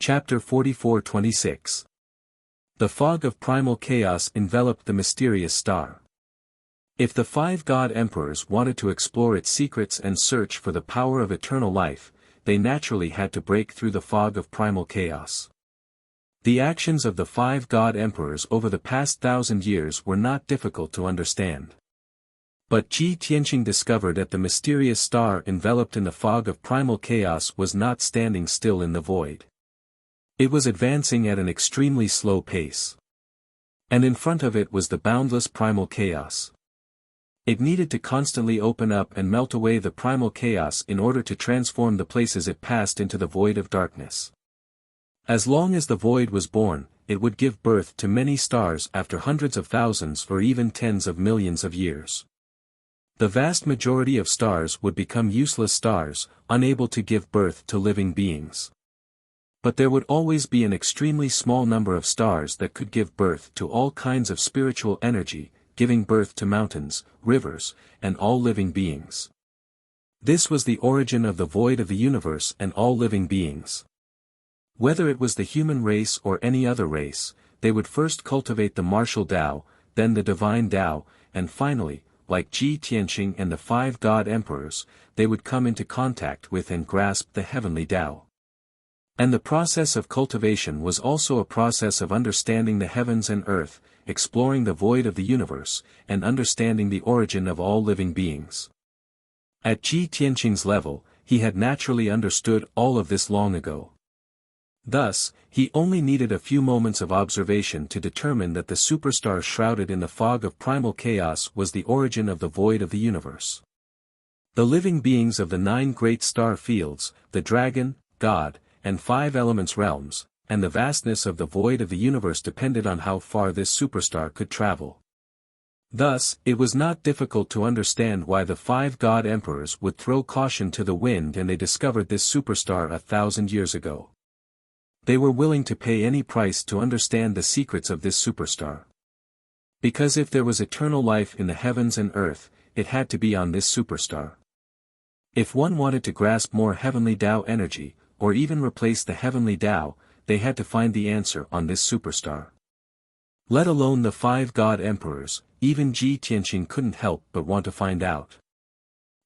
Chapter 44-26. The fog of primal chaos enveloped the mysterious star. If the 5 god emperors wanted to explore its secrets and search for the power of eternal life, they naturally had to break through the fog of primal chaos. The actions of the 5 god emperors over the past 1,000 years were not difficult to understand. But Ji Tianqing discovered that the mysterious star enveloped in the fog of primal chaos was not standing still in the void. It was advancing at an extremely slow pace. And in front of it was the boundless primal chaos. It needed to constantly open up and melt away the primal chaos in order to transform the places it passed into the void of darkness. As long as the void was born, it would give birth to many stars after hundreds of thousands or even tens of millions of years. The vast majority of stars would become useless stars, unable to give birth to living beings. But there would always be an extremely small number of stars that could give birth to all kinds of spiritual energy, giving birth to mountains, rivers, and all living beings. This was the origin of the void of the universe and all living beings. Whether it was the human race or any other race, they would first cultivate the martial Tao, then the divine Tao, and finally, like Ji Tianqing and the 5 god emperors, they would come into contact with and grasp the heavenly Tao. And the process of cultivation was also a process of understanding the heavens and earth, exploring the void of the universe, and understanding the origin of all living beings. At Ji Tianqing's level, he had naturally understood all of this long ago. Thus, he only needed a few moments of observation to determine that the superstar shrouded in the fog of primal chaos was the origin of the void of the universe. The living beings of the 9 great star fields, the dragon, god, and 5 elements realms, and the vastness of the void of the universe depended on how far this superstar could travel. Thus, it was not difficult to understand why the 5 god emperors would throw caution to the wind and they discovered this superstar 1,000 years ago. They were willing to pay any price to understand the secrets of this superstar. Because if there was eternal life in the heavens and earth, it had to be on this superstar. If one wanted to grasp more heavenly Tao energy, or even replace the heavenly Tao, they had to find the answer on this superstar. Let alone the 5 god emperors, even Ji Tianqing couldn't help but want to find out.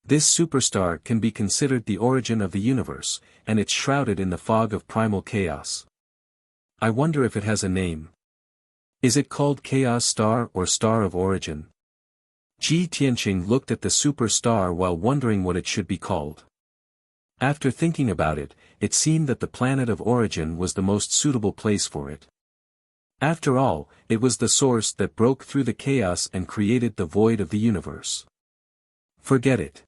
This superstar can be considered the origin of the universe, and it's shrouded in the fog of primal chaos. I wonder if it has a name. Is it called Chaos Star or Star of Origin? Ji Tianqing looked at the superstar while wondering what it should be called. After thinking about it, it seemed that the planet of origin was the most suitable place for it. After all, it was the source that broke through the chaos and created the void of the universe. Forget it.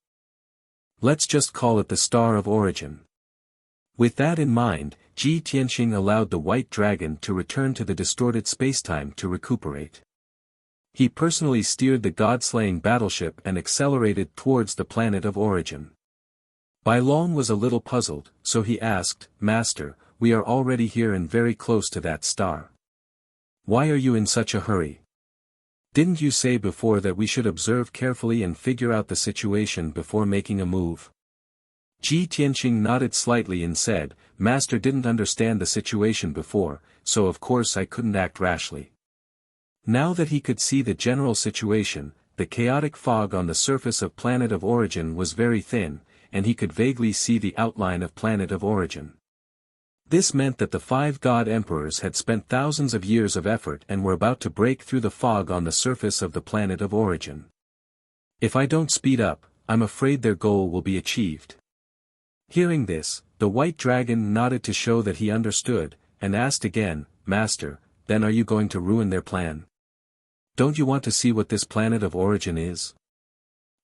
Let's just call it the Star of Origin. With that in mind, Ji Tianqing allowed the white dragon to return to the distorted spacetime to recuperate. He personally steered the god-slaying battleship and accelerated towards the planet of origin. Bai Long was a little puzzled, so he asked, "Master, we are already here and very close to that star. Why are you in such a hurry? Didn't you say before that we should observe carefully and figure out the situation before making a move?" Ji Tianqing nodded slightly and said, "Master didn't understand the situation before, so of course I couldn't act rashly." Now that he could see the general situation, the chaotic fog on the surface of planet of origin was very thin, and he could vaguely see the outline of planet of origin. This meant that the 5 god emperors had spent thousands of years of effort and were about to break through the fog on the surface of the planet of origin. If I don't speed up, I'm afraid their goal will be achieved. Hearing this, the white dragon nodded to show that he understood, and asked again, "Master, then are you going to ruin their plan? Don't you want to see what this planet of origin is?"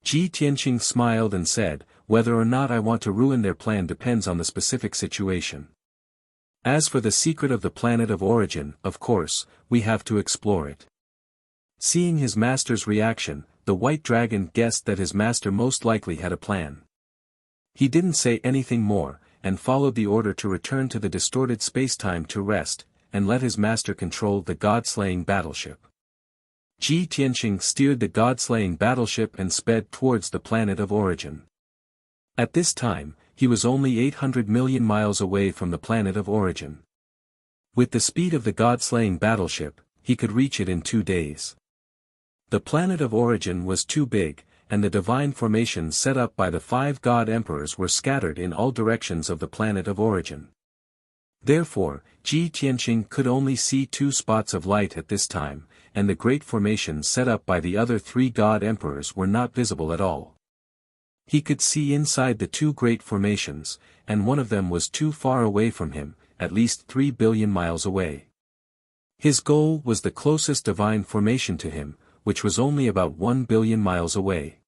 Ji Tianqing smiled and said, "Whether or not I want to ruin their plan depends on the specific situation. As for the secret of the planet of origin, of course, we have to explore it." Seeing his master's reaction, the white dragon guessed that his master most likely had a plan. He didn't say anything more, and followed the order to return to the distorted spacetime to rest, and let his master control the god-slaying battleship. Ji Tianqing steered the god-slaying battleship and sped towards the planet of origin. At this time, he was only 800 million miles away from the planet of origin. With the speed of the god-slaying battleship, he could reach it in 2 days. The planet of origin was too big, and the divine formations set up by the 5 god emperors were scattered in all directions of the planet of origin. Therefore, Ji Tianqing could only see 2 spots of light at this time, and the great formations set up by the other 3 god emperors were not visible at all. He could see inside the 2 great formations, and one of them was too far away from him, at least 3 billion miles away. His goal was the closest divine formation to him, which was only about 1 billion miles away.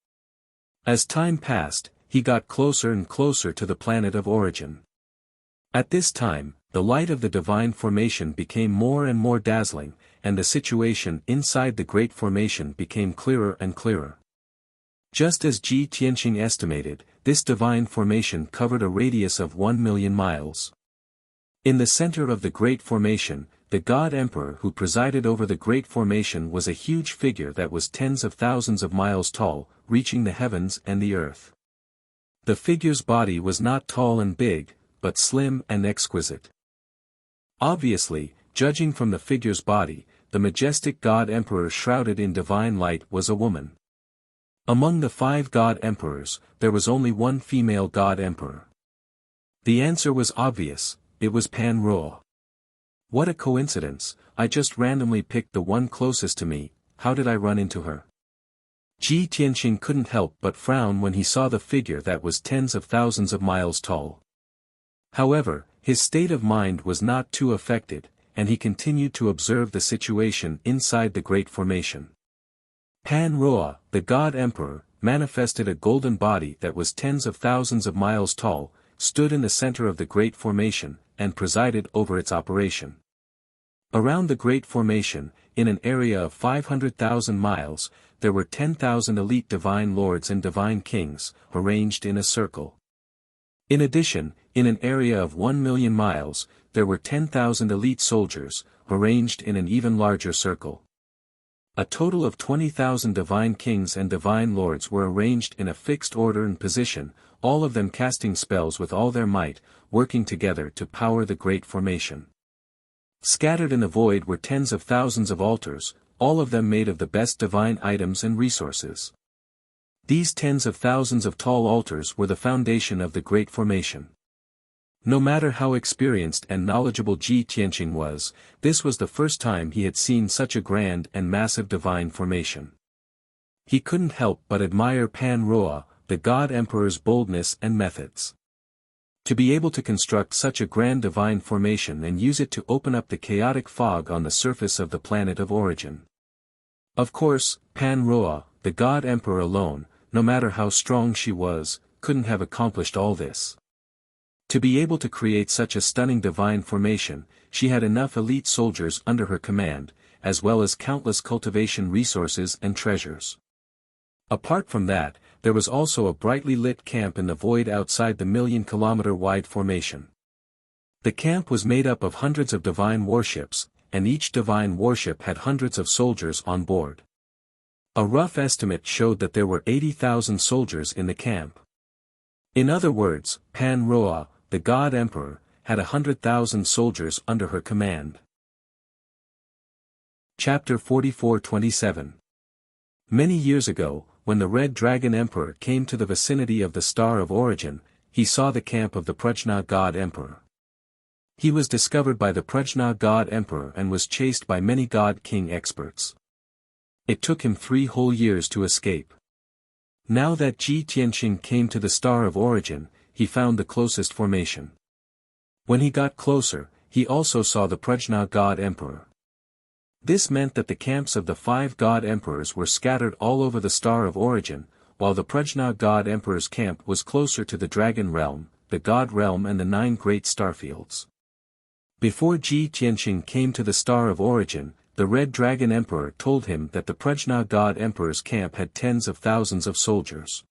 As time passed, he got closer and closer to the planet of origin. At this time, the light of the divine formation became more and more dazzling, and the situation inside the great formation became clearer and clearer. Just as Ji Tianqing estimated, this divine formation covered a radius of 1 million miles. In the center of the great formation, the God Emperor who presided over the great formation was a huge figure that was tens of thousands of miles tall, reaching the heavens and the earth. The figure's body was not tall and big, but slim and exquisite. Obviously, judging from the figure's body, the majestic God Emperor shrouded in divine light was a woman. Among the 5 God Emperors, there was only one female God Emperor. The answer was obvious, it was Pan Ruo. What a coincidence, I just randomly picked the one closest to me, how did I run into her? Ji Tianqing couldn't help but frown when he saw the figure that was tens of thousands of miles tall. However, his state of mind was not too affected, and he continued to observe the situation inside the great formation. Pan Ruo, the God Emperor, manifested a golden body that was tens of thousands of miles tall, stood in the center of the great formation, and presided over its operation. Around the great formation, in an area of 500,000 miles, there were 10,000 elite divine lords and divine kings, arranged in a circle. In addition, in an area of 1 million miles, there were 10,000 elite soldiers, arranged in an even larger circle. A total of 20,000 divine kings and divine lords were arranged in a fixed order and position, all of them casting spells with all their might, working together to power the great formation. Scattered in the void were tens of thousands of altars, all of them made of the best divine items and resources. These tens of thousands of tall altars were the foundation of the great formation. No matter how experienced and knowledgeable Ji Tianqing was, this was the first time he had seen such a grand and massive divine formation. He couldn't help but admire Pan Ruo, the God Emperor's boldness and methods. To be able to construct such a grand divine formation and use it to open up the chaotic fog on the surface of the planet of origin. Of course, Pan Ruo, the God Emperor alone, no matter how strong she was, couldn't have accomplished all this. To be able to create such a stunning divine formation, she had enough elite soldiers under her command, as well as countless cultivation resources and treasures. Apart from that, there was also a brightly lit camp in the void outside the million-kilometer-wide formation. The camp was made up of hundreds of divine warships, and each divine warship had hundreds of soldiers on board. A rough estimate showed that there were 80,000 soldiers in the camp. In other words, Pan Ruo, the God Emperor, had 100,000 soldiers under her command. Chapter 44-27. Many years ago, when the Red Dragon Emperor came to the vicinity of the Star of Origin, he saw the camp of the Prajna God Emperor. He was discovered by the Prajna God Emperor and was chased by many God King experts. It took him 3 whole years to escape. Now that Ji Tianqing came to the Star of Origin, he found the closest formation. When he got closer, he also saw the Prajna God Emperor. This meant that the camps of the 5 God Emperors were scattered all over the Star of Origin, while the Prajna God Emperor's camp was closer to the Dragon Realm, the God Realm and the 9 great starfields. Before Ji Tianqing came to the Star of Origin, the Red Dragon Emperor told him that the Prajna God Emperor's camp had tens of thousands of soldiers.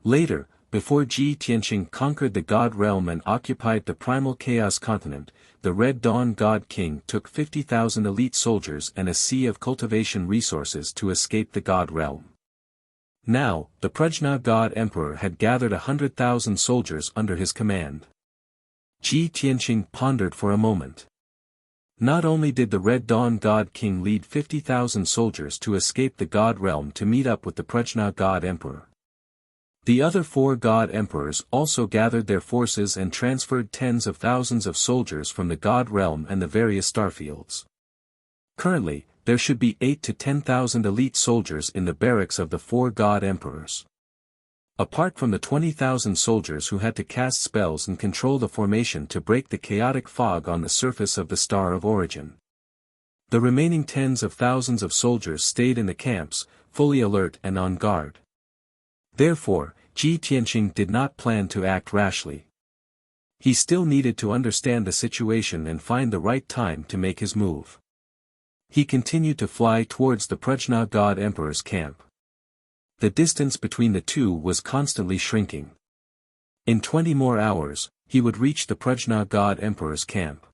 Later, before Ji Tianqing conquered the God Realm and occupied the Primal Chaos continent, the Red Dawn God King took 50,000 elite soldiers and a sea of cultivation resources to escape the God Realm. Now, the Prajna God Emperor had gathered 100,000 soldiers under his command. Ji Tianqing pondered for a moment. Not only did the Red Dawn God King lead 50,000 soldiers to escape the God Realm to meet up with the Prajna God Emperor. The other 4 God Emperors also gathered their forces and transferred tens of thousands of soldiers from the God Realm and the various starfields. Currently, there should be 8 to 10,000 elite soldiers in the barracks of the 4 God Emperors. Apart from the 20,000 soldiers who had to cast spells and control the formation to break the chaotic fog on the surface of the Star of Origin. The remaining tens of thousands of soldiers stayed in the camps, fully alert and on guard. Therefore, Ji Tianqing did not plan to act rashly. He still needed to understand the situation and find the right time to make his move. He continued to fly towards the Prajna God Emperor's camp. The distance between the two was constantly shrinking. In 20 more hours, he would reach the Prajna God Emperor's camp.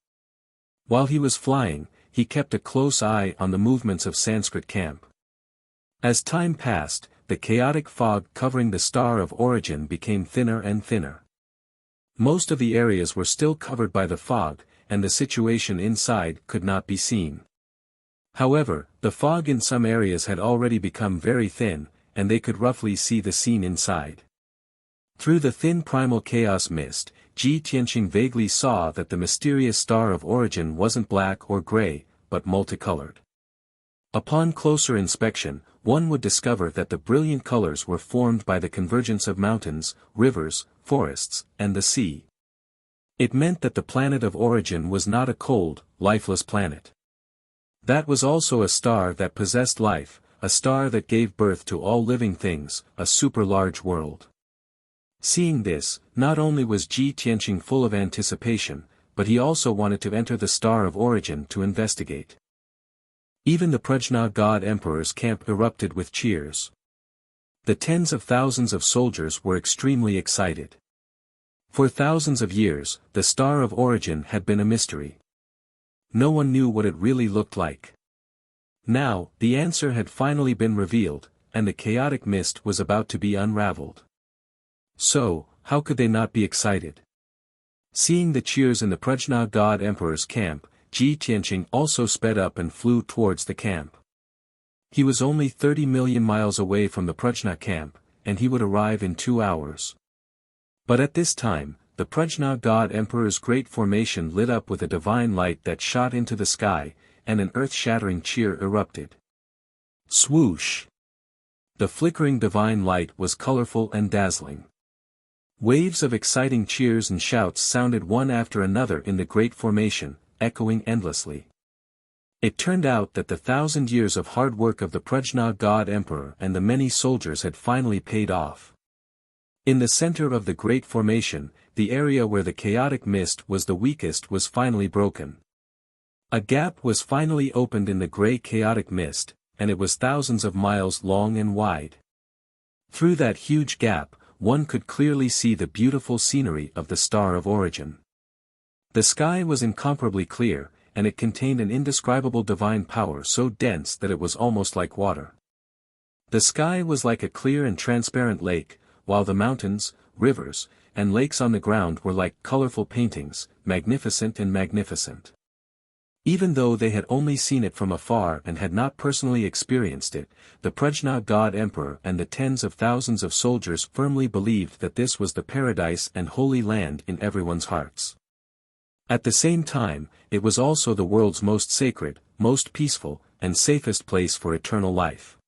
While he was flying, he kept a close eye on the movements of Sanskrit camp. As time passed, the chaotic fog covering the Star of Origin became thinner and thinner. Most of the areas were still covered by the fog, and the situation inside could not be seen. However, the fog in some areas had already become very thin, and they could roughly see the scene inside. Through the thin primal chaos mist, Ji Tianqing vaguely saw that the mysterious Star of Origin wasn't black or gray, but multicolored. Upon closer inspection, one would discover that the brilliant colors were formed by the convergence of mountains, rivers, forests, and the sea. It meant that the planet of origin was not a cold, lifeless planet. That was also a star that possessed life, a star that gave birth to all living things, a super-large world. Seeing this, not only was Ji Tianqing full of anticipation, but he also wanted to enter the Star of Origin to investigate. Even the Prajna God Emperor's camp erupted with cheers. The tens of thousands of soldiers were extremely excited. For thousands of years, the Star of Origin had been a mystery. No one knew what it really looked like. Now, the answer had finally been revealed, and the chaotic mist was about to be unraveled. So, how could they not be excited? Seeing the cheers in the Prajna God Emperor's camp, Ji Tianqing also sped up and flew towards the camp. He was only 30 million miles away from the Prajna camp, and he would arrive in 2 hours. But at this time, the Prajna God Emperor's great formation lit up with a divine light that shot into the sky, and an earth-shattering cheer erupted. Swoosh! The flickering divine light was colorful and dazzling. Waves of exciting cheers and shouts sounded one after another in the great formation, echoing endlessly. It turned out that the 1,000 years of hard work of the Prajna God Emperor and the many soldiers had finally paid off. In the center of the great formation, the area where the chaotic mist was the weakest was finally broken. A gap was finally opened in the gray chaotic mist, and it was thousands of miles long and wide. Through that huge gap, one could clearly see the beautiful scenery of the Star of Origin. The sky was incomparably clear, and it contained an indescribable divine power so dense that it was almost like water. The sky was like a clear and transparent lake, while the mountains, rivers, and lakes on the ground were like colorful paintings, magnificent and magnificent. Even though they had only seen it from afar and had not personally experienced it, the Prajna God Emperor and the tens of thousands of soldiers firmly believed that this was the paradise and holy land in everyone's hearts. At the same time, it was also the world's most sacred, most peaceful, and safest place for eternal life.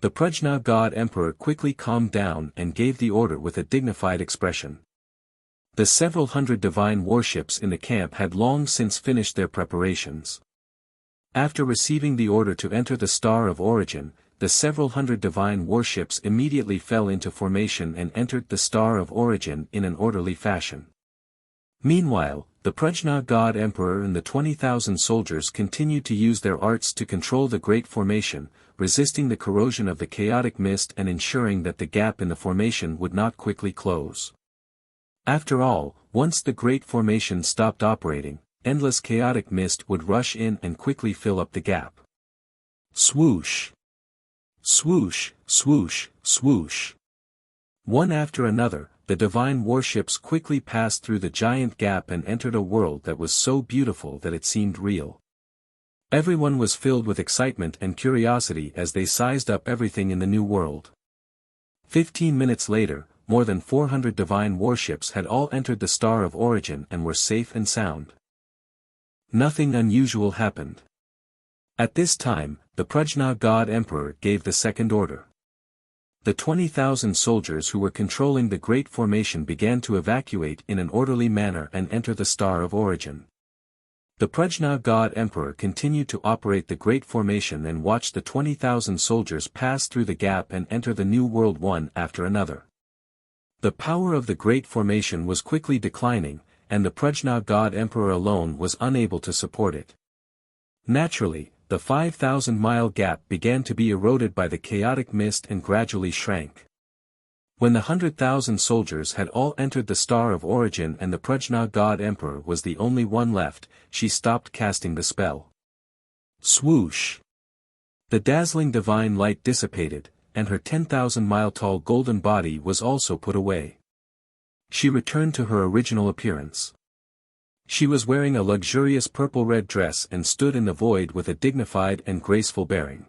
The Prajna God Emperor quickly calmed down and gave the order with a dignified expression. The several hundred divine warships in the camp had long since finished their preparations. After receiving the order to enter the Star of Origin, the several hundred divine warships immediately fell into formation and entered the Star of Origin in an orderly fashion. Meanwhile, the Prajna God Emperor and the 20,000 soldiers continued to use their arts to control the great formation, resisting the corrosion of the chaotic mist and ensuring that the gap in the formation would not quickly close. After all, once the great formation stopped operating, endless chaotic mist would rush in and quickly fill up the gap. Swoosh! Swoosh, swoosh, swoosh! One after another, the divine warships quickly passed through the giant gap and entered a world that was so beautiful that it seemed real. Everyone was filled with excitement and curiosity as they sized up everything in the new world. 15 minutes later, more than 400 divine warships had all entered the Star of Origin and were safe and sound. Nothing unusual happened. At this time, the Prajna God Emperor gave the second order. The 20,000 soldiers who were controlling the Great Formation began to evacuate in an orderly manner and enter the Star of Origin. The Prajna God Emperor continued to operate the Great Formation and watched the 20,000 soldiers pass through the gap and enter the new world one after another. The power of the Great Formation was quickly declining, and the Prajna God Emperor alone was unable to support it. Naturally, the 5,000-mile gap began to be eroded by the chaotic mist and gradually shrank. When the 100,000 soldiers had all entered the Star of Origin and the Prajna God Emperor was the only one left, she stopped casting the spell. Swoosh! The dazzling divine light dissipated, and her 10,000-mile-tall golden body was also put away. She returned to her original appearance. She was wearing a luxurious purple-red dress and stood in the void with a dignified and graceful bearing.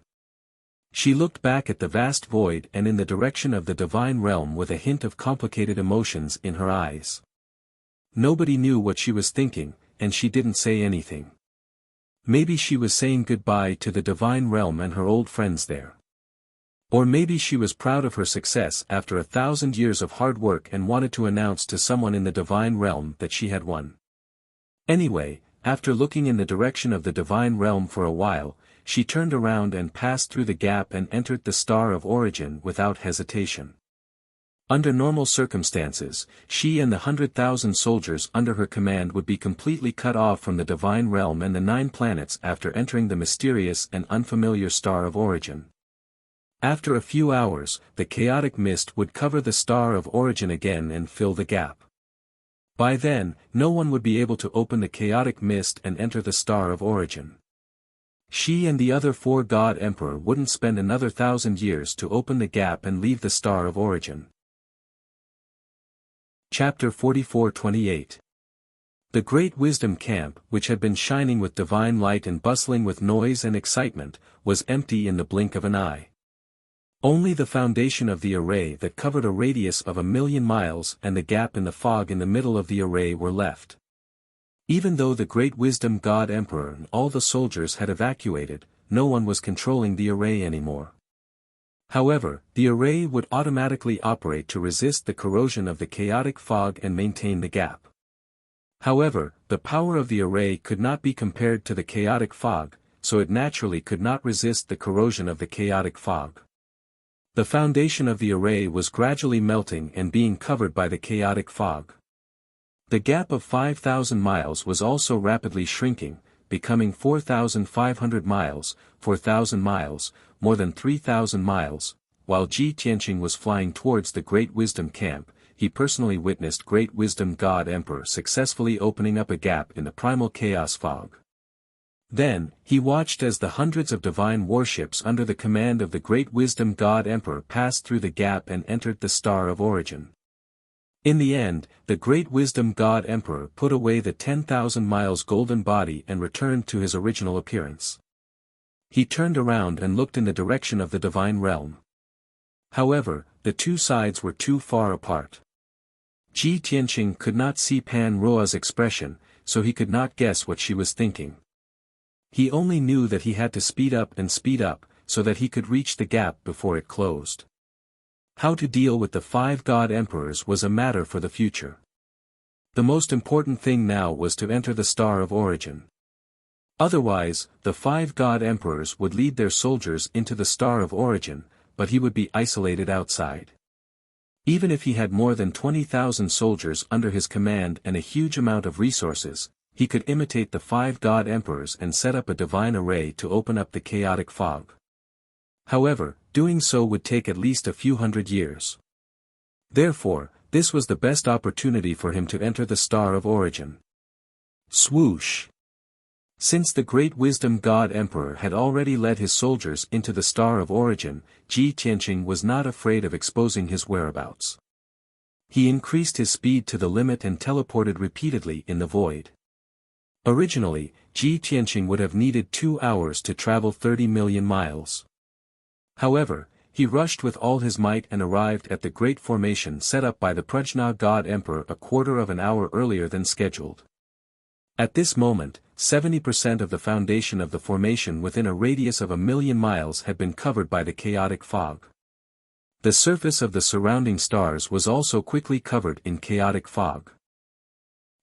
She looked back at the vast void and in the direction of the divine realm with a hint of complicated emotions in her eyes. Nobody knew what she was thinking, and she didn't say anything. Maybe she was saying goodbye to the divine realm and her old friends there. Or maybe she was proud of her success after 1,000 years of hard work and wanted to announce to someone in the divine realm that she had won. Anyway, after looking in the direction of the divine realm for a while, she turned around and passed through the gap and entered the Star of Origin without hesitation. Under normal circumstances, she and the 100,000 soldiers under her command would be completely cut off from the divine realm and the 9 planets after entering the mysterious and unfamiliar Star of Origin. After a few hours, the chaotic mist would cover the Star of Origin again and fill the gap. By then, no one would be able to open the chaotic mist and enter the Star of Origin. She and the other 4 God Emperor wouldn't spend another 1,000 years to open the gap and leave the Star of Origin. Chapter 44-28. The Great Wisdom Camp, which had been shining with divine light and bustling with noise and excitement, was empty in the blink of an eye. Only the foundation of the array that covered a radius of 1,000,000 miles and the gap in the fog in the middle of the array were left. Even though the Great Wisdom God Emperor and all the soldiers had evacuated, no one was controlling the array anymore. However, the array would automatically operate to resist the corrosion of the chaotic fog and maintain the gap. However, the power of the array could not be compared to the chaotic fog, so it naturally could not resist the corrosion of the chaotic fog. The foundation of the array was gradually melting and being covered by the chaotic fog. The gap of 5,000 miles was also rapidly shrinking, becoming 4,500 miles, 4,000 miles, more than 3,000 miles. While Ji Tianqing was flying towards the Great Wisdom Camp, he personally witnessed Great Wisdom God Emperor successfully opening up a gap in the primal chaos fog. Then, he watched as the hundreds of divine warships under the command of the Great Wisdom God Emperor passed through the gap and entered the Star of Origin. In the end, the Great Wisdom God Emperor put away the 10,000 miles golden body and returned to his original appearance. He turned around and looked in the direction of the divine realm. However, the two sides were too far apart. Ji Tianqing could not see Pan Ruo's expression, so he could not guess what she was thinking. He only knew that he had to speed up, so that he could reach the gap before it closed. How to deal with the 5 God Emperors was a matter for the future. The most important thing now was to enter the Star of Origin. Otherwise, the 5 God Emperors would lead their soldiers into the Star of Origin, but he would be isolated outside. Even if he had more than 20,000 soldiers under his command and a huge amount of resources, he could imitate the 5 God Emperors and set up a divine array to open up the chaotic fog. However, doing so would take at least a few hundred years. Therefore, this was the best opportunity for him to enter the Star of Origin. Swoosh! Since the Great Wisdom God Emperor had already led his soldiers into the Star of Origin, Ji Tianqing was not afraid of exposing his whereabouts. He increased his speed to the limit and teleported repeatedly in the void. Originally, Ji Tianqing would have needed 2 hours to travel 30 million miles. However, he rushed with all his might and arrived at the great formation set up by the Prajna God Emperor a quarter of an hour earlier than scheduled. At this moment, 70% of the foundation of the formation within a radius of 1,000,000 miles had been covered by the chaotic fog. The surface of the surrounding stars was also quickly covered in chaotic fog.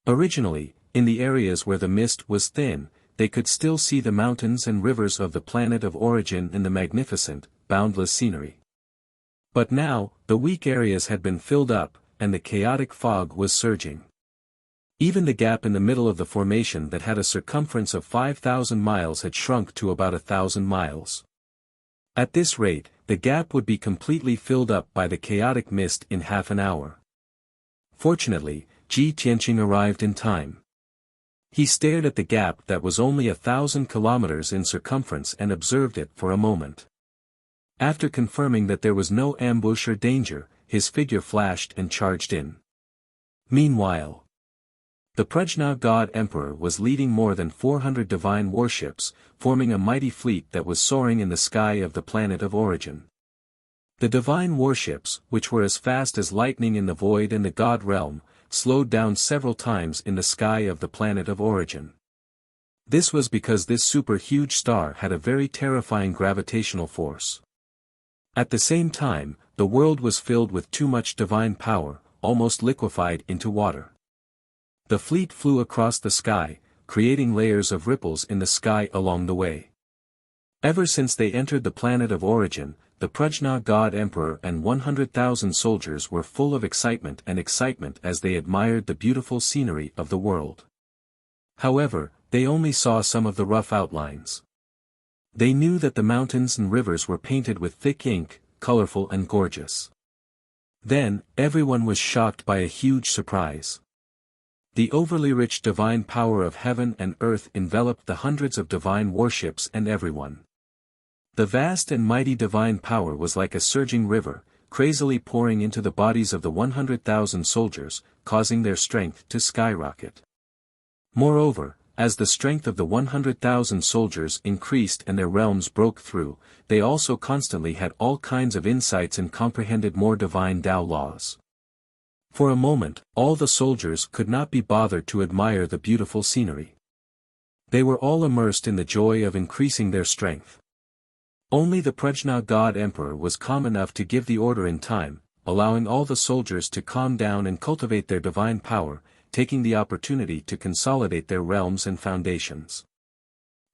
Originally, in the areas where the mist was thin, they could still see the mountains and rivers of the planet of origin in the magnificent, boundless scenery. But now, the weak areas had been filled up, and the chaotic fog was surging. Even the gap in the middle of the formation that had a circumference of 5,000 miles had shrunk to about 1,000 miles. At this rate, the gap would be completely filled up by the chaotic mist in half an hour. Fortunately, Ji Tianqing arrived in time. He stared at the gap that was only 1,000 kilometers in circumference and observed it for a moment. After confirming that there was no ambush or danger, his figure flashed and charged in. Meanwhile, the Prajna God Emperor was leading more than 400 divine warships, forming a mighty fleet that was soaring in the sky of the planet of origin. The divine warships, which were as fast as lightning in the void and the God realm, slowed down several times in the sky of the planet of origin. This was because this super-huge star had a very terrifying gravitational force. At the same time, the world was filled with too much divine power, almost liquefied into water. The fleet flew across the sky, creating layers of ripples in the sky along the way. Ever since they entered the planet of origin, the Prajna God Emperor and 100,000 soldiers were full of excitement as they admired the beautiful scenery of the world. However, they only saw some of the rough outlines. They knew that the mountains and rivers were painted with thick ink, colorful and gorgeous. Then, everyone was shocked by a huge surprise. The overly rich divine power of heaven and earth enveloped the hundreds of divine warships and everyone. The vast and mighty divine power was like a surging river, crazily pouring into the bodies of the 100,000 soldiers, causing their strength to skyrocket. Moreover, as the strength of the 100,000 soldiers increased and their realms broke through, they also constantly had all kinds of insights and comprehended more divine Tao laws. For a moment, all the soldiers could not be bothered to admire the beautiful scenery. They were all immersed in the joy of increasing their strength. Only the Prajna God Emperor was calm enough to give the order in time, allowing all the soldiers to calm down and cultivate their divine power, taking the opportunity to consolidate their realms and foundations.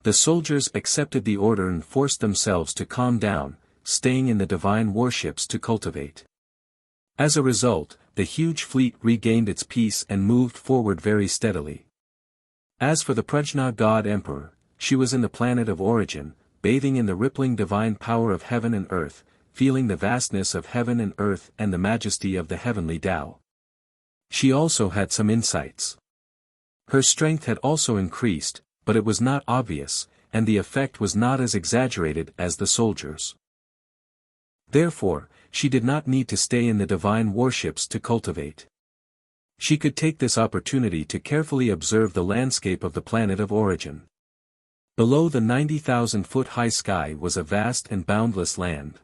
The soldiers accepted the order and forced themselves to calm down, staying in the divine warships to cultivate. As a result, the huge fleet regained its peace and moved forward very steadily. As for the Prajna God Emperor, she was in the planet of origin, bathing in the rippling divine power of heaven and earth, feeling the vastness of heaven and earth and the majesty of the heavenly Tao. She also had some insights. Her strength had also increased, but it was not obvious, and the effect was not as exaggerated as the soldiers. Therefore, she did not need to stay in the divine warships to cultivate. She could take this opportunity to carefully observe the landscape of the planet of origin. Below the 90,000-foot-high sky was a vast and boundless land.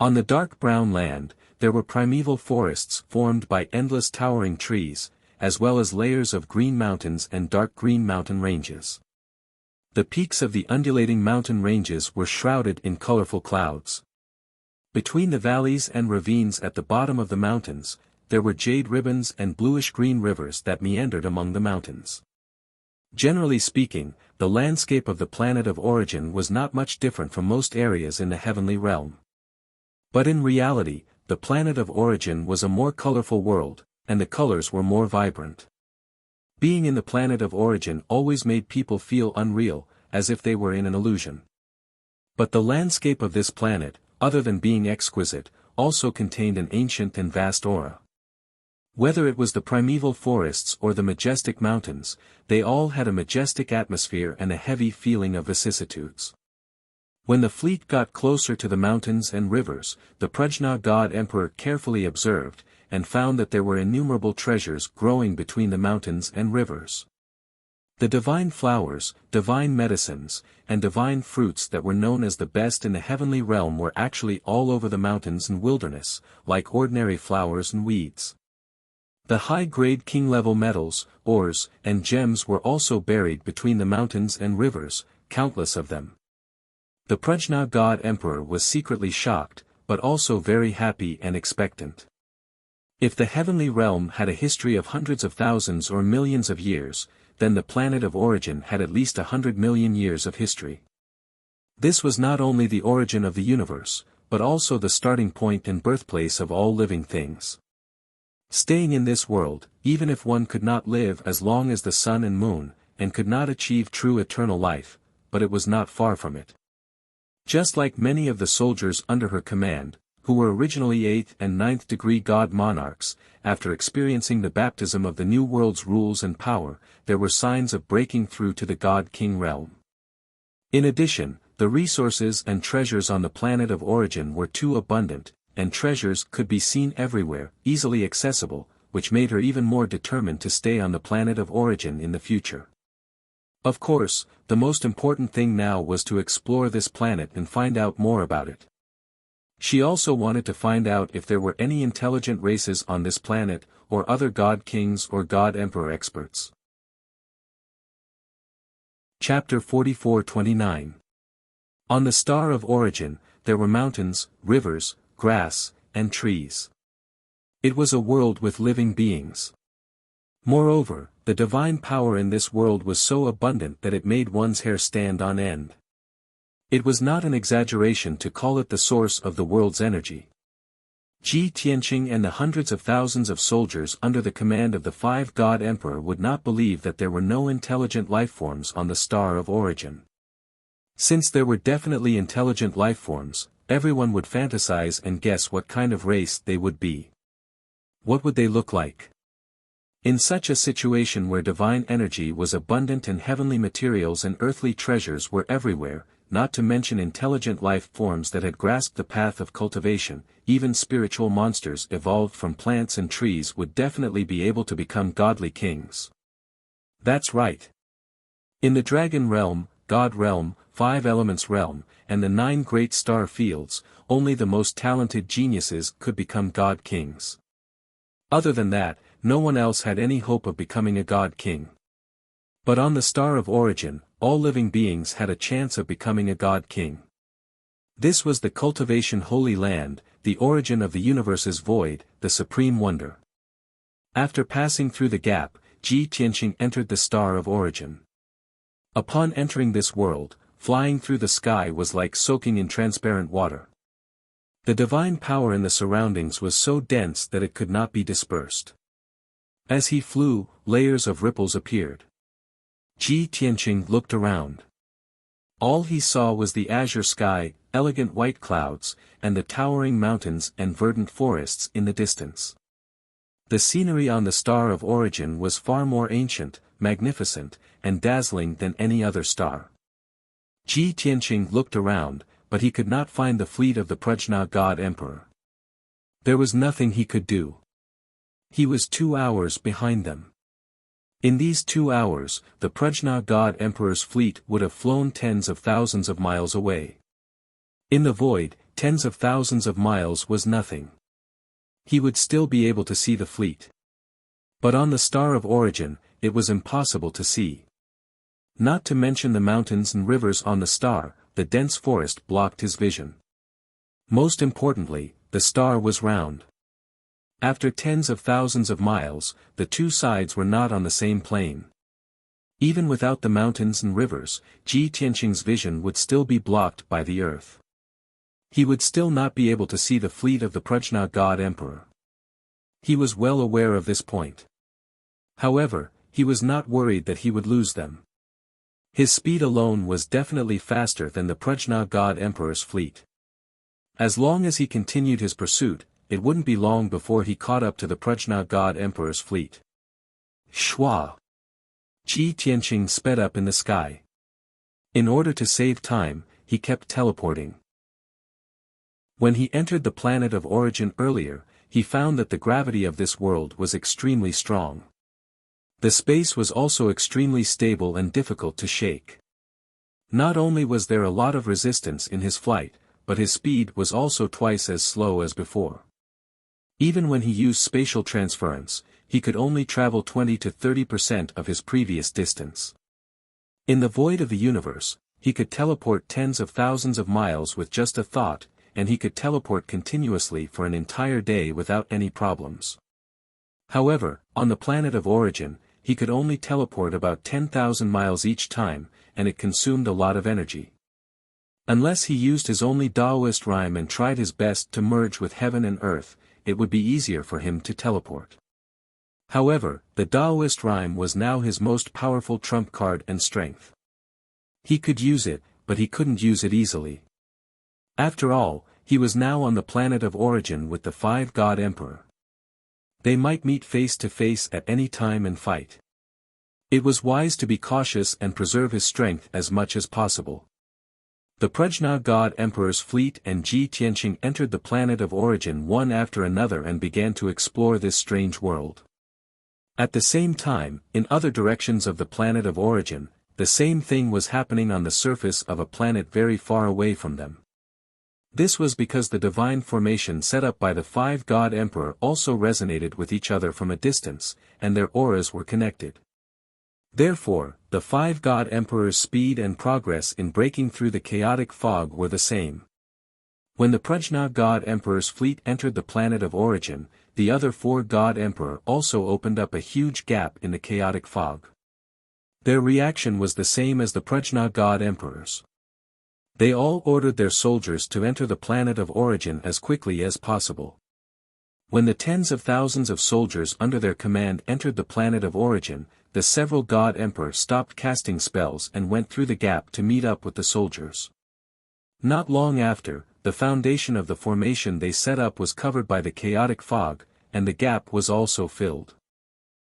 On the dark brown land, there were primeval forests formed by endless towering trees, as well as layers of green mountains and dark green mountain ranges. The peaks of the undulating mountain ranges were shrouded in colorful clouds. Between the valleys and ravines at the bottom of the mountains, there were jade ribbons and bluish-green rivers that meandered among the mountains. Generally speaking, the landscape of the planet of origin was not much different from most areas in the heavenly realm. But in reality, the planet of origin was a more colorful world, and the colors were more vibrant. Being in the planet of origin always made people feel unreal, as if they were in an illusion. But the landscape of this planet, other than being exquisite, also contained an ancient and vast aura. Whether it was the primeval forests or the majestic mountains, they all had a majestic atmosphere and a heavy feeling of vicissitudes. When the fleet got closer to the mountains and rivers, the Prajna God Emperor carefully observed, and found that there were innumerable treasures growing between the mountains and rivers. The divine flowers, divine medicines, and divine fruits that were known as the best in the heavenly realm were actually all over the mountains and wilderness, like ordinary flowers and weeds. The high-grade king-level metals, ores, and gems were also buried between the mountains and rivers, countless of them. The Prajna god emperor was secretly shocked, but also very happy and expectant. If the heavenly realm had a history of hundreds of thousands or millions of years, then the planet of origin had at least 100 million years of history. This was not only the origin of the universe, but also the starting point and birthplace of all living things. Staying in this world, even if one could not live as long as the sun and moon, and could not achieve true eternal life, but it was not far from it. Just like many of the soldiers under her command, who were originally 8th and 9th degree god monarchs, after experiencing the baptism of the new world's rules and power, there were signs of breaking through to the god-king realm. In addition, the resources and treasures on the planet of origin were too abundant, and treasures could be seen everywhere, easily accessible, which made her even more determined to stay on the planet of origin in the future. Of course, the most important thing now was to explore this planet and find out more about it. She also wanted to find out if there were any intelligent races on this planet, or other god kings or god emperor experts. Chapter 44-29. On the star of origin, there were mountains, rivers, grass, and trees. It was a world with living beings. Moreover, the divine power in this world was so abundant that it made one's hair stand on end. It was not an exaggeration to call it the source of the world's energy. Ji Tianqing and the hundreds of thousands of soldiers under the command of the 5 god emperor would not believe that there were no intelligent lifeforms on the star of origin. Since there were definitely intelligent lifeforms, everyone would fantasize and guess what kind of race they would be. What would they look like? In such a situation where divine energy was abundant and heavenly materials and earthly treasures were everywhere, not to mention intelligent life forms that had grasped the path of cultivation, even spiritual monsters evolved from plants and trees would definitely be able to become godly kings. That's right. In the dragon realm, god realm, 5 elements realm, and the 9 great star fields, only the most talented geniuses could become god kings. Other than that, no one else had any hope of becoming a god king. But on the star of origin, all living beings had a chance of becoming a god king. This was the cultivation holy land, the origin of the universe's void, the supreme wonder. After passing through the gap, Ji Tianqing entered the star of origin. Upon entering this world, flying through the sky was like soaking in transparent water. The divine power in the surroundings was so dense that it could not be dispersed. As he flew, layers of ripples appeared. Ji Tianqing looked around. All he saw was the azure sky, elegant white clouds, and the towering mountains and verdant forests in the distance. The scenery on the star of origin was far more ancient, magnificent, and dazzling than any other star. Ji Tianqing looked around, but he could not find the fleet of the Prajna god emperor. There was nothing he could do. He was 2 hours behind them. In these 2 hours, the Prajna god emperor's fleet would have flown tens of thousands of miles away. In the void, tens of thousands of miles was nothing. He would still be able to see the fleet. But on the star of origin, it was impossible to see. Not to mention the mountains and rivers on the star, the dense forest blocked his vision. Most importantly, the star was round. After tens of thousands of miles, the 2 sides were not on the same plane. Even without the mountains and rivers, Ji Tianqing's vision would still be blocked by the earth. He would still not be able to see the fleet of the Prajna god emperor. He was well aware of this point. However, he was not worried that he would lose them. His speed alone was definitely faster than the Prajna god emperor's fleet. As long as he continued his pursuit, it wouldn't be long before he caught up to the Prajna god emperor's fleet. Shwa! Ji Tianqing sped up in the sky. In order to save time, he kept teleporting. When he entered the planet of origin earlier, he found that the gravity of this world was extremely strong. The space was also extremely stable and difficult to shake. Not only was there a lot of resistance in his flight, but his speed was also twice as slow as before. Even when he used spatial transference, he could only travel 20 to 30% of his previous distance. In the void of the universe, he could teleport tens of thousands of miles with just a thought, and he could teleport continuously for an entire day without any problems. However, on the planet of origin, he could only teleport about 10,000 miles each time, and it consumed a lot of energy. Unless he used his only Taoist rhyme and tried his best to merge with heaven and earth, it would be easier for him to teleport. However, the Taoist rhyme was now his most powerful trump card and strength. He could use it, but he couldn't use it easily. After all, he was now on the planet of origin with the 5 God Emperor. They might meet face to face at any time and fight. It was wise to be cautious and preserve his strength as much as possible. The Prajna God Emperor's fleet and Ji Tianqing entered the planet of origin one after another and began to explore this strange world. At the same time, in other directions of the planet of origin, the same thing was happening on the surface of a planet very far away from them. This was because the divine formation set up by the 5 God Emperor also resonated with each other from a distance, and their auras were connected. Therefore, the 5 God Emperor's speed and progress in breaking through the chaotic fog were the same. When the Prajna God Emperor's fleet entered the planet of origin, the other 4 God Emperor also opened up a huge gap in the chaotic fog. Their reaction was the same as the Prajna God Emperor's. They all ordered their soldiers to enter the planet of origin as quickly as possible. When the tens of thousands of soldiers under their command entered the planet of origin, the several God Emperor stopped casting spells and went through the gap to meet up with the soldiers. Not long after, the foundation of the formation they set up was covered by the chaotic fog, and the gap was also filled.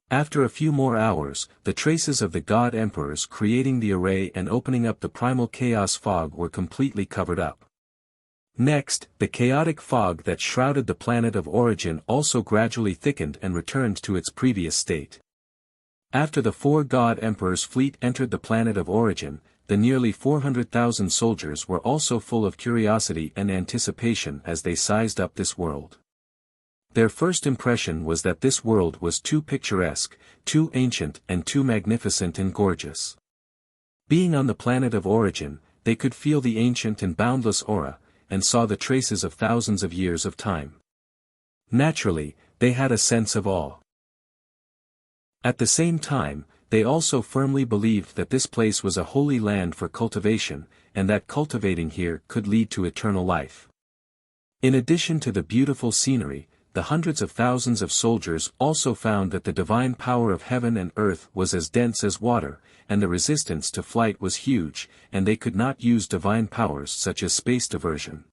After a few more hours, the traces of the God Emperors creating the array and opening up the primal chaos fog were completely covered up. Next, the chaotic fog that shrouded the planet of origin also gradually thickened and returned to its previous state. After the 4 God Emperors' fleet entered the planet of origin, the nearly 400,000 soldiers were also full of curiosity and anticipation as they sized up this world. Their first impression was that this world was too picturesque, too ancient and too magnificent and gorgeous. Being on the planet of origin, they could feel the ancient and boundless aura, and saw the traces of thousands of years of time. Naturally, they had a sense of awe. At the same time, they also firmly believed that this place was a holy land for cultivation, and that cultivating here could lead to eternal life. In addition to the beautiful scenery, the hundreds of thousands of soldiers also found that the divine power of heaven and earth was as dense as water, and the resistance to flight was huge, and they could not use divine powers such as space diversion.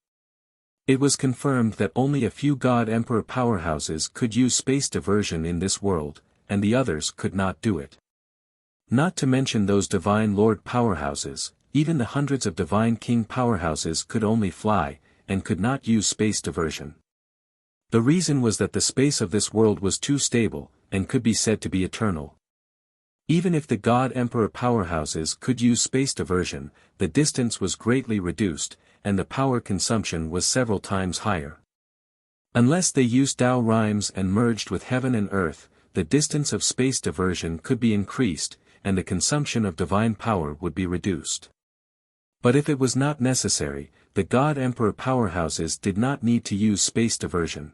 It was confirmed that only a few God Emperor powerhouses could use space diversion in this world, and the others could not do it. Not to mention those divine Lord powerhouses, even the hundreds of divine King powerhouses could only fly, and could not use space diversion. The reason was that the space of this world was too stable, and could be said to be eternal. Even if the God Emperor powerhouses could use space diversion, the distance was greatly reduced, and the power consumption was several times higher. Unless they used Tao rhymes and merged with heaven and earth, the distance of space diversion could be increased, and the consumption of divine power would be reduced. But if it was not necessary, the God Emperor powerhouses did not need to use space diversion.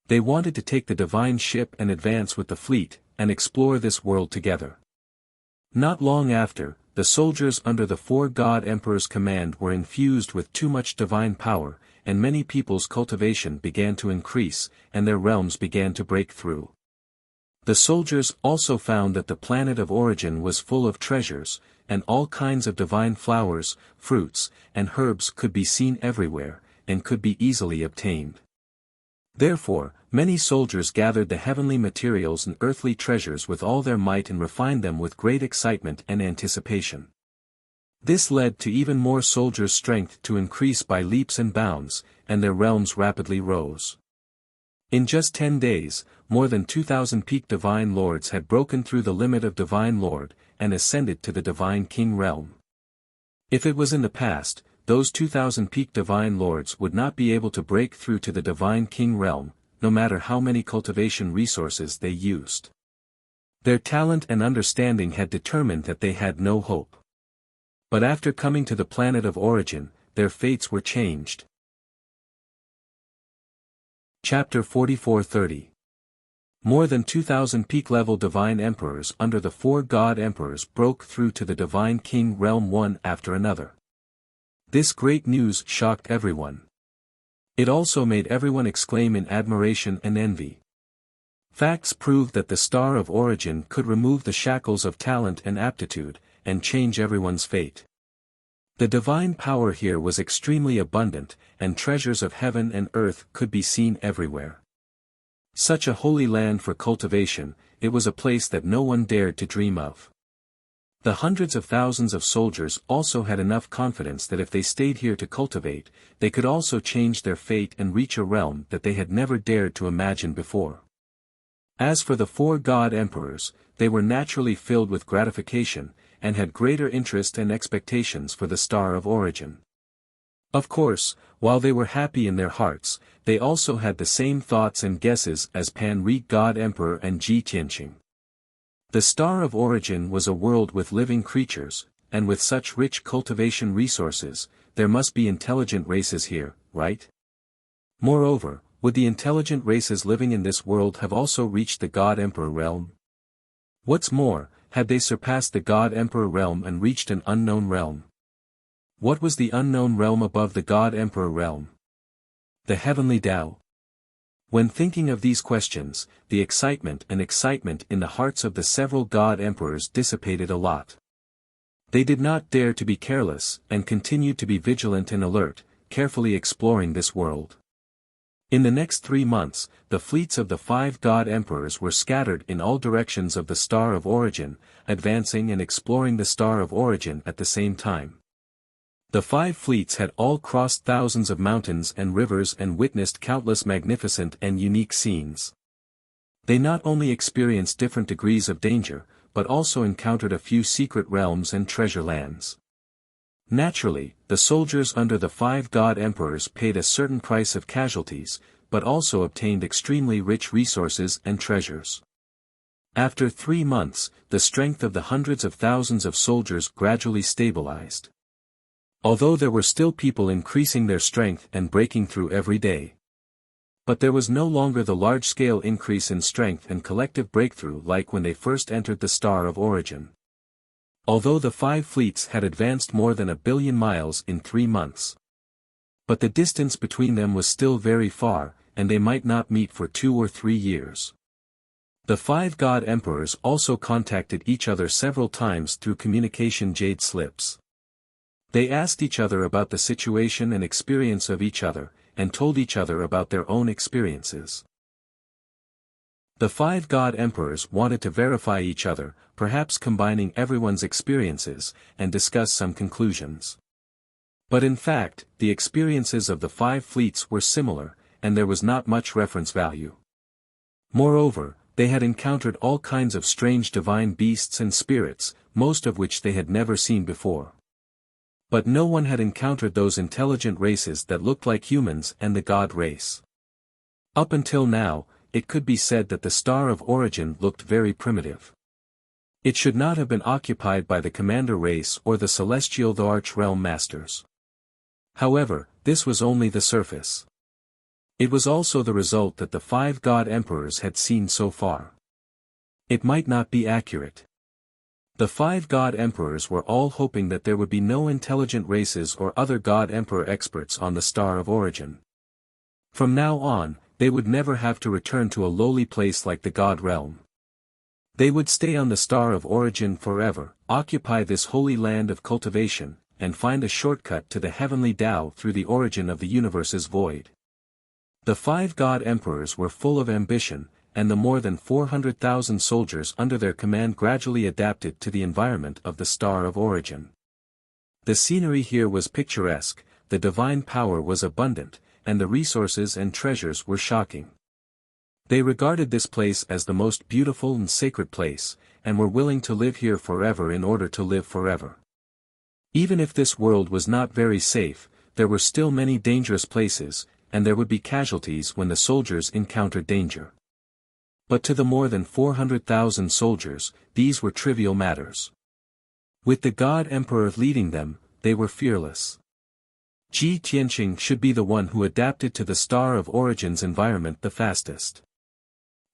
They wanted to take the divine ship and advance with the fleet, and explore this world together. Not long after, the soldiers under the 4 God Emperors' command were infused with too much divine power, and many people's cultivation began to increase, and their realms began to break through. The soldiers also found that the planet of origin was full of treasures, and all kinds of divine flowers, fruits, and herbs could be seen everywhere, and could be easily obtained. Therefore, many soldiers gathered the heavenly materials and earthly treasures with all their might and refined them with great excitement and anticipation. This led to even more soldiers' strength to increase by leaps and bounds, and their realms rapidly rose. In just 10 days, more than 2,000 peak divine lords had broken through the limit of divine lord, and ascended to the divine king realm. If it was in the past, those 2,000 peak divine lords would not be able to break through to the divine king realm, no matter how many cultivation resources they used. Their talent and understanding had determined that they had no hope. But after coming to the planet of origin, their fates were changed. Chapter 44:30. More than 2,000 peak-level divine emperors under the 4 god emperors broke through to the divine king realm one after another. This great news shocked everyone. It also made everyone exclaim in admiration and envy. Facts proved that the star of origin could remove the shackles of talent and aptitude, and change everyone's fate. The divine power here was extremely abundant, and treasures of heaven and earth could be seen everywhere. Such a holy land for cultivation, it was a place that no one dared to dream of. The hundreds of thousands of soldiers also had enough confidence that if they stayed here to cultivate, they could also change their fate and reach a realm that they had never dared to imagine before. As for the 4 god emperors, they were naturally filled with gratification, and had greater interest and expectations for the star of origin. Of course, while they were happy in their hearts, they also had the same thoughts and guesses as Pan-Ri god emperor and Ji Tianqing. The star of origin was a world with living creatures, and with such rich cultivation resources, there must be intelligent races here, right? Moreover, would the intelligent races living in this world have also reached the God Emperor realm? What's more, had they surpassed the God Emperor realm and reached an unknown realm? What was the unknown realm above the God Emperor realm? The heavenly Tao. When thinking of these questions, the excitement in the hearts of the several God Emperors dissipated a lot. They did not dare to be careless, and continued to be vigilant and alert, carefully exploring this world. In the next 3 months, the fleets of the 5 God Emperors were scattered in all directions of the Star of Origin, advancing and exploring the Star of Origin at the same time. The 5 fleets had all crossed thousands of mountains and rivers and witnessed countless magnificent and unique scenes. They not only experienced different degrees of danger, but also encountered a few secret realms and treasure lands. Naturally, the soldiers under the 5 God Emperors paid a certain price of casualties, but also obtained extremely rich resources and treasures. After 3 months, the strength of the hundreds of thousands of soldiers gradually stabilized. Although there were still people increasing their strength and breaking through every day. But there was no longer the large-scale increase in strength and collective breakthrough like when they first entered the Star of Origin. Although the 5 fleets had advanced more than 1 billion miles in 3 months. But the distance between them was still very far, and they might not meet for 2 or 3 years. The 5 God Emperors also contacted each other several times through communication jade slips. They asked each other about the situation and experience of each other, and told each other about their own experiences. The 5 God Emperors wanted to verify each other, perhaps combining everyone's experiences, and discuss some conclusions. But in fact, the experiences of the 5 fleets were similar, and there was not much reference value. Moreover, they had encountered all kinds of strange divine beasts and spirits, most of which they had never seen before. But no one had encountered those intelligent races that looked like humans and the God race. Up until now, it could be said that the Star of Origin looked very primitive. It should not have been occupied by the Commander race or the Celestial the Arch-Realm Masters. However, this was only the surface. It was also the result that the 5 God Emperors had seen so far. It might not be accurate. The 5 God Emperors were all hoping that there would be no intelligent races or other God Emperor experts on the Star of Origin. From now on, they would never have to return to a lowly place like the God Realm. They would stay on the Star of Origin forever, occupy this holy land of cultivation, and find a shortcut to the heavenly Tao through the origin of the universe's void. The 5 God Emperors were full of ambition, and the more than 400,000 soldiers under their command gradually adapted to the environment of the Star of Origin. The scenery here was picturesque, the divine power was abundant, and the resources and treasures were shocking. They regarded this place as the most beautiful and sacred place, and were willing to live here forever in order to live forever. Even if this world was not very safe, there were still many dangerous places, and there would be casualties when the soldiers encountered danger. But to the more than 400,000 soldiers, these were trivial matters. With the God Emperor leading them, they were fearless. Ji Tianqing should be the one who adapted to the Star of Origin's environment the fastest.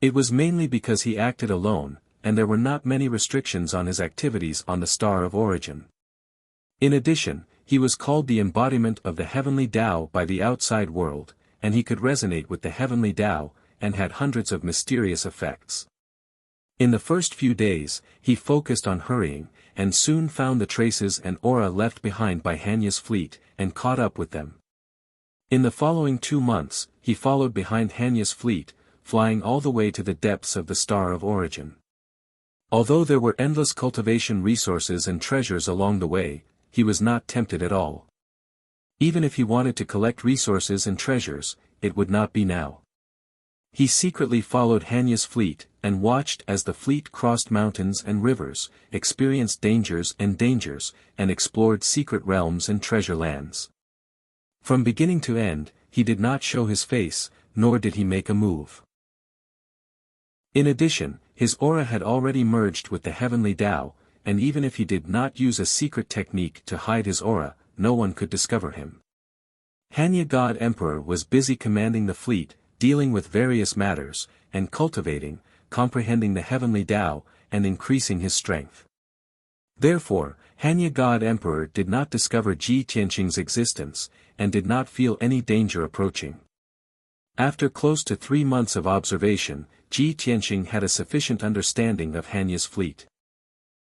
It was mainly because he acted alone, and there were not many restrictions on his activities on the Star of Origin. In addition, he was called the embodiment of the heavenly Tao by the outside world, and he could resonate with the heavenly Tao, and had hundreds of mysterious effects. In the first few days, he focused on hurrying, and soon found the traces and aura left behind by Hanya's fleet, and caught up with them. In the following 2 months, he followed behind Hanya's fleet, flying all the way to the depths of the Star of Origin. Although there were endless cultivation resources and treasures along the way, he was not tempted at all. Even if he wanted to collect resources and treasures, it would not be now. He secretly followed Hanya's fleet, and watched as the fleet crossed mountains and rivers, experienced dangers, and explored secret realms and treasure lands. From beginning to end, he did not show his face, nor did he make a move. In addition, his aura had already merged with the heavenly Tao, and even if he did not use a secret technique to hide his aura, no one could discover him. Hanya God Emperor was busy commanding the fleet, dealing with various matters, and comprehending the heavenly Tao, and increasing his strength. Therefore, Hanya God Emperor did not discover Ji Tianqing's existence, and did not feel any danger approaching. After close to 3 months of observation, Ji Tianqing had a sufficient understanding of Hanya's fleet.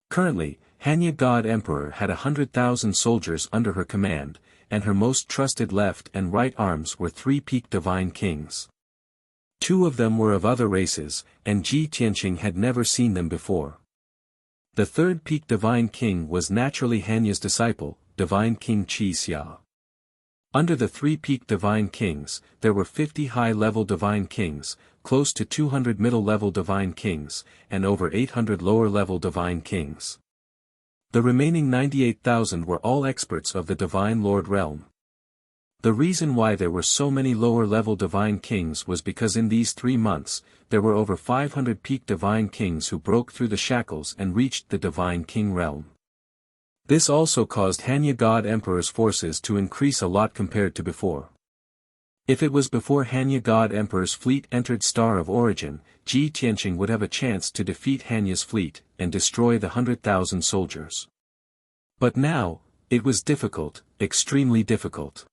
Currently, Hanya God Emperor had 100,000 soldiers under her command, and her most trusted left and right arms were 3 peak divine kings. 2 of them were of other races, and Ji Tianqing had never seen them before. The 3rd peak divine king was naturally Hanya's disciple, Divine King Qi Xia. Under the 3 peak divine kings, there were 50 high-level divine kings, close to 200 middle-level divine kings, and over 800 lower-level divine kings. The remaining 98,000 were all experts of the Divine Lord realm. The reason why there were so many lower-level divine kings was because in these 3 months, there were over 500 peak divine kings who broke through the shackles and reached the divine king realm. This also caused Hanya God Emperor's forces to increase a lot compared to before. If it was before Hanya God Emperor's fleet entered Star of Origin, Ji Tianqing would have a chance to defeat Hanya's fleet, and destroy the 100,000 soldiers. But now, it was difficult, extremely difficult.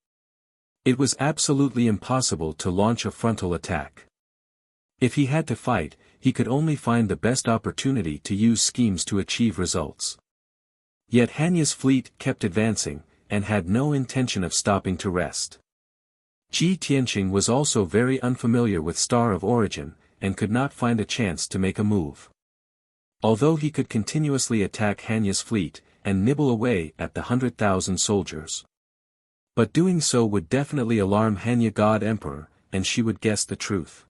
It was absolutely impossible to launch a frontal attack. If he had to fight, he could only find the best opportunity to use schemes to achieve results. Yet Hanya's fleet kept advancing, and had no intention of stopping to rest. Ji Tianqing was also very unfamiliar with Star of Origin, and could not find a chance to make a move. Although he could continuously attack Hanya's fleet, and nibble away at the 100,000 soldiers. But doing so would definitely alarm Hanya God Emperor, and she would guess the truth.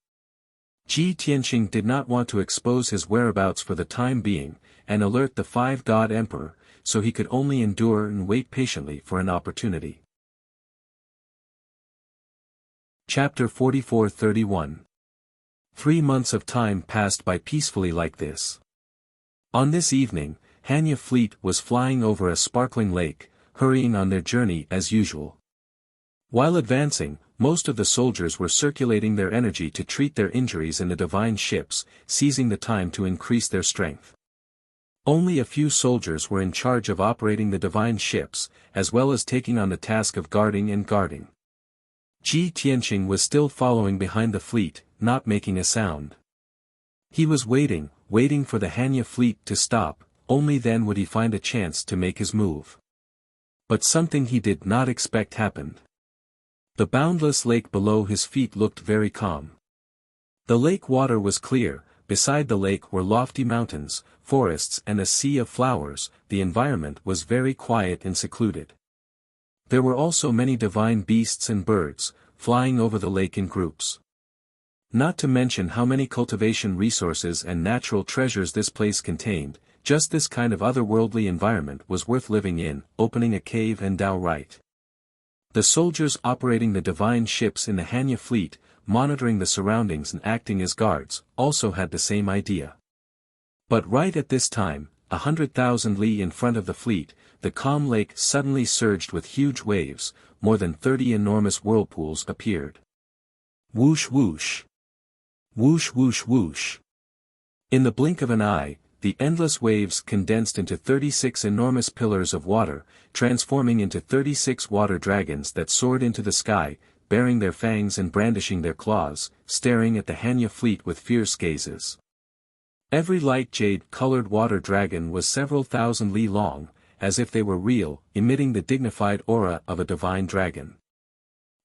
Ji Tianqing did not want to expose his whereabouts for the time being, and alert the 5 God Emperor, so he could only endure and wait patiently for an opportunity. Chapter 44-31. 3 months of time passed by peacefully like this. On this evening, Hanya fleet was flying over a sparkling lake, hurrying on their journey as usual. While advancing, most of the soldiers were circulating their energy to treat their injuries in the divine ships, seizing the time to increase their strength. Only a few soldiers were in charge of operating the divine ships, as well as taking on the task of guarding. Ji Tianqing was still following behind the fleet, not making a sound. He was waiting for the Hanya fleet to stop, only then would he find a chance to make his move. But something he did not expect happened. The boundless lake below his feet looked very calm. The lake water was clear, beside the lake were lofty mountains, forests and a sea of flowers. The environment was very quiet and secluded. There were also many divine beasts and birds, flying over the lake in groups. Not to mention how many cultivation resources and natural treasures this place contained, just this kind of otherworldly environment was worth living in, opening a cave and Tao right. The soldiers operating the divine ships in the Hanya fleet, monitoring the surroundings and acting as guards, also had the same idea. But right at this time, 100,000 li in front of the fleet, the calm lake suddenly surged with huge waves, more than 30 enormous whirlpools appeared. Whoosh whoosh. Whoosh whoosh whoosh. In the blink of an eye, the endless waves condensed into 36 enormous pillars of water, transforming into 36 water dragons that soared into the sky, baring their fangs and brandishing their claws, staring at the Hanya fleet with fierce gazes. Every light jade-colored water dragon was several thousand li long, as if they were real, emitting the dignified aura of a divine dragon.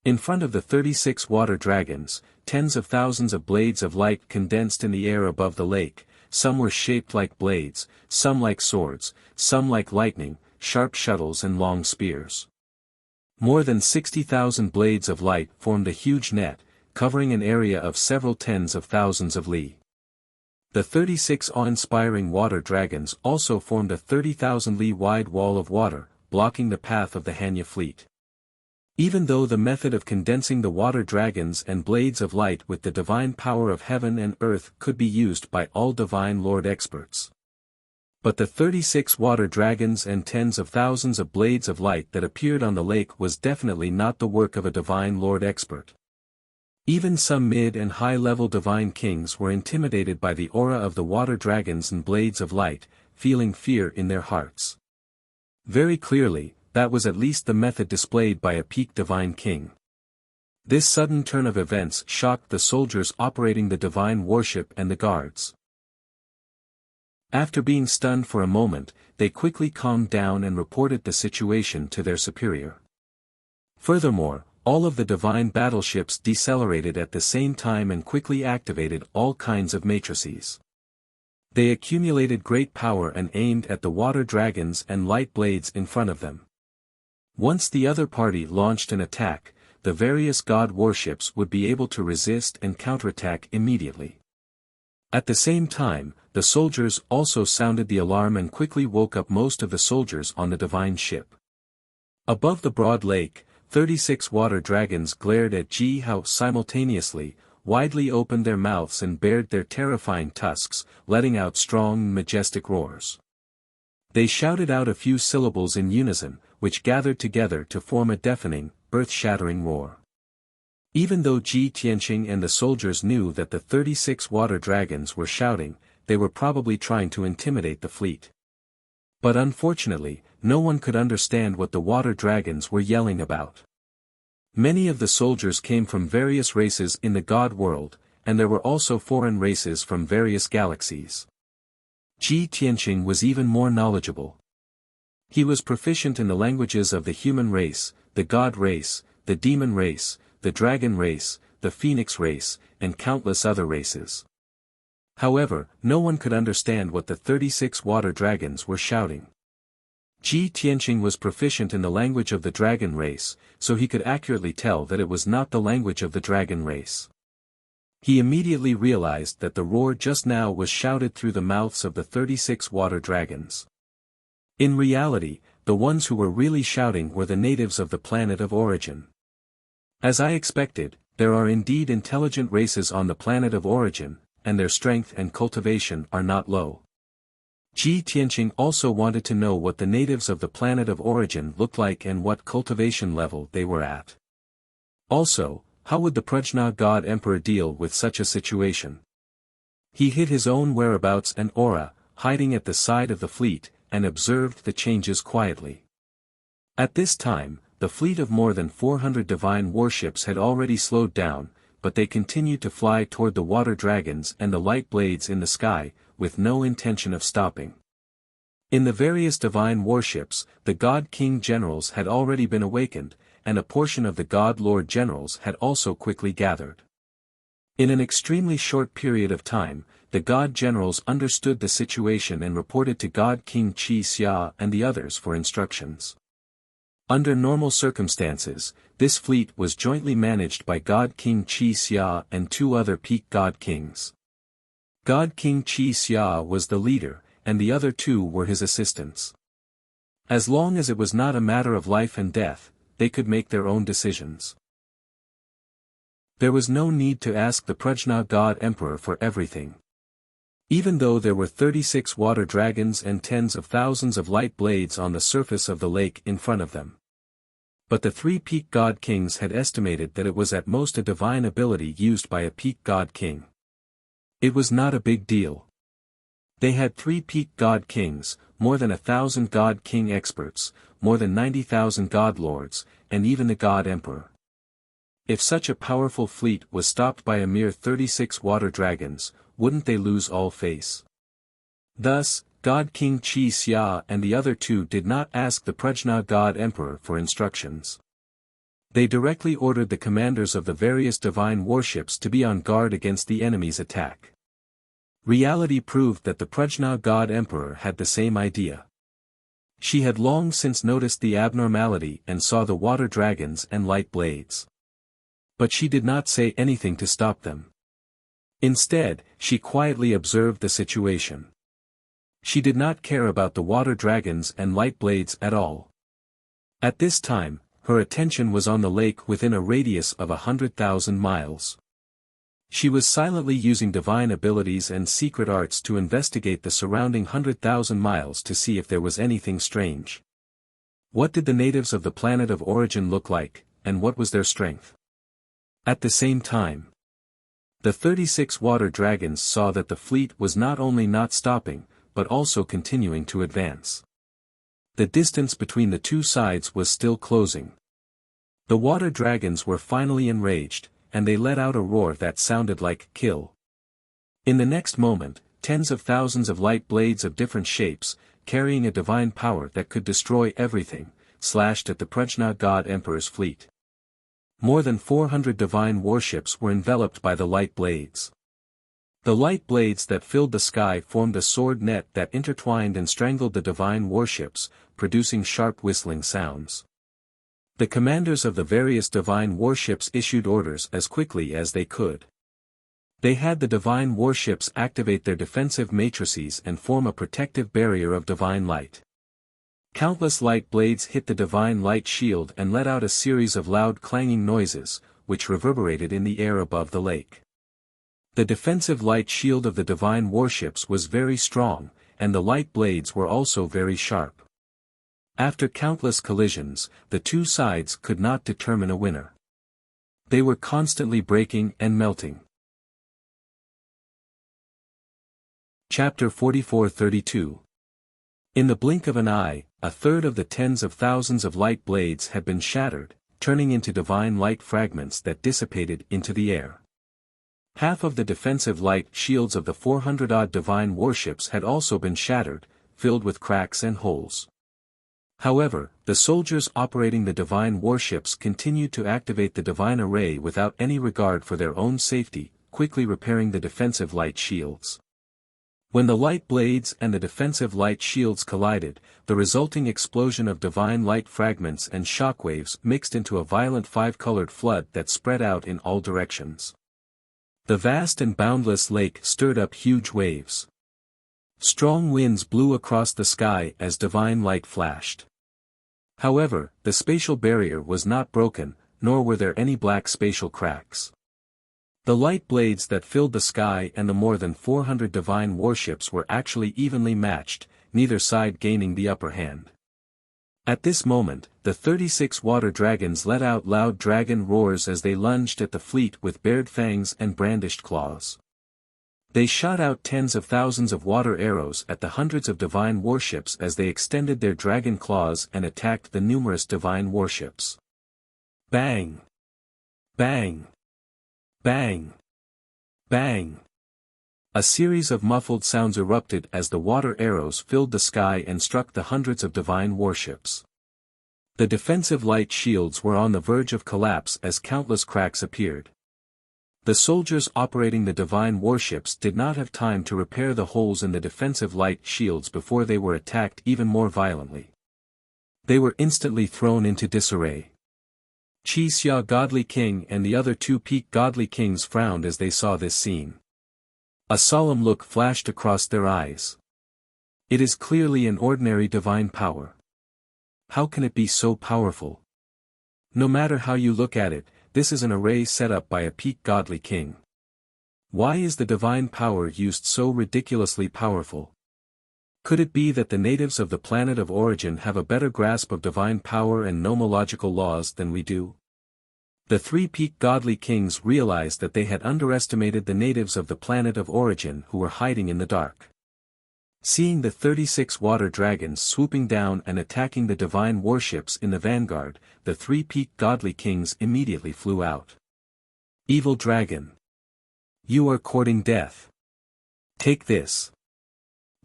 In front of the 36 water dragons, tens of thousands of blades of light condensed in the air above the lake. Some were shaped like blades, some like swords, some like lightning, sharp shuttles and long spears. More than 60,000 blades of light formed a huge net, covering an area of several tens of thousands of li. The 36 awe-inspiring water dragons also formed a 30,000 li wide wall of water, blocking the path of the Hanya fleet. Even though the method of condensing the water dragons and blades of light with the divine power of heaven and earth could be used by all divine lord experts. But the 36 water dragons and tens of thousands of blades of light that appeared on the lake was definitely not the work of a divine lord expert. Even some mid and high-level divine kings were intimidated by the aura of the water dragons and blades of light, feeling fear in their hearts. Very clearly, that was at least the method displayed by a peak divine king. This sudden turn of events shocked the soldiers operating the divine warship and the guards. After being stunned for a moment, they quickly calmed down and reported the situation to their superior. Furthermore, all of the divine battleships decelerated at the same time and quickly activated all kinds of matrices. They accumulated great power and aimed at the water dragons and light blades in front of them. Once the other party launched an attack, the various god warships would be able to resist and counterattack immediately. At the same time, the soldiers also sounded the alarm and quickly woke up most of the soldiers on the divine ship. Above the broad lake, 36 water dragons glared at Ji Hao simultaneously, widely opened their mouths and bared their terrifying tusks, letting out strong, majestic roars. They shouted out a few syllables in unison, which gathered together to form a deafening, earth-shattering roar. Even though Ji Tianqing and the soldiers knew that the 36 water dragons were shouting, they were probably trying to intimidate the fleet. But unfortunately, no one could understand what the water dragons were yelling about. Many of the soldiers came from various races in the god world, and there were also foreign races from various galaxies. Ji Tianqing was even more knowledgeable. He was proficient in the languages of the human race, the god race, the demon race, the dragon race, the phoenix race, and countless other races. However, no one could understand what the 36 water dragons were shouting. Ji Tianqing was proficient in the language of the dragon race, so he could accurately tell that it was not the language of the dragon race. He immediately realized that the roar just now was shouted through the mouths of the 36 water dragons. In reality, the ones who were really shouting were the natives of the planet of origin. As I expected, there are indeed intelligent races on the planet of origin, and their strength and cultivation are not low. Ji Tianqing also wanted to know what the natives of the planet of origin looked like and what cultivation level they were at. Also, how would the Prajna God Emperor deal with such a situation? He hid his own whereabouts and aura, hiding at the side of the fleet, and observed the changes quietly. At this time, the fleet of more than 400 divine warships had already slowed down, but they continued to fly toward the water dragons and the light blades in the sky, with no intention of stopping. In the various divine warships, the God King generals had already been awakened, and a portion of the God Lord generals had also quickly gathered. In an extremely short period of time, the God generals understood the situation and reported to God King Qi Xia and the others for instructions. Under normal circumstances, this fleet was jointly managed by God King Qi Xia and two other peak God Kings. God King Qi Xia was the leader, and the other two were his assistants. As long as it was not a matter of life and death, they could make their own decisions. There was no need to ask the Prajna God Emperor for everything. Even though there were 36 water dragons and tens of thousands of light blades on the surface of the lake in front of them. But the three peak God Kings had estimated that it was at most a divine ability used by a peak God King. It was not a big deal. They had 3 peak God Kings, more than 1,000 God King experts, more than 90,000 God Lords, and even the God Emperor. If such a powerful fleet was stopped by a mere 36 water dragons, wouldn't they lose all face? Thus, God King Qi Xia and the other two did not ask the Prajna God Emperor for instructions. They directly ordered the commanders of the various divine warships to be on guard against the enemy's attack. Reality proved that the Prajna God Emperor had the same idea. She had long since noticed the abnormality and saw the water dragons and light blades. But she did not say anything to stop them. Instead, she quietly observed the situation. She did not care about the water dragons and light blades at all. At this time, her attention was on the lake within a radius of 100,000 miles. She was silently using divine abilities and secret arts to investigate the surrounding 100,000 miles to see if there was anything strange. What did the natives of the planet of origin look like, and what was their strength? At the same time, the 36 water dragons saw that the fleet was not only not stopping, but also continuing to advance. The distance between the two sides was still closing. The water dragons were finally enraged, and they let out a roar that sounded like "kill." In the next moment, tens of thousands of light blades of different shapes, carrying a divine power that could destroy everything, slashed at the Prajna God Emperor's fleet. More than 400 divine warships were enveloped by the light blades. The light blades that filled the sky formed a sword net that intertwined and strangled the divine warships, producing sharp whistling sounds. The commanders of the various divine warships issued orders as quickly as they could. They had the divine warships activate their defensive matrices and form a protective barrier of divine light. Countless light blades hit the divine light shield and let out a series of loud clanging noises, which reverberated in the air above the lake. The defensive light shield of the divine warships was very strong, and the light blades were also very sharp. After countless collisions, the two sides could not determine a winner. They were constantly breaking and melting. Chapter 44-32. In the blink of an eye, a third of the tens of thousands of light blades had been shattered, turning into divine light fragments that dissipated into the air. Half of the defensive light shields of the 400-odd divine warships had also been shattered, filled with cracks and holes. However, the soldiers operating the divine warships continued to activate the divine array without any regard for their own safety, quickly repairing the defensive light shields. When the light blades and the defensive light shields collided, the resulting explosion of divine light fragments and shockwaves mixed into a violent five-colored flood that spread out in all directions. The vast and boundless lake stirred up huge waves. Strong winds blew across the sky as divine light flashed. However, the spatial barrier was not broken, nor were there any black spatial cracks. The light blades that filled the sky and the more than 400 divine warships were actually evenly matched, neither side gaining the upper hand. At this moment, the 36 water dragons let out loud dragon roars as they lunged at the fleet with bared fangs and brandished claws. They shot out tens of thousands of water arrows at the hundreds of divine warships as they extended their dragon claws and attacked the numerous divine warships. Bang! Bang! Bang! Bang! A series of muffled sounds erupted as the water arrows filled the sky and struck the hundreds of divine warships. The defensive light shields were on the verge of collapse as countless cracks appeared. The soldiers operating the divine warships did not have time to repair the holes in the defensive light shields before they were attacked even more violently. They were instantly thrown into disarray. Qi Xia Godly King and the other two Peak Godly Kings frowned as they saw this scene. A solemn look flashed across their eyes. It is clearly an ordinary divine power. How can it be so powerful? No matter how you look at it, this is an array set up by a Peak Godly King. Why is the divine power used so ridiculously powerful? Could it be that the natives of the planet of origin have a better grasp of divine power and nomological laws than we do? The three Peak Godly Kings realized that they had underestimated the natives of the planet of origin who were hiding in the dark. Seeing the 36 water dragons swooping down and attacking the divine warships in the vanguard, the three Peak Godly Kings immediately flew out. Evil dragon! You are courting death. Take this.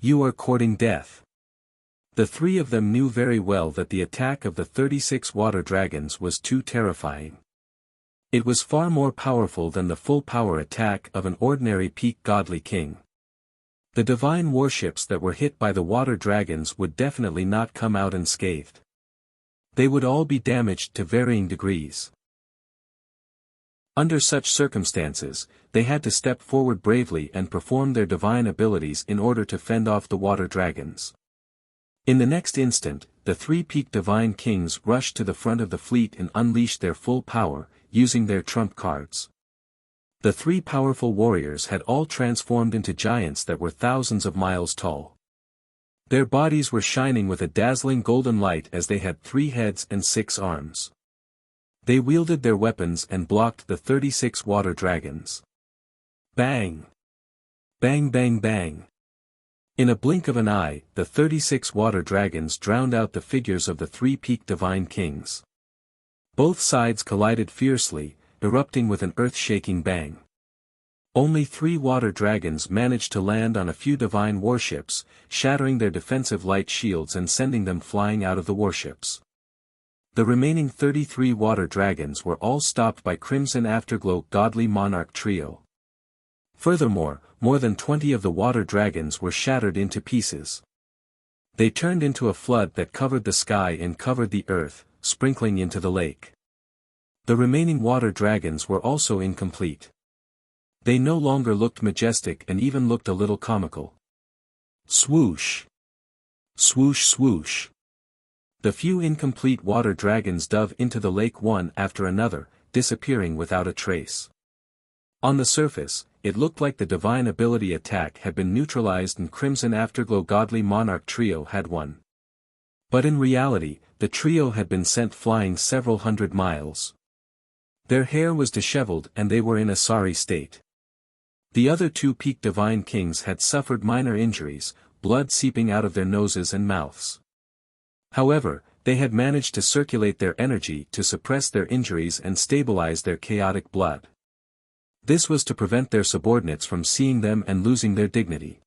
You are courting death. The three of them knew very well that the attack of the 36 water dragons was too terrifying. It was far more powerful than the full power attack of an ordinary Peak Godly King. The divine warships that were hit by the water dragons would definitely not come out unscathed. They would all be damaged to varying degrees. Under such circumstances, they had to step forward bravely and perform their divine abilities in order to fend off the water dragons. In the next instant, the three Peak Divine Kings rushed to the front of the fleet and unleashed their full power, using their trump cards. The three powerful warriors had all transformed into giants that were thousands of miles tall. Their bodies were shining with a dazzling golden light as they had 3 heads and 6 arms. They wielded their weapons and blocked the 36 water dragons. Bang! Bang bang bang! In a blink of an eye, the 36 water dragons drowned out the figures of the three Peak Divine Kings. Both sides collided fiercely, erupting with an earth-shaking bang. Only 3 water dragons managed to land on a few divine warships, shattering their defensive light shields and sending them flying out of the warships. The remaining 33 water dragons were all stopped by Crimson Afterglow Godly Monarch Trio. Furthermore, more than 20 of the water dragons were shattered into pieces. They turned into a flood that covered the sky and covered the earth, sprinkling into the lake. The remaining water dragons were also incomplete. They no longer looked majestic and even looked a little comical. Swoosh! Swoosh swoosh! The few incomplete water dragons dove into the lake one after another, disappearing without a trace. On the surface, it looked like the divine ability attack had been neutralized and Crimson Afterglow Godly Monarch Trio had won. But in reality, the trio had been sent flying several hundred miles. Their hair was disheveled and they were in a sorry state. The other 2 Peak Divine Kings had suffered minor injuries, blood seeping out of their noses and mouths. However, they had managed to circulate their energy to suppress their injuries and stabilize their chaotic blood. This was to prevent their subordinates from seeing them and losing their dignity.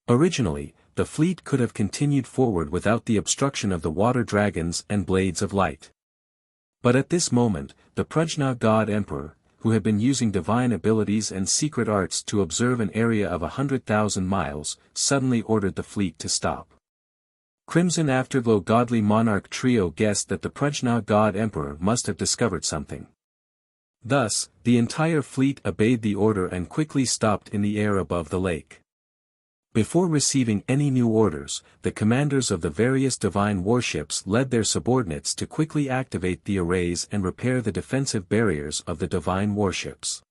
Originally, the fleet could have continued forward without the obstruction of the water dragons and blades of light. But at this moment, the Prajna God Emperor, who had been using divine abilities and secret arts to observe an area of 100,000 miles, suddenly ordered the fleet to stop. Crimson Afterglow Godly Monarch Trio guessed that the Prajna God Emperor must have discovered something. Thus, the entire fleet obeyed the order and quickly stopped in the air above the lake. Before receiving any new orders, the commanders of the various divine warships led their subordinates to quickly activate the arrays and repair the defensive barriers of the divine warships.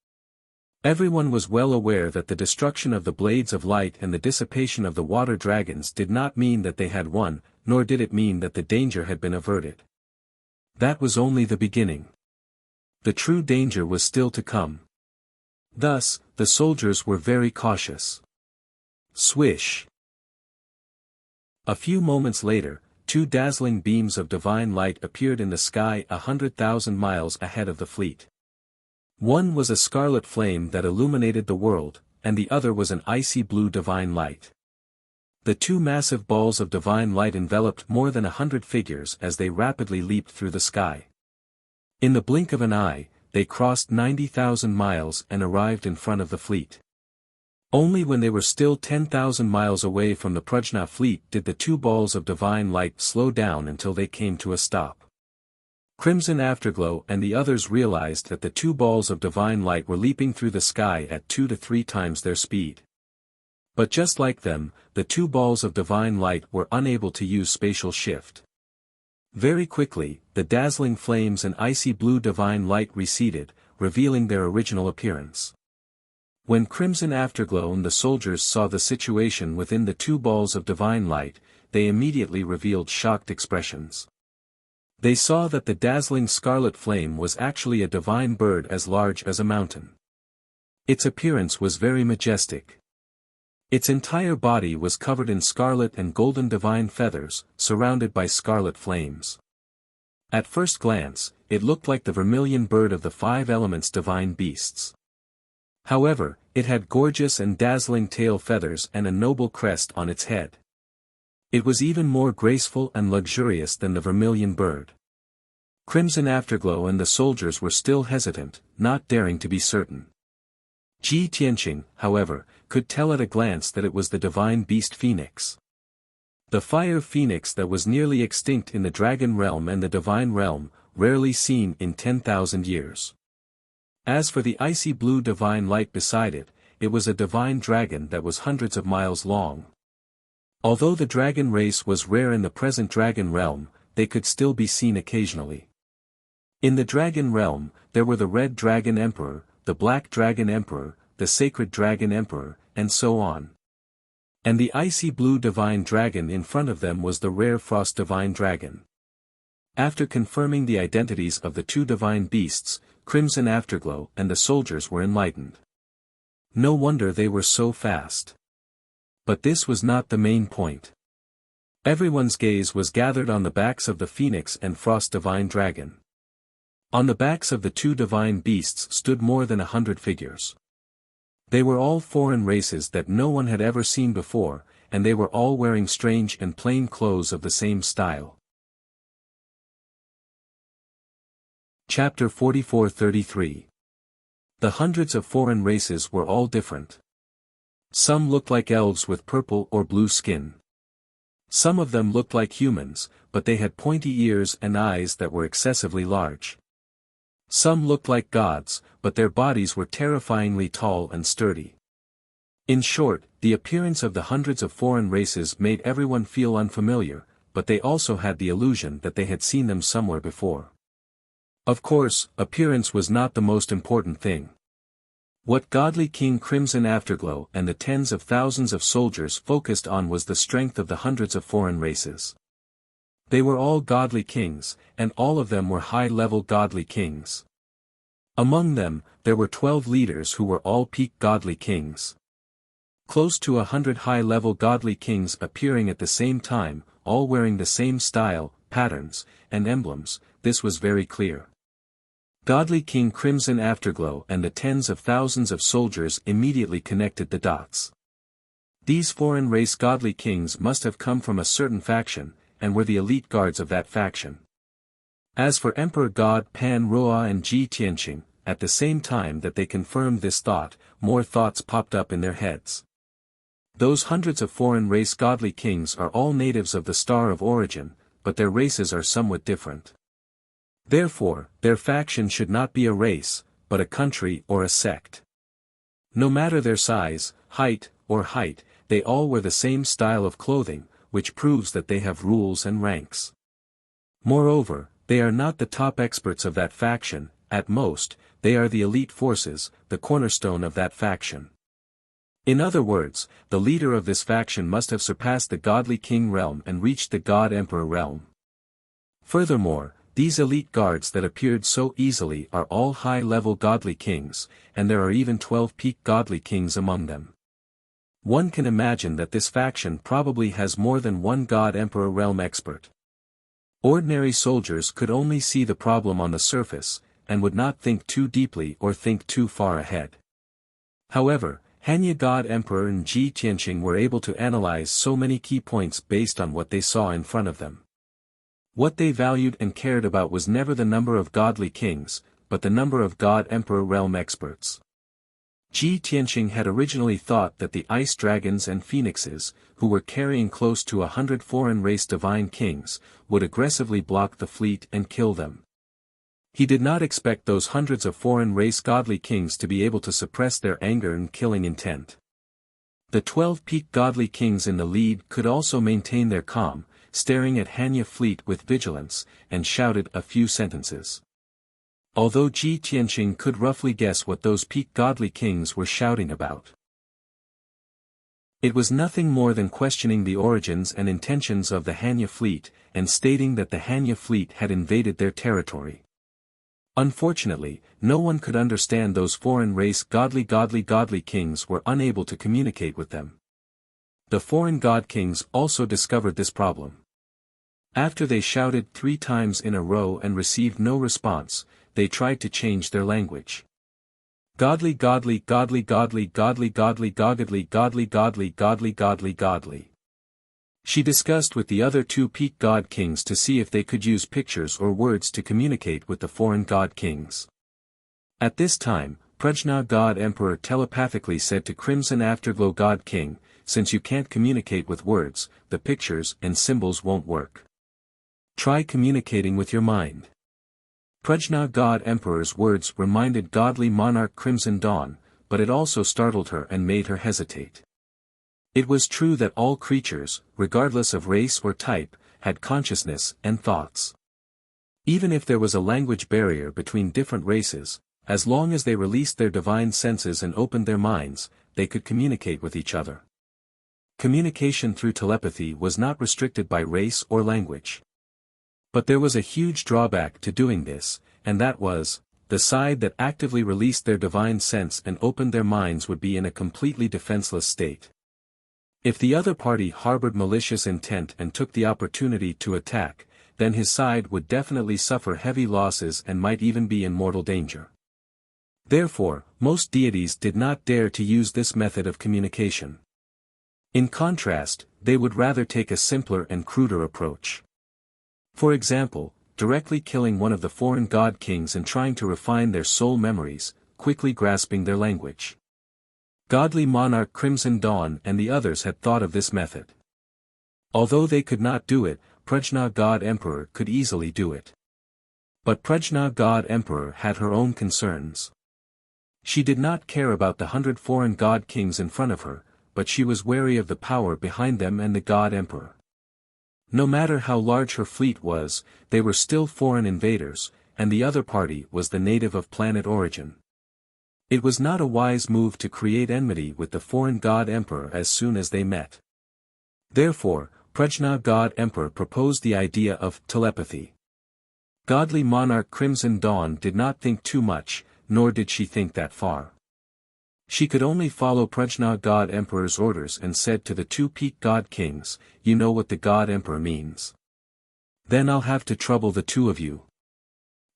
Everyone was well aware that the destruction of the blades of light and the dissipation of the water dragons did not mean that they had won, nor did it mean that the danger had been averted. That was only the beginning. The true danger was still to come. Thus, the soldiers were very cautious. Swish! A few moments later, 2 dazzling beams of divine light appeared in the sky 100,000 miles ahead of the fleet. One was a scarlet flame that illuminated the world, and the other was an icy blue divine light. The 2 massive balls of divine light enveloped more than 100 figures as they rapidly leaped through the sky. In the blink of an eye, they crossed 90,000 miles and arrived in front of the fleet. Only when they were still 10,000 miles away from the Prajna fleet did the two balls of divine light slow down until they came to a stop. Crimson Afterglow and the others realized that the two balls of divine light were leaping through the sky at 2 to 3 times their speed. But just like them, the two balls of divine light were unable to use spatial shift. Very quickly, the dazzling flames and icy blue divine light receded, revealing their original appearance. When Crimson Afterglow and the soldiers saw the situation within the two balls of divine light, they immediately revealed shocked expressions. They saw that the dazzling scarlet flame was actually a divine bird as large as a mountain. Its appearance was very majestic. Its entire body was covered in scarlet and golden divine feathers, surrounded by scarlet flames. At first glance, it looked like the vermilion bird of the 5 elements divine beasts. However, it had gorgeous and dazzling tail feathers and a noble crest on its head. It was even more graceful and luxurious than the vermilion bird. Crimson Afterglow and the soldiers were still hesitant, not daring to be certain. Ji Tianqing, however, could tell at a glance that it was the divine beast phoenix. The fire phoenix that was nearly extinct in the dragon realm and the divine realm, rarely seen in 10,000 years. As for the icy blue divine light beside it, it was a divine dragon that was hundreds of miles long. Although the dragon race was rare in the present dragon realm, they could still be seen occasionally. In the dragon realm, there were the red dragon emperor, the black dragon emperor, the sacred dragon emperor, and so on. And the icy blue divine dragon in front of them was the rare frost divine dragon. After confirming the identities of the two divine beasts, Crimson Afterglow and the soldiers were enlightened. No wonder they were so fast. But this was not the main point. Everyone's gaze was gathered on the backs of the phoenix and frost divine dragon. On the backs of the two divine beasts stood more than 100 figures. They were all foreign races that no one had ever seen before, and they were all wearing strange and plain clothes of the same style. Chapter 44-33. The hundreds of foreign races were all different. Some looked like elves with purple or blue skin. Some of them looked like humans, but they had pointy ears and eyes that were excessively large. Some looked like gods, but their bodies were terrifyingly tall and sturdy. In short, the appearance of the hundreds of foreign races made everyone feel unfamiliar, but they also had the illusion that they had seen them somewhere before. Of course, appearance was not the most important thing. What godly King Crimson Afterglow and the tens of thousands of soldiers focused on was the strength of the hundreds of foreign races. They were all godly kings, and all of them were high-level godly kings. Among them, there were 12 leaders who were all peak godly kings. Close to 100 high-level godly kings appearing at the same time, all wearing the same style, patterns, and emblems, this was very clear. Godly King Crimson Afterglow and the tens of thousands of soldiers immediately connected the dots. These foreign race godly kings must have come from a certain faction, and were the elite guards of that faction. As for Emperor God Pan Roa and Ji Tianqing, at the same time that they confirmed this thought, more thoughts popped up in their heads. Those hundreds of foreign race godly kings are all natives of the Star of Origin, but their races are somewhat different. Therefore, their faction should not be a race, but a country or a sect. No matter their size, height, they all wear the same style of clothing, which proves that they have rules and ranks. Moreover, they are not the top experts of that faction, at most, they are the elite forces, the cornerstone of that faction. In other words, the leader of this faction must have surpassed the godly king realm and reached the god emperor realm. Furthermore, these elite guards that appeared so easily are all high-level godly kings, and there are even 12 peak godly kings among them. One can imagine that this faction probably has more than one god emperor realm expert. Ordinary soldiers could only see the problem on the surface, and would not think too deeply or think too far ahead. However, Hanya God Emperor and Ji Tianqing were able to analyze so many key points based on what they saw in front of them. What they valued and cared about was never the number of godly kings, but the number of God Emperor realm experts. Ji Tianqing had originally thought that the ice dragons and phoenixes, who were carrying close to 100 foreign race divine kings, would aggressively block the fleet and kill them. He did not expect those hundreds of foreign race godly kings to be able to suppress their anger and killing intent. The 12 peak godly kings in the lead could also maintain their calm, staring at Hanya fleet with vigilance, and shouted a few sentences. Although Ji Tianqing could roughly guess what those peak godly kings were shouting about. It was nothing more than questioning the origins and intentions of the Hanya fleet, and stating that the Hanya fleet had invaded their territory. Unfortunately, no one could understand those foreign race godly kings were unable to communicate with them. The foreign god kings also discovered this problem. After they shouted 3 times in a row and received no response, they tried to change their language. Godly. She discussed with the other 2 peak god kings to see if they could use pictures or words to communicate with the foreign god kings. At this time, Prajna god emperor telepathically said to Crimson Afterglow god king, since you can't communicate with words, the pictures and symbols won't work. Try communicating with your mind. Prajna god emperor's words reminded godly monarch Crimson Dawn, but it also startled her and made her hesitate. It was true that all creatures, regardless of race or type, had consciousness and thoughts. Even if there was a language barrier between different races, as long as they released their divine senses and opened their minds, they could communicate with each other. Communication through telepathy was not restricted by race or language. But there was a huge drawback to doing this, and that was, the side that actively released their divine sense and opened their minds would be in a completely defenseless state. If the other party harbored malicious intent and took the opportunity to attack, then his side would definitely suffer heavy losses and might even be in mortal danger. Therefore, most deities did not dare to use this method of communication. In contrast, they would rather take a simpler and cruder approach. For example, directly killing one of the foreign god kings and trying to refine their soul memories, quickly grasping their language. Godly monarch Crimson Dawn and the others had thought of this method. Although they could not do it, Prajna god emperor could easily do it. But Prajna god emperor had her own concerns. She did not care about the 100 foreign god kings in front of her, but she was wary of the power behind them and the god emperor. No matter how large her fleet was, they were still foreign invaders, and the other party was the native of planet origin. It was not a wise move to create enmity with the foreign god emperor as soon as they met. Therefore, Prajna god emperor proposed the idea of telepathy. Godly monarch Crimson Dawn did not think too much, nor did she think that far. She could only follow Prajna god emperor's orders and said to the 2 peak god kings, "You know what the god emperor means. Then I'll have to trouble the 2 of you."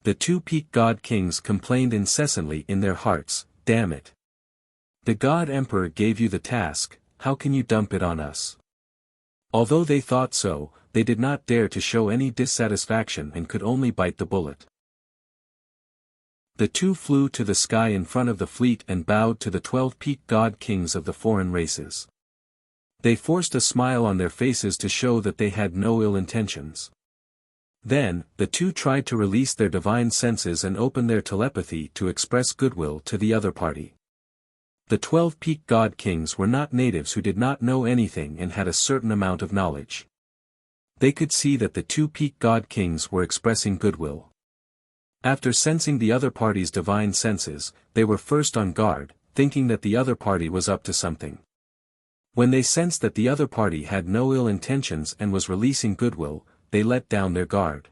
The 2 peak god kings complained incessantly in their hearts, "Damn it. The god emperor gave you the task, how can you dump it on us?" Although they thought so, they did not dare to show any dissatisfaction and could only bite the bullet. The 2 flew to the sky in front of the fleet and bowed to the 12 peak god kings of the foreign races. They forced a smile on their faces to show that they had no ill intentions. Then, the 2 tried to release their divine senses and open their telepathy to express goodwill to the other party. The 12 peak god kings were not natives who did not know anything and had a certain amount of knowledge. They could see that the 2 peak god kings were expressing goodwill. After sensing the other party's divine senses, they were first on guard, thinking that the other party was up to something. When they sensed that the other party had no ill intentions and was releasing goodwill, they let down their guard.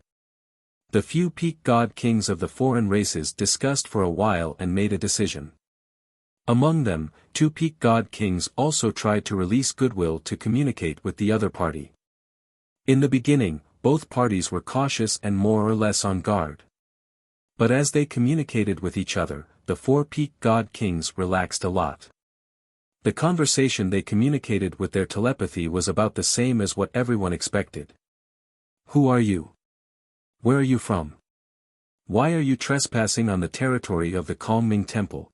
The few peak god kings of the foreign races discussed for a while and made a decision. Among them, 2 peak god kings also tried to release goodwill to communicate with the other party. In the beginning, both parties were cautious and more or less on guard. But as they communicated with each other, the 4 peak god kings relaxed a lot. The conversation they communicated with their telepathy was about the same as what everyone expected. "Who are you? Where are you from? Why are you trespassing on the territory of the Kongming Temple?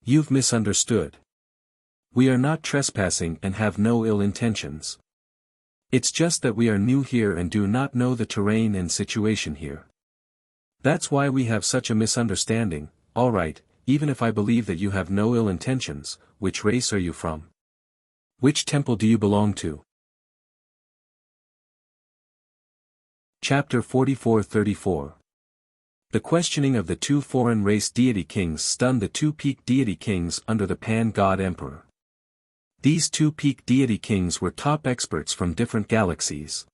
You've misunderstood. We are not trespassing and have no ill intentions. It's just that we are new here and do not know the terrain and situation here. That's why we have such a misunderstanding. Alright, even if I believe that you have no ill intentions, which race are you from? Which temple do you belong to? Chapter 44-34. The questioning of the two foreign race deity kings stunned the two peak deity kings under the pan-god emperor. These two peak deity kings were top experts from different galaxies.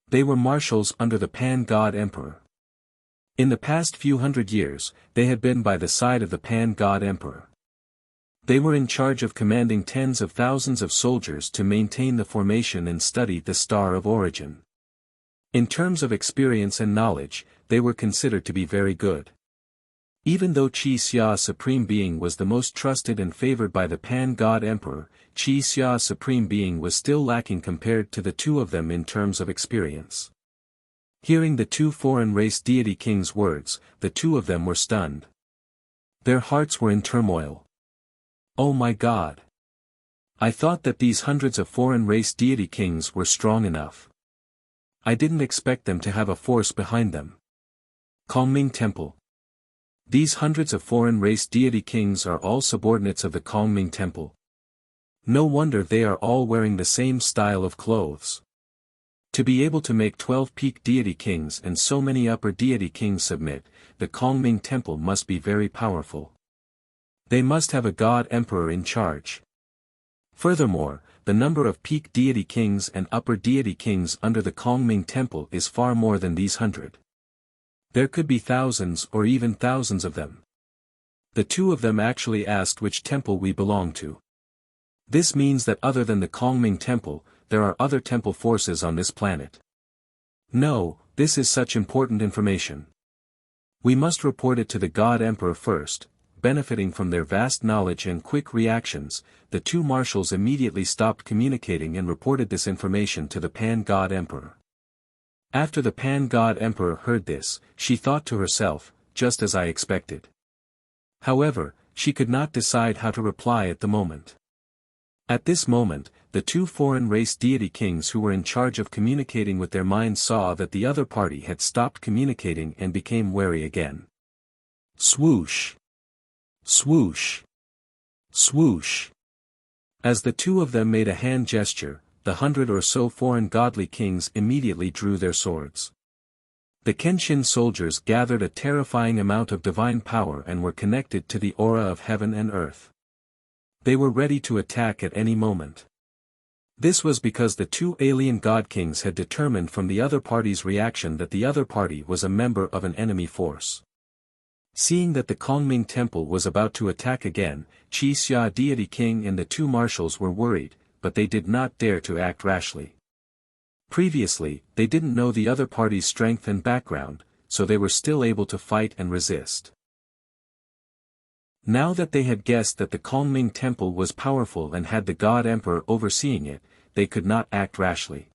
They were marshals under the pan-god emperor. In the past few hundred years, they had been by the side of the pan-god emperor. They were in charge of commanding tens of thousands of soldiers to maintain the formation and study the Star of Origin. In terms of experience and knowledge, they were considered to be very good. Even though Qi Xia Supreme Being was the most trusted and favored by the pan-god emperor, Qi Xia Supreme Being was still lacking compared to the two of them in terms of experience. Hearing the two foreign race deity kings' words, the two of them were stunned. Their hearts were in turmoil. Oh my God! I thought that these hundreds of foreign race deity kings were strong enough. I didn't expect them to have a force behind them. Kongming Temple. These hundreds of foreign race deity kings are all subordinates of the Kongming Temple. No wonder they are all wearing the same style of clothes. To be able to make 12 peak deity kings and so many upper deity kings submit, the Kongming Temple must be very powerful. They must have a god emperor in charge. Furthermore, the number of peak deity kings and upper deity kings under the Kongming Temple is far more than these 100. There could be thousands or even thousands of them. The two of them actually asked which temple we belong to. This means that other than the Kongming Temple, there are other temple forces on this planet. No, this is such important information. We must report it to the God Emperor first. Benefiting from their vast knowledge and quick reactions, the two marshals immediately stopped communicating and reported this information to the Pan-God Emperor. After the Pan-God Emperor heard this, she thought to herself, just as I expected. However, she could not decide how to reply at the moment. At this moment, the two foreign race deity kings who were in charge of communicating with their minds saw that the other party had stopped communicating and became wary again. Swoosh! Swoosh! Swoosh! As the two of them made a hand gesture, the 100 or so foreign godly kings immediately drew their swords. The Kenshin soldiers gathered a terrifying amount of divine power and were connected to the aura of heaven and earth. They were ready to attack at any moment. This was because the two alien god kings had determined from the other party's reaction that the other party was a member of an enemy force. Seeing that the Kongming Temple was about to attack again, Qi Xia Deity King and the two marshals were worried, but they did not dare to act rashly. Previously, they didn't know the other party's strength and background, so they were still able to fight and resist. Now that they had guessed that the Kongming Temple was powerful and had the God Emperor overseeing it, they could not act rashly.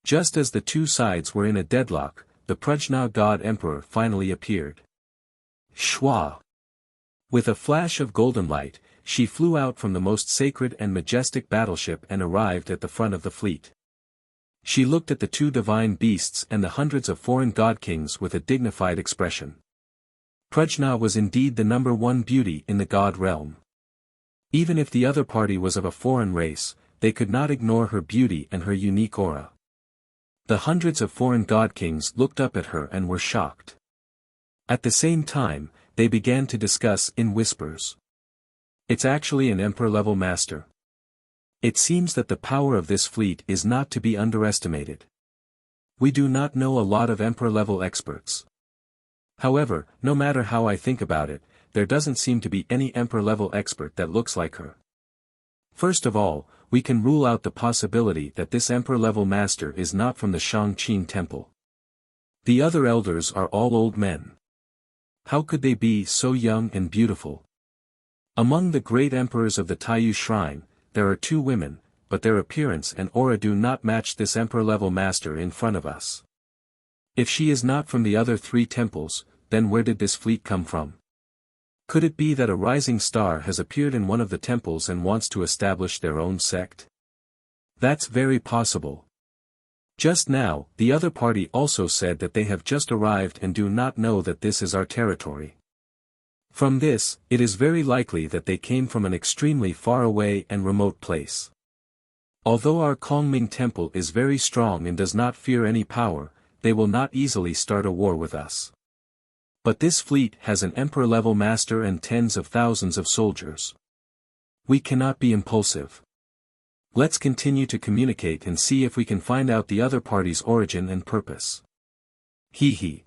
Just as the two sides were in a deadlock, the Prajna God Emperor finally appeared. Shwa! With a flash of golden light, she flew out from the most sacred and majestic battleship and arrived at the front of the fleet. She looked at the two divine beasts and the hundreds of foreign god kings with a dignified expression. Prajna was indeed the number one beauty in the god realm. Even if the other party was of a foreign race, they could not ignore her beauty and her unique aura. The hundreds of foreign god kings looked up at her and were shocked. At the same time, they began to discuss in whispers. It's actually an emperor-level master. It seems that the power of this fleet is not to be underestimated. We do not know a lot of emperor-level experts. However, no matter how I think about it, there doesn't seem to be any emperor-level expert that looks like her. First of all, we can rule out the possibility that this emperor-level master is not from the Shangqing Temple. The other elders are all old men. How could they be so young and beautiful? Among the great emperors of the Taiyu Shrine, there are two women, but their appearance and aura do not match this emperor-level master in front of us. If she is not from the other three temples, then where did this fleet come from? Could it be that a rising star has appeared in one of the temples and wants to establish their own sect? That's very possible. Just now, the other party also said that they have just arrived and do not know that this is our territory. From this, it is very likely that they came from an extremely far away and remote place. Although our Kongming temple is very strong and does not fear any power, they will not easily start a war with us. But this fleet has an emperor-level master and tens of thousands of soldiers. We cannot be impulsive. Let's continue to communicate and see if we can find out the other party's origin and purpose. Hee.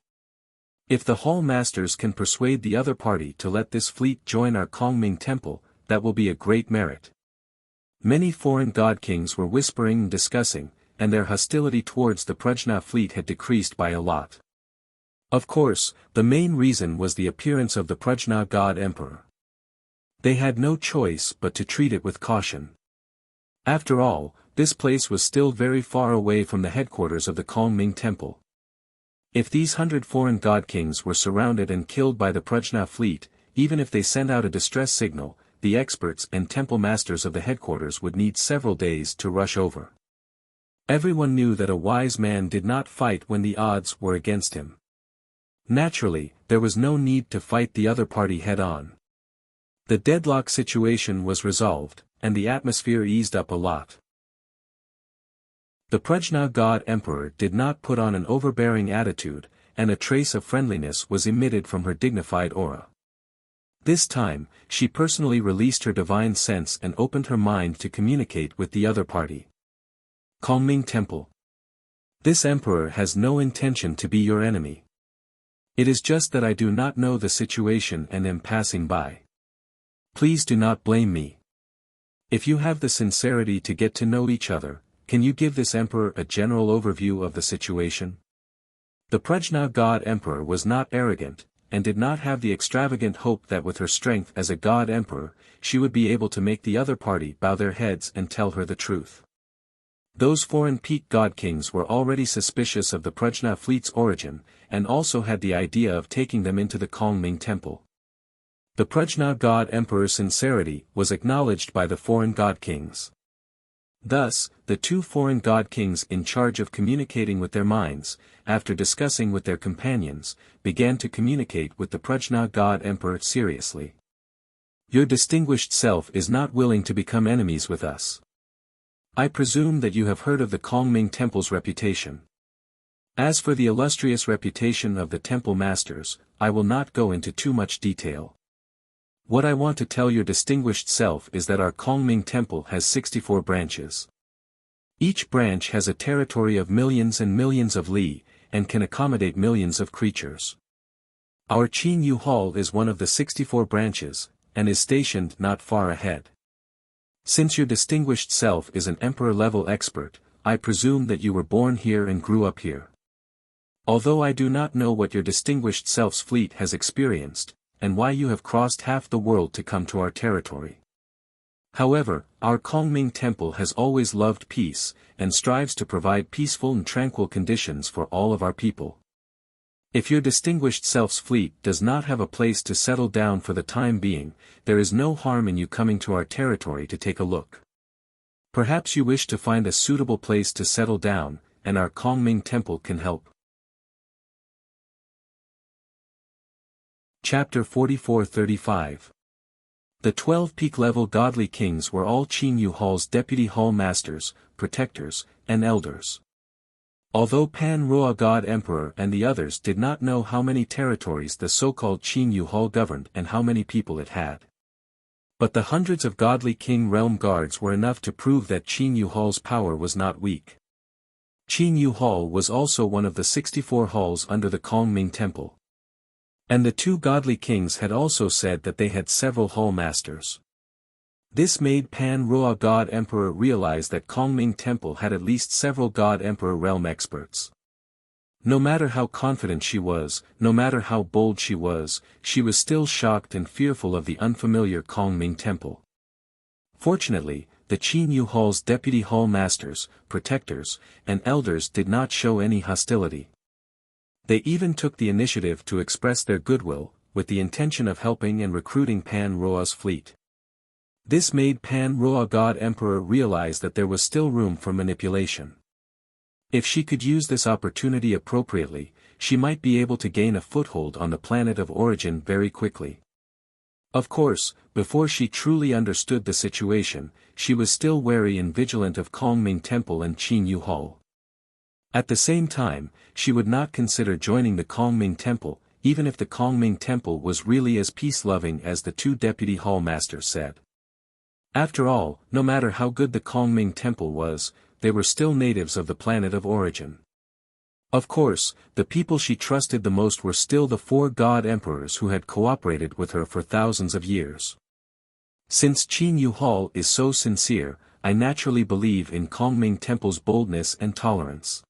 If the Hall Masters can persuade the other party to let this fleet join our Kongming temple, that will be a great merit. Many foreign god kings were whispering and discussing, and their hostility towards the Prajna fleet had decreased by a lot. Of course, the main reason was the appearance of the Prajna god emperor. They had no choice but to treat it with caution. After all, this place was still very far away from the headquarters of the Kongming temple. If these 100 foreign god kings were surrounded and killed by the Prajna fleet, even if they sent out a distress signal, the experts and temple masters of the headquarters would need several days to rush over. Everyone knew that a wise man did not fight when the odds were against him. Naturally, there was no need to fight the other party head-on. The deadlock situation was resolved, and the atmosphere eased up a lot. The Prajna god emperor did not put on an overbearing attitude, and a trace of friendliness was emitted from her dignified aura. This time, she personally released her divine sense and opened her mind to communicate with the other party. Kongming Temple. This emperor has no intention to be your enemy. It is just that I do not know the situation and am passing by. Please do not blame me. If you have the sincerity to get to know each other, can you give this emperor a general overview of the situation? The Prajna god emperor was not arrogant, and did not have the extravagant hope that with her strength as a god emperor, she would be able to make the other party bow their heads and tell her the truth. Those foreign peak god kings were already suspicious of the Prajna fleet's origin, and also had the idea of taking them into the Kongming temple. The Prajna god emperor's sincerity was acknowledged by the foreign god kings. Thus, the two foreign god kings in charge of communicating with their minds, after discussing with their companions, began to communicate with the Prajna god emperor seriously. Your distinguished self is not willing to become enemies with us. I presume that you have heard of the Kongming temple's reputation. As for the illustrious reputation of the temple masters, I will not go into too much detail. What I want to tell your distinguished self is that our Kongming temple has 64 branches. Each branch has a territory of millions and millions of li, and can accommodate millions of creatures. Our Qin Yu Hall is one of the 64 branches, and is stationed not far ahead. Since your distinguished self is an emperor-level expert, I presume that you were born here and grew up here. Although I do not know what your distinguished self's fleet has experienced, and why you have crossed half the world to come to our territory. However, our Kongming temple has always loved peace, and strives to provide peaceful and tranquil conditions for all of our people. If your distinguished self's fleet does not have a place to settle down for the time being, there is no harm in you coming to our territory to take a look. Perhaps you wish to find a suitable place to settle down, and our Kongming temple can help. Chapter 44-35. The 12 peak-level godly kings were all Qin Yu Hall's deputy hall masters, protectors, and elders. Although Pan Roa God Emperor and the others did not know how many territories the so-called Qin Yu Hall governed and how many people it had. But the hundreds of godly king realm guards were enough to prove that Qin Yu Hall's power was not weak. Qin Yu Hall was also one of the 64 halls under the Kongming temple. And the two godly kings had also said that they had several hall masters. This made Pan Roa God Emperor realize that Kongming temple had at least several God Emperor realm experts. No matter how confident she was, no matter how bold she was still shocked and fearful of the unfamiliar Kongming temple. Fortunately, the Qin Yu Hall's deputy hall masters, protectors, and elders did not show any hostility. They even took the initiative to express their goodwill, with the intention of helping and recruiting Pan Roa's fleet. This made Pan Roa God Emperor realize that there was still room for manipulation. If she could use this opportunity appropriately, she might be able to gain a foothold on the planet of origin very quickly. Of course, before she truly understood the situation, she was still wary and vigilant of Kongming Temple and Qin Yu Hall. At the same time, she would not consider joining the Kongming Temple, even if the Kongming Temple was really as peace-loving as the two deputy hall masters said. After all, no matter how good the Kongming Temple was, they were still natives of the planet of origin. Of course, the people she trusted the most were still the four god emperors who had cooperated with her for thousands of years. Since Qin Yu Hall is so sincere, I naturally believe in Kongming Temple's boldness and tolerance.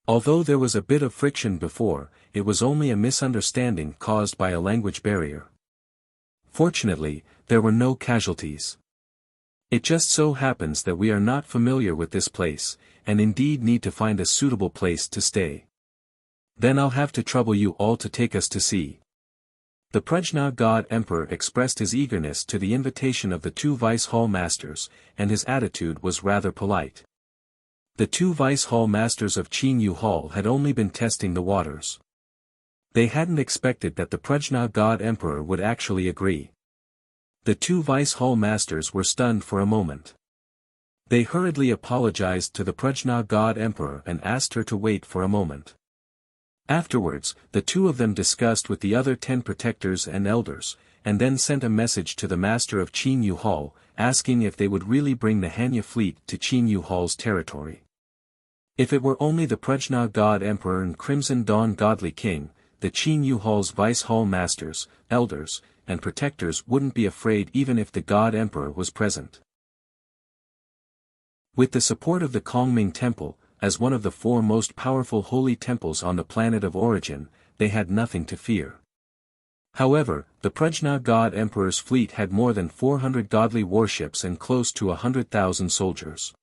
Although there was a bit of friction before, it was only a misunderstanding caused by a language barrier. Fortunately, there were no casualties. It just so happens that we are not familiar with this place, and indeed need to find a suitable place to stay. Then I'll have to trouble you all to take us to see. The Prajna God Emperor expressed his eagerness to the invitation of the two vice hall masters, and his attitude was rather polite. The two vice hall masters of Qin Yu Hall had only been testing the waters. They hadn't expected that the Prajna God Emperor would actually agree. The two vice hall masters were stunned for a moment. They hurriedly apologized to the Prajna God Emperor and asked her to wait for a moment. Afterwards, the two of them discussed with the other 10 protectors and elders, and then sent a message to the master of Qin Yu Hall, asking if they would really bring the Hanya fleet to Qin Yu Hall's territory. If it were only the Prajna God Emperor and Crimson Dawn Godly King, the Qin Yu Hall's vice hall masters, elders, and protectors wouldn't be afraid even if the God Emperor was present. With the support of the Kongming Temple, as one of the 4 most powerful holy temples on the planet of origin, they had nothing to fear. However, the Prajna God Emperor's fleet had more than 400 godly warships and close to 100,000 soldiers.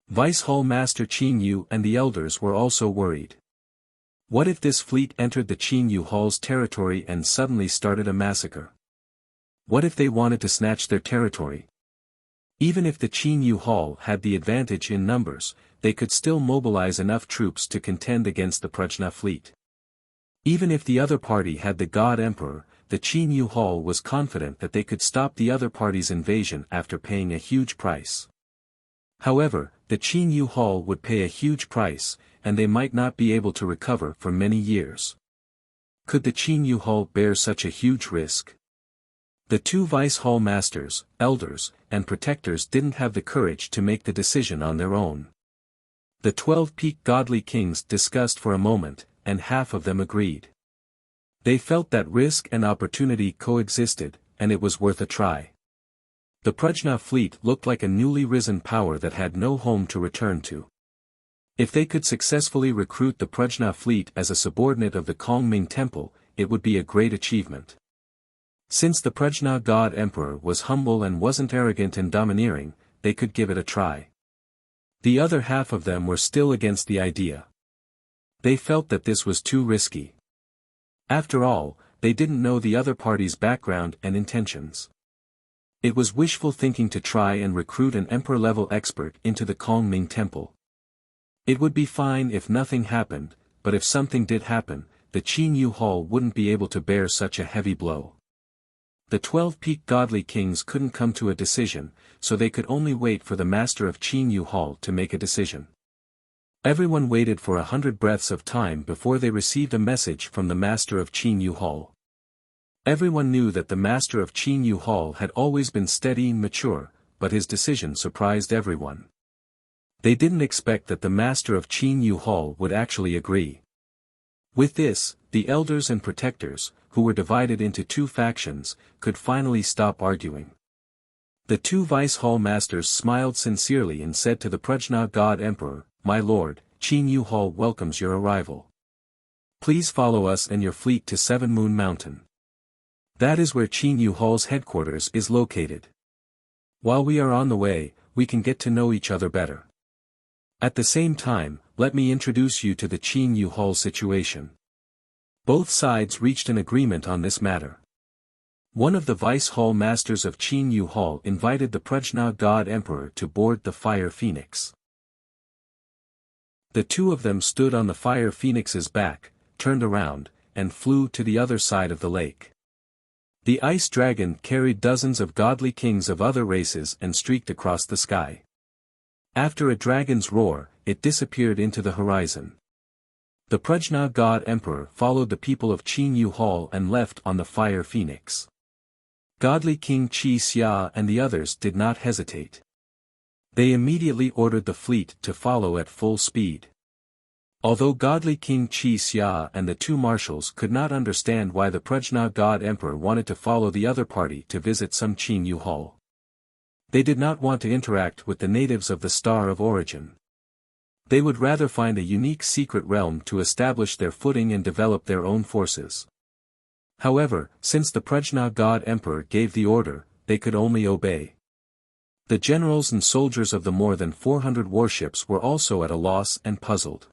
Vice Hall Master Qin Yu and the elders were also worried. What if this fleet entered the Qin Yu Hall's territory and suddenly started a massacre? What if they wanted to snatch their territory? Even if the Qin Yu Hall had the advantage in numbers, they could still mobilize enough troops to contend against the Prajna fleet. Even if the other party had the God Emperor, the Qin Yu Hall was confident that they could stop the other party's invasion after paying a huge price. However, the Qin Yu Hall would pay a huge price, and they might not be able to recover for many years. Could the Qin Yu Hall bear such a huge risk? The two vice hall masters, elders, and protectors didn't have the courage to make the decision on their own. The 12 peak godly kings discussed for a moment, and half of them agreed. They felt that risk and opportunity coexisted, and it was worth a try. The Prajna fleet looked like a newly risen power that had no home to return to. If they could successfully recruit the Prajna fleet as a subordinate of the Kongming Temple, it would be a great achievement. Since the Prajna God Emperor was humble and wasn't arrogant and domineering, they could give it a try. The other half of them were still against the idea. They felt that this was too risky. After all, they didn't know the other party's background and intentions. It was wishful thinking to try and recruit an emperor-level expert into the Kongming Temple. It would be fine if nothing happened, but if something did happen, the Qin Yu Hall wouldn't be able to bear such a heavy blow. The 12 peak godly kings couldn't come to a decision, so they could only wait for the master of Qin Yu Hall to make a decision. Everyone waited for 100 breaths of time before they received a message from the master of Qin Yu Hall. Everyone knew that the master of Qin Yu Hall had always been steady and mature, but his decision surprised everyone. They didn't expect that the master of Qin Yu Hall would actually agree. With this, the elders and protectors, who were divided into 2 factions, could finally stop arguing. The 2 vice hall masters smiled sincerely and said to the Prajna God Emperor, "My lord, Qin Yu Hall welcomes your arrival. Please follow us and your fleet to 7 Moon Mountain. That is where Qin Yu Hall's headquarters is located. While we are on the way, we can get to know each other better. At the same time, let me introduce you to the Qin Yu Hall situation." Both sides reached an agreement on this matter. One of the vice hall masters of Qin Yu Hall invited the Prajna God Emperor to board the Fire Phoenix. The two of them stood on the Fire Phoenix's back, turned around, and flew to the other side of the lake. The ice dragon carried dozens of godly kings of other races and streaked across the sky. After a dragon's roar, it disappeared into the horizon. The Prajna God Emperor followed the people of Qin Yu Hall and left on the Fire Phoenix. Godly King Qi Xia and the others did not hesitate. They immediately ordered the fleet to follow at full speed. Although godly King Qi Xia and the two marshals could not understand why the Prajna God Emperor wanted to follow the other party to visit some Qin Yu Hall. They did not want to interact with the natives of the Star of Origin. They would rather find a unique secret realm to establish their footing and develop their own forces. However, since the Prajna God Emperor gave the order, they could only obey. The generals and soldiers of the more than 400 warships were also at a loss and puzzled.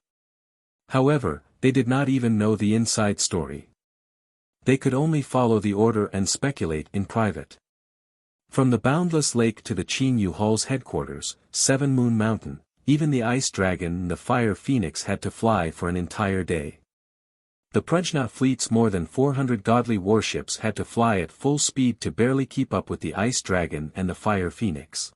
However, they did not even know the inside story. They could only follow the order and speculate in private. From the boundless lake to the Qin Yu Hall's headquarters, 7 Moon Mountain, even the ice dragon and the Fire Phoenix had to fly for an entire day. The Prajna fleet's more than 400 godly warships had to fly at full speed to barely keep up with the ice dragon and the Fire Phoenix.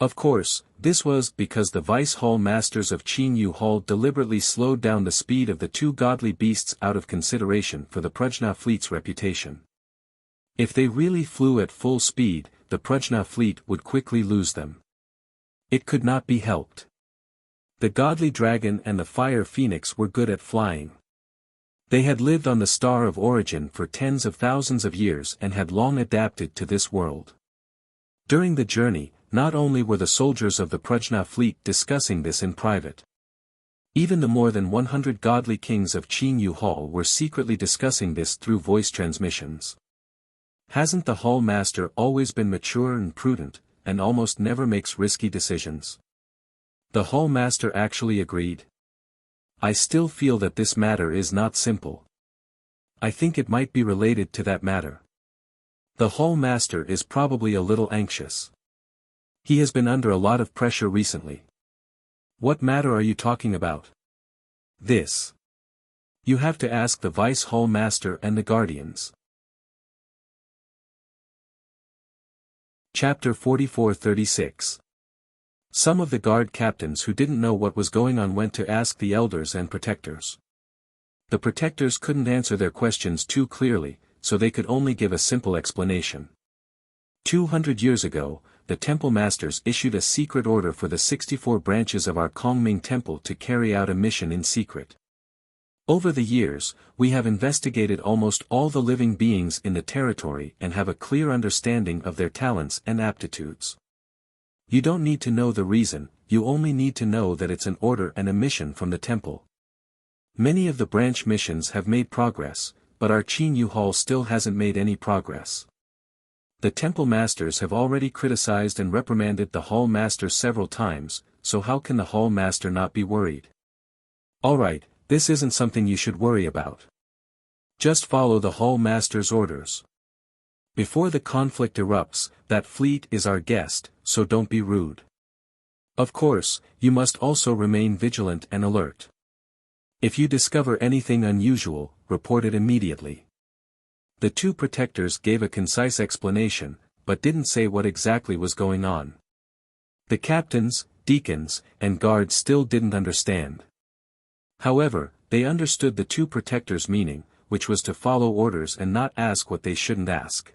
Of course, this was because the vice hall masters of Qin Yu Hall deliberately slowed down the speed of the two godly beasts out of consideration for the Prajna fleet's reputation. If they really flew at full speed, the Prajna fleet would quickly lose them. It could not be helped. The godly dragon and the Fire Phoenix were good at flying. They had lived on the Star of Origin for tens of thousands of years and had long adapted to this world. During the journey, not only were the soldiers of the Prajna fleet discussing this in private. Even the more than 100 godly kings of Qin Yu Hall were secretly discussing this through voice transmissions. Hasn't the Hall Master always been mature and prudent, and almost never makes risky decisions? The Hall Master actually agreed. I still feel that this matter is not simple. I think it might be related to that matter. The Hall Master is probably a little anxious. He has been under a lot of pressure recently. What matter are you talking about? This. You have to ask the Vice Hall Master and the Guardians. Chapter 44-36. Some of the guard captains who didn't know what was going on went to ask the elders and protectors. The protectors couldn't answer their questions too clearly, so they could only give a simple explanation. 200 years ago, the temple masters issued a secret order for the 64 branches of our Kongming temple to carry out a mission in secret. Over the years, we have investigated almost all the living beings in the territory and have a clear understanding of their talents and aptitudes. You don't need to know the reason, you only need to know that it's an order and a mission from the temple. Many of the branch missions have made progress, but our Qin Yu Hall still hasn't made any progress. The temple masters have already criticized and reprimanded the hall master several times, so how can the hall master not be worried? Alright, this isn't something you should worry about. Just follow the hall master's orders. Before the conflict erupts, that fleet is our guest, so don't be rude. Of course, you must also remain vigilant and alert. If you discover anything unusual, report it immediately. The two protectors gave a concise explanation, but didn't say what exactly was going on. The captains, deacons, and guards still didn't understand. However, they understood the two protectors' meaning, which was to follow orders and not ask what they shouldn't ask.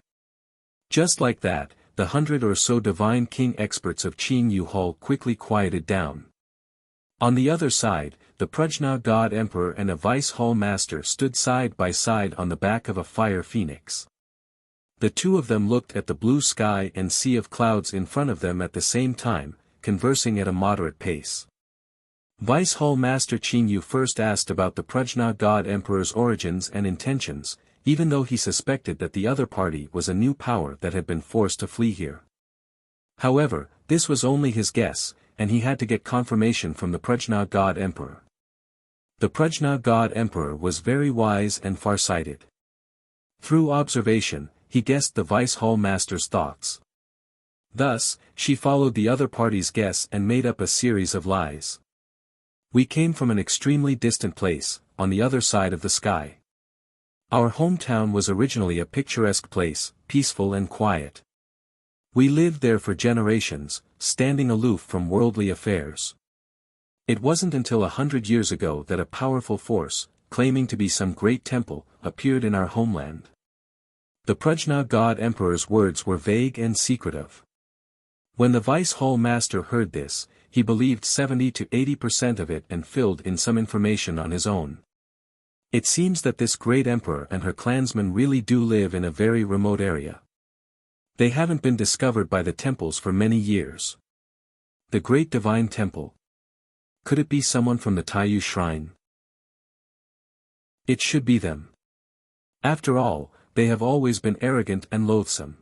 Just like that, the 100 or so divine king experts of Qin Yu Hall quickly quieted down. On the other side, the Prajna God Emperor and a Vice Hall Master stood side by side on the back of a Fire Phoenix. The two of them looked at the blue sky and sea of clouds in front of them at the same time, conversing at a moderate pace. Vice Hall Master Qin Yu first asked about the Prajna God Emperor's origins and intentions, even though he suspected that the other party was a new power that had been forced to flee here. However, this was only his guess, and he had to get confirmation from the Prajna God Emperor. The Prajna God Emperor was very wise and far-sighted. Through observation, he guessed the Vice Hall Master's thoughts. Thus, she followed the other party's guess and made up a series of lies. We came from an extremely distant place, on the other side of the sky. Our hometown was originally a picturesque place, peaceful and quiet. We lived there for generations, standing aloof from worldly affairs. It wasn't until 100 years ago that a powerful force, claiming to be some great temple, appeared in our homeland. The Prajna God Emperor's words were vague and secretive. When the Vice Hall Master heard this, he believed 70 to 80% of it and filled in some information on his own. It seems that this great emperor and her clansmen really do live in a very remote area. They haven't been discovered by the temples for many years. The great divine temple. Could it be someone from the Taiyu shrine? It should be them. After all, they have always been arrogant and loathsome.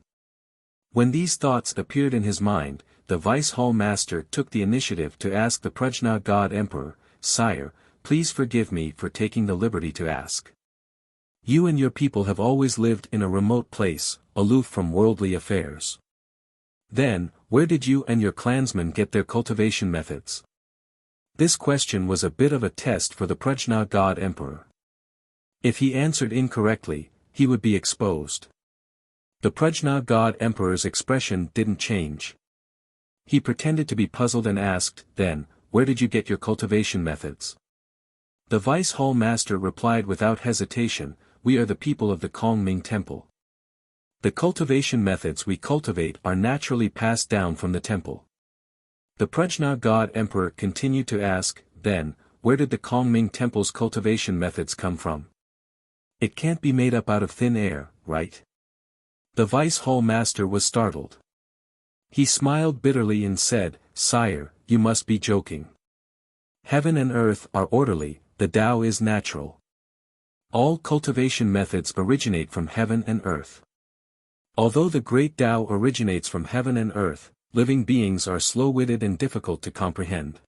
When these thoughts appeared in his mind, the Vice Hall Master took the initiative to ask the Prajna God Emperor, "Sire, please forgive me for taking the liberty to ask. You and your people have always lived in a remote place, aloof from worldly affairs. Then, where did you and your clansmen get their cultivation methods?" This question was a bit of a test for the Prajna God Emperor. If he answered incorrectly, he would be exposed. The Prajna God Emperor's expression didn't change. He pretended to be puzzled and asked, "Then, where did you get your cultivation methods?" The Vice Hall Master replied without hesitation, "We are the people of the Kongming Temple. The cultivation methods we cultivate are naturally passed down from the temple." The Prajna God Emperor continued to ask, "Then, where did the Kongming Temple's cultivation methods come from? It can't be made up out of thin air, right?" The Vice Hall Master was startled. He smiled bitterly and said, "Sire, you must be joking. Heaven and earth are orderly, the Tao is natural. All cultivation methods originate from heaven and earth. Although the great Tao originates from heaven and earth, living beings are slow-witted and difficult to comprehend.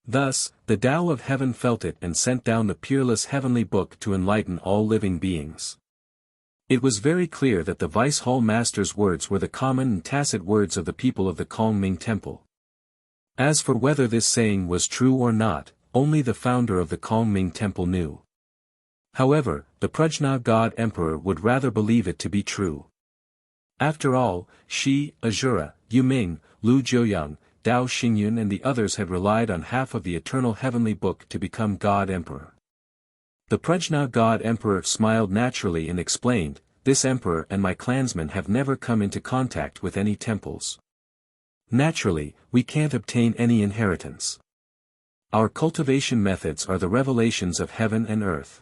Thus, the Tao of heaven felt it and sent down the peerless heavenly book to enlighten all living beings." It was very clear that the Vice Hall Master's words were the common and tacit words of the people of the Kongming Temple. As for whether this saying was true or not, only the founder of the Kongming Temple knew. However, the Prajna God Emperor would rather believe it to be true. After all, she, Azura, Yu Ming, Lu Jiuyang, Dao Xingyun and the others had relied on half of the eternal heavenly book to become God Emperor. The Prajna God Emperor smiled naturally and explained, "This emperor and my clansmen have never come into contact with any temples. Naturally, we can't obtain any inheritance. Our cultivation methods are the revelations of heaven and earth.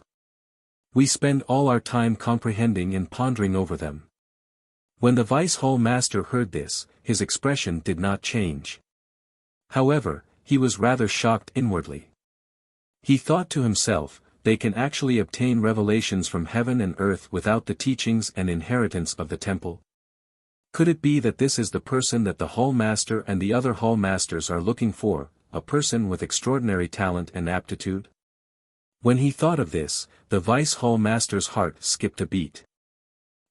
We spend all our time comprehending and pondering over them." When the Vice Hall Master heard this, his expression did not change. However, he was rather shocked inwardly. He thought to himself, "They can actually obtain revelations from heaven and earth without the teachings and inheritance of the temple? Could it be that this is the person that the Hall Master and the other Hall Masters are looking for, a person with extraordinary talent and aptitude?" When he thought of this, the Vice Hall Master's heart skipped a beat.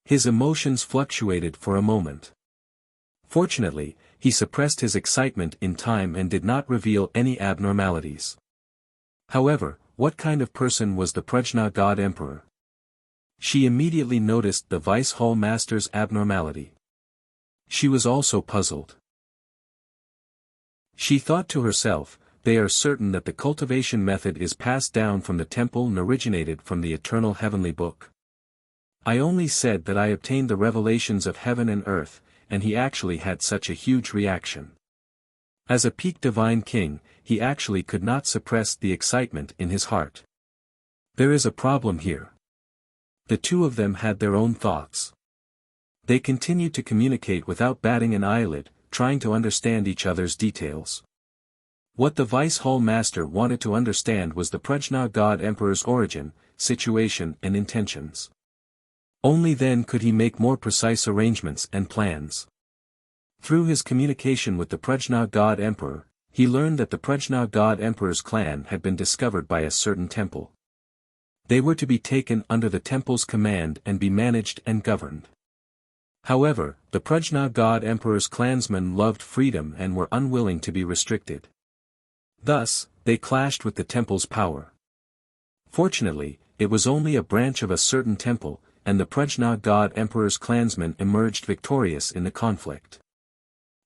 His emotions fluctuated for a moment. Fortunately, he suppressed his excitement in time and did not reveal any abnormalities. However, what kind of person was the Prajna God Emperor? She immediately noticed the Vice Hall Master's abnormality. She was also puzzled. She thought to herself, "They are certain that the cultivation method is passed down from the temple and originated from the eternal heavenly book. I only said that I obtained the revelations of heaven and earth, and he actually had such a huge reaction. As a peak divine king, he actually could not suppress the excitement in his heart. There is a problem here." The two of them had their own thoughts. They continued to communicate without batting an eyelid, trying to understand each other's details. What the Vice Hall Master wanted to understand was the Prajna God Emperor's origin, situation and intentions. Only then could he make more precise arrangements and plans. Through his communication with the Prajna God Emperor, he learned that the Prajna god emperor's clan had been discovered by a certain temple. They were to be taken under the temple's command and be managed and governed. However, the Prajna god emperor's clansmen loved freedom and were unwilling to be restricted. Thus, they clashed with the temple's power. Fortunately, it was only a branch of a certain temple, and the Prajna god emperor's clansmen emerged victorious in the conflict.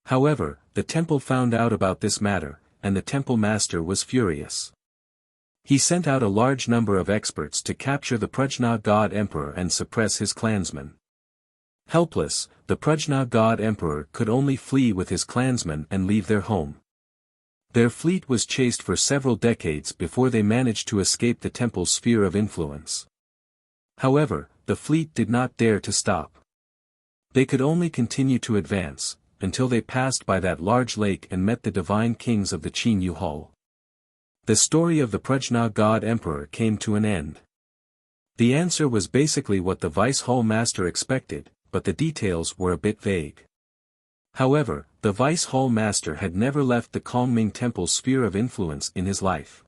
However, the temple found out about this matter, and the temple master was furious. He sent out a large number of experts to capture the Prajna god emperor and suppress his clansmen. Helpless, the Prajna god emperor could only flee with his clansmen and leave their home. Their fleet was chased for several decades before they managed to escape the temple's sphere of influence. However, the fleet did not dare to stop. They could only continue to advance, until they passed by that large lake and met the divine kings of the Chinyu Hall. The story of the Prajna god emperor came to an end. The answer was basically what the vice hall master expected, but the details were a bit vague. However, the vice hall master had never left the Kongming Temple's sphere of influence in his life.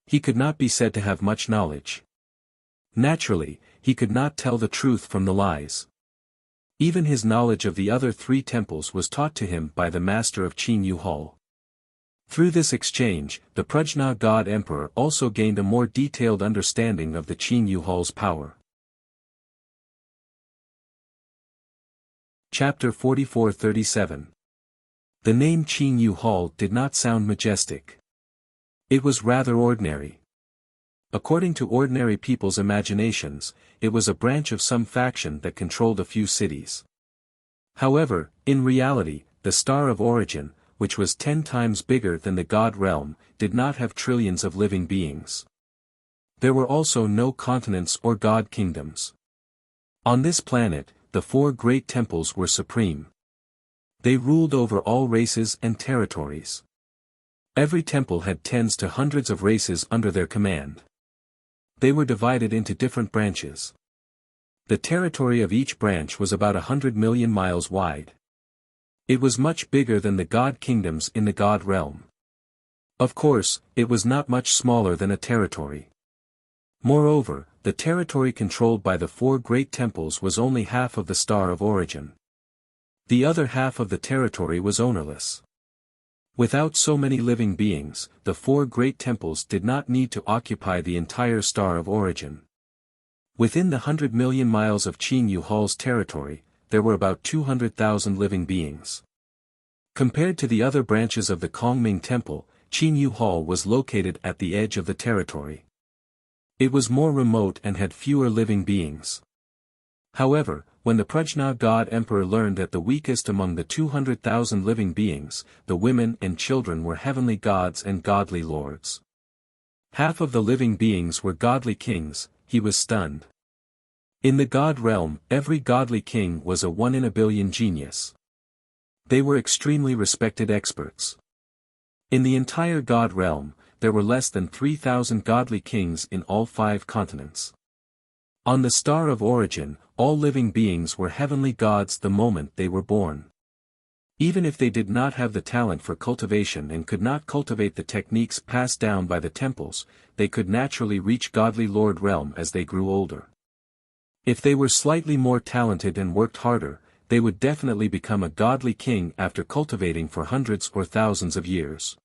He could not be said to have much knowledge. Naturally, he could not tell the truth from the lies. Even his knowledge of the other three temples was taught to him by the master of Chinyu Hall. Through this exchange, the Prajna god emperor also gained a more detailed understanding of the Chinyu Hall's power. Chapter 44-37. The name Chinyu Hall did not sound majestic. It was rather ordinary. According to ordinary people's imaginations, it was a branch of some faction that controlled a few cities. However, in reality, the Star of Origin, which was 10 times bigger than the God realm, did not have trillions of living beings. There were also no continents or god kingdoms. On this planet, the 4 great temples were supreme. They ruled over all races and territories. Every temple had tens to hundreds of races under their command. They were divided into different branches. The territory of each branch was about 100 million miles wide. It was much bigger than the god kingdoms in the god realm. Of course, it was not much smaller than a territory. Moreover, the territory controlled by the 4 great temples was only half of the Star of Origin. The other half of the territory was ownerless. Without so many living beings, the 4 great temples did not need to occupy the entire Star of Origin. Within the 100 million miles of Chinyu Hall's territory, there were about 200,000 living beings. Compared to the other branches of the Kongming Temple, Chinyu Hall was located at the edge of the territory. It was more remote and had fewer living beings. However, when the Prajna god emperor learned that the weakest among the 200,000 living beings, the women and children, were heavenly gods and godly lords. Half of the living beings were godly kings, he was stunned. In the god realm, every godly king was a 1 in a billion genius. They were extremely respected experts. In the entire god realm, there were less than 3,000 godly kings in all 5 continents. On the Star of Origin, all living beings were heavenly gods the moment they were born. Even if they did not have the talent for cultivation and could not cultivate the techniques passed down by the temples, they could naturally reach godly lord realm as they grew older. If they were slightly more talented and worked harder, they would definitely become a godly king after cultivating for hundreds or thousands of years.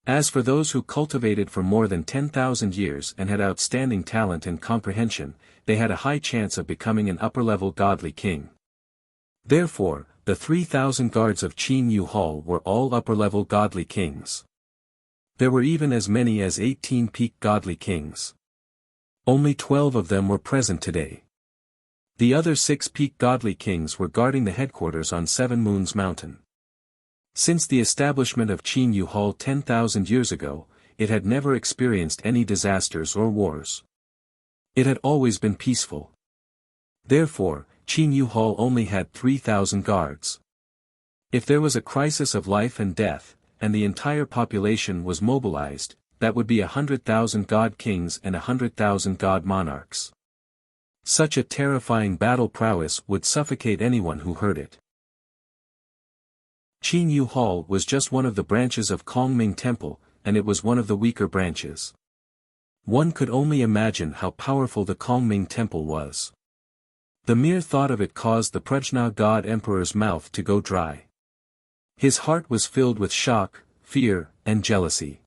As for those who cultivated for more than 10,000 years and had outstanding talent and comprehension, they had a high chance of becoming an upper-level godly king. Therefore, the 3,000 guards of Chinyu Hall were all upper-level godly kings. There were even as many as 18 peak godly kings. Only 12 of them were present today. The other 6 peak godly kings were guarding the headquarters on 7 Moons Mountain. Since the establishment of Chinyu Hall 10,000 years ago, it had never experienced any disasters or wars. It had always been peaceful. Therefore, Chinyu Hall only had 3,000 guards. If there was a crisis of life and death, and the entire population was mobilized, that would be 100,000 god kings and 100,000 god monarchs. Such a terrifying battle prowess would suffocate anyone who heard it. Qin Yu Hall was just one of the branches of Kongming Temple, and it was one of the weaker branches. One could only imagine how powerful the Kongming Temple was. The mere thought of it caused the Prajna God Emperor's mouth to go dry. His heart was filled with shock, fear, and jealousy.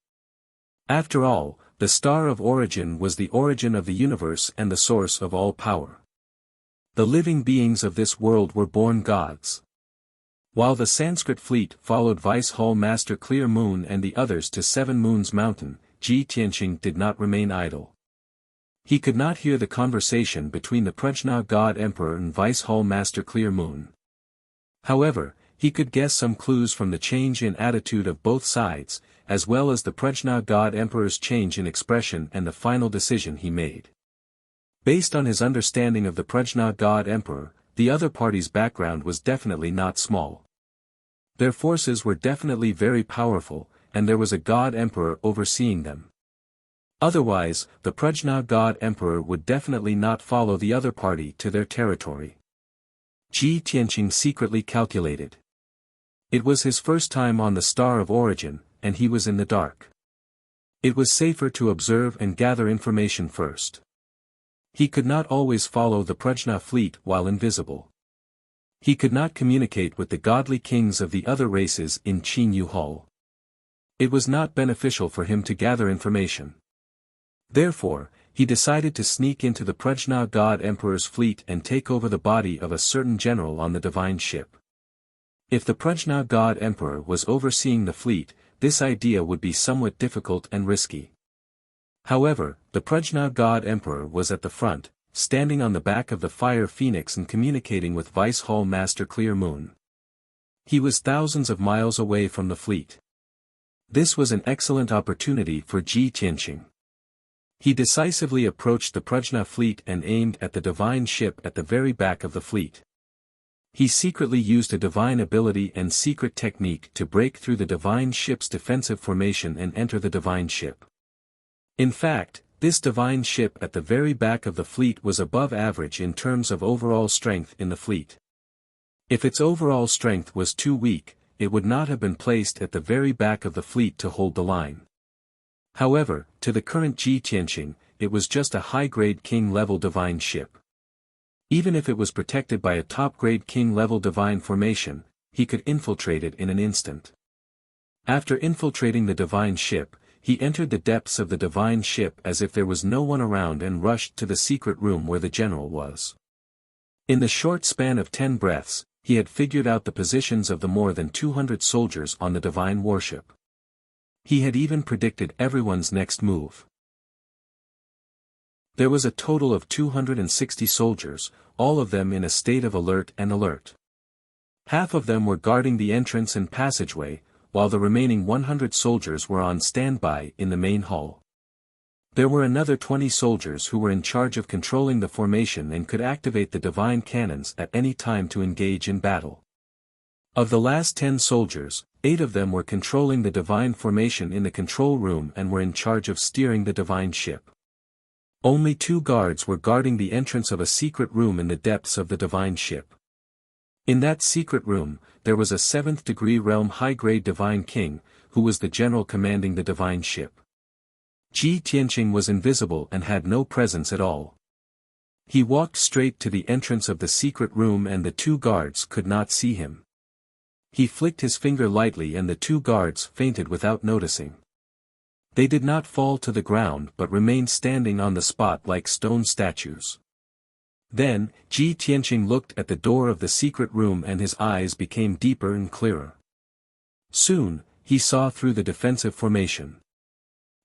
After all, the Star of Origin was the origin of the universe and the source of all power. The living beings of this world were born gods. While the Sanskrit fleet followed Vice Hall Master Clear Moon and the others to Seven Moons Mountain, Ji Tianqing did not remain idle. He could not hear the conversation between the Prajna God Emperor and Vice Hall Master Clear Moon. However, he could guess some clues from the change in attitude of both sides, as well as the Prajna God Emperor's change in expression and the final decision he made. Based on his understanding of the Prajna God Emperor, the other party's background was definitely not small. Their forces were definitely very powerful, and there was a God Emperor overseeing them. Otherwise, the Prajna God Emperor would definitely not follow the other party to their territory. Ji Tianqing secretly calculated. It was his first time on the Star of Origin, and he was in the dark. It was safer to observe and gather information first. He could not always follow the Prajna fleet while invisible. He could not communicate with the godly kings of the other races in Qin Yu Hall. It was not beneficial for him to gather information. Therefore, he decided to sneak into the Prajna God Emperor's fleet and take over the body of a certain general on the divine ship. If the Prajna God Emperor was overseeing the fleet, this idea would be somewhat difficult and risky. However, the Prajna God Emperor was at the front, standing on the back of the Fire Phoenix and communicating with Vice Hall Master Clear Moon. He was thousands of miles away from the fleet. This was an excellent opportunity for Ji Tianqing. He decisively approached the Prajna fleet and aimed at the divine ship at the very back of the fleet. He secretly used a divine ability and secret technique to break through the divine ship's defensive formation and enter the divine ship. In fact, this divine ship at the very back of the fleet was above average in terms of overall strength in the fleet. If its overall strength was too weak, it would not have been placed at the very back of the fleet to hold the line. However, to the current Ji Tianqing, it was just a high-grade king-level divine ship. Even if it was protected by a top-grade king-level divine formation, he could infiltrate it in an instant. After infiltrating the divine ship, he entered the depths of the divine ship as if there was no one around and rushed to the secret room where the general was. In the short span of 10 breaths, he had figured out the positions of the more than 200 soldiers on the divine warship. He had even predicted everyone's next move. There was a total of 260 soldiers, all of them in a state of alert. Half of them were guarding the entrance and passageway, while the remaining 100 soldiers were on standby in the main hall. There were another 20 soldiers who were in charge of controlling the formation and could activate the divine cannons at any time to engage in battle. Of the last 10 soldiers, 8 of them were controlling the divine formation in the control room and were in charge of steering the divine ship. Only 2 guards were guarding the entrance of a secret room in the depths of the divine ship. In that secret room, there was a 7th-degree realm high-grade divine king, who was the general commanding the divine ship. Ji Tianqing was invisible and had no presence at all. He walked straight to the entrance of the secret room and the 2 guards could not see him. He flicked his finger lightly and the 2 guards fainted without noticing. They did not fall to the ground but remained standing on the spot like stone statues. Then, Ji Tianqing looked at the door of the secret room and his eyes became deeper and clearer. Soon, he saw through the defensive formation.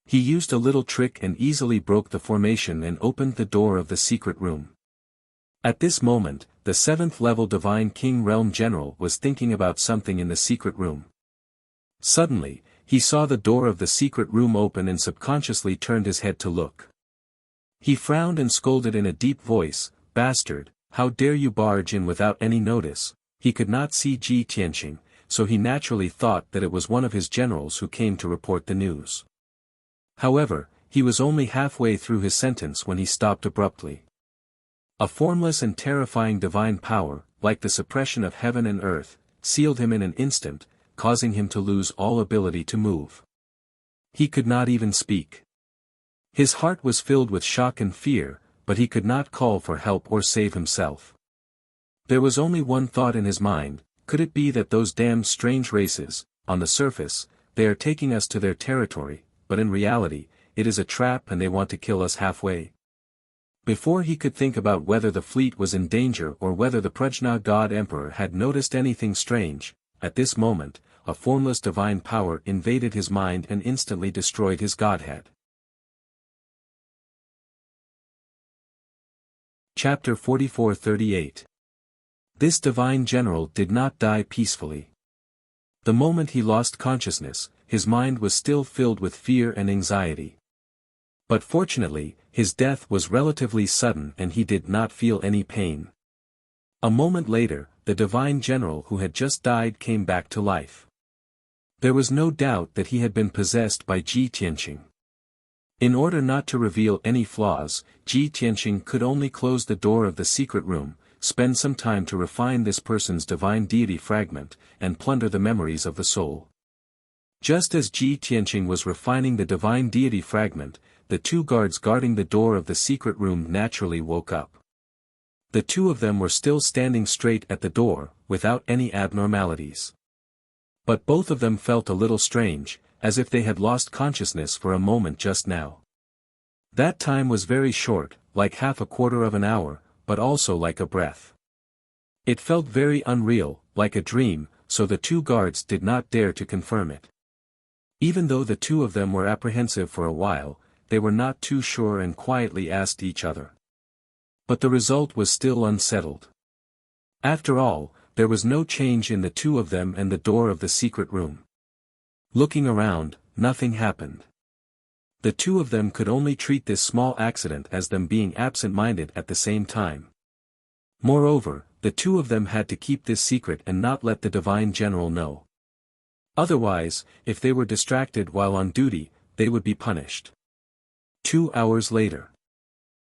He used a little trick and easily broke the formation and opened the door of the secret room. At this moment, the 7th-level Divine King Realm General was thinking about something in the secret room. Suddenly, he saw the door of the secret room open and subconsciously turned his head to look. He frowned and scolded in a deep voice, "Bastard, how dare you barge in without any notice?" He could not see Ji Tianqing, so he naturally thought that it was one of his generals who came to report the news. However, he was only halfway through his sentence when he stopped abruptly. A formless and terrifying divine power, like the suppression of heaven and earth, sealed him in an instant, causing him to lose all ability to move. He could not even speak. His heart was filled with shock and fear, but he could not call for help or save himself. There was only one thought in his mind: could it be that those damned strange races, on the surface, they are taking us to their territory, but in reality, it is a trap and they want to kill us halfway? Before he could think about whether the fleet was in danger or whether the Prajna God Emperor had noticed anything strange, at this moment, a formless divine power invaded his mind and instantly destroyed his godhead. Chapter 44-38. This divine general did not die peacefully. The moment he lost consciousness, his mind was still filled with fear and anxiety. But fortunately, his death was relatively sudden and he did not feel any pain. A moment later, the divine general who had just died came back to life. There was no doubt that he had been possessed by Ji Tianqing. In order not to reveal any flaws, Ji Tianqing could only close the door of the secret room, spend some time to refine this person's divine deity fragment, and plunder the memories of the soul. Just as Ji Tianqing was refining the divine deity fragment, the two guards guarding the door of the secret room naturally woke up. The two of them were still standing straight at the door, without any abnormalities. But both of them felt a little strange, as if they had lost consciousness for a moment just now. That time was very short, like half a quarter of an hour, but also like a breath. It felt very unreal, like a dream, so the two guards did not dare to confirm it. Even though the two of them were apprehensive for a while, they were not too sure and quietly asked each other. But the result was still unsettled. After all, there was no change in the two of them and the door of the secret room. Looking around, nothing happened. The two of them could only treat this small accident as them being absent-minded at the same time. Moreover, the two of them had to keep this secret and not let the divine general know. Otherwise, if they were distracted while on duty, they would be punished. 2 hours later.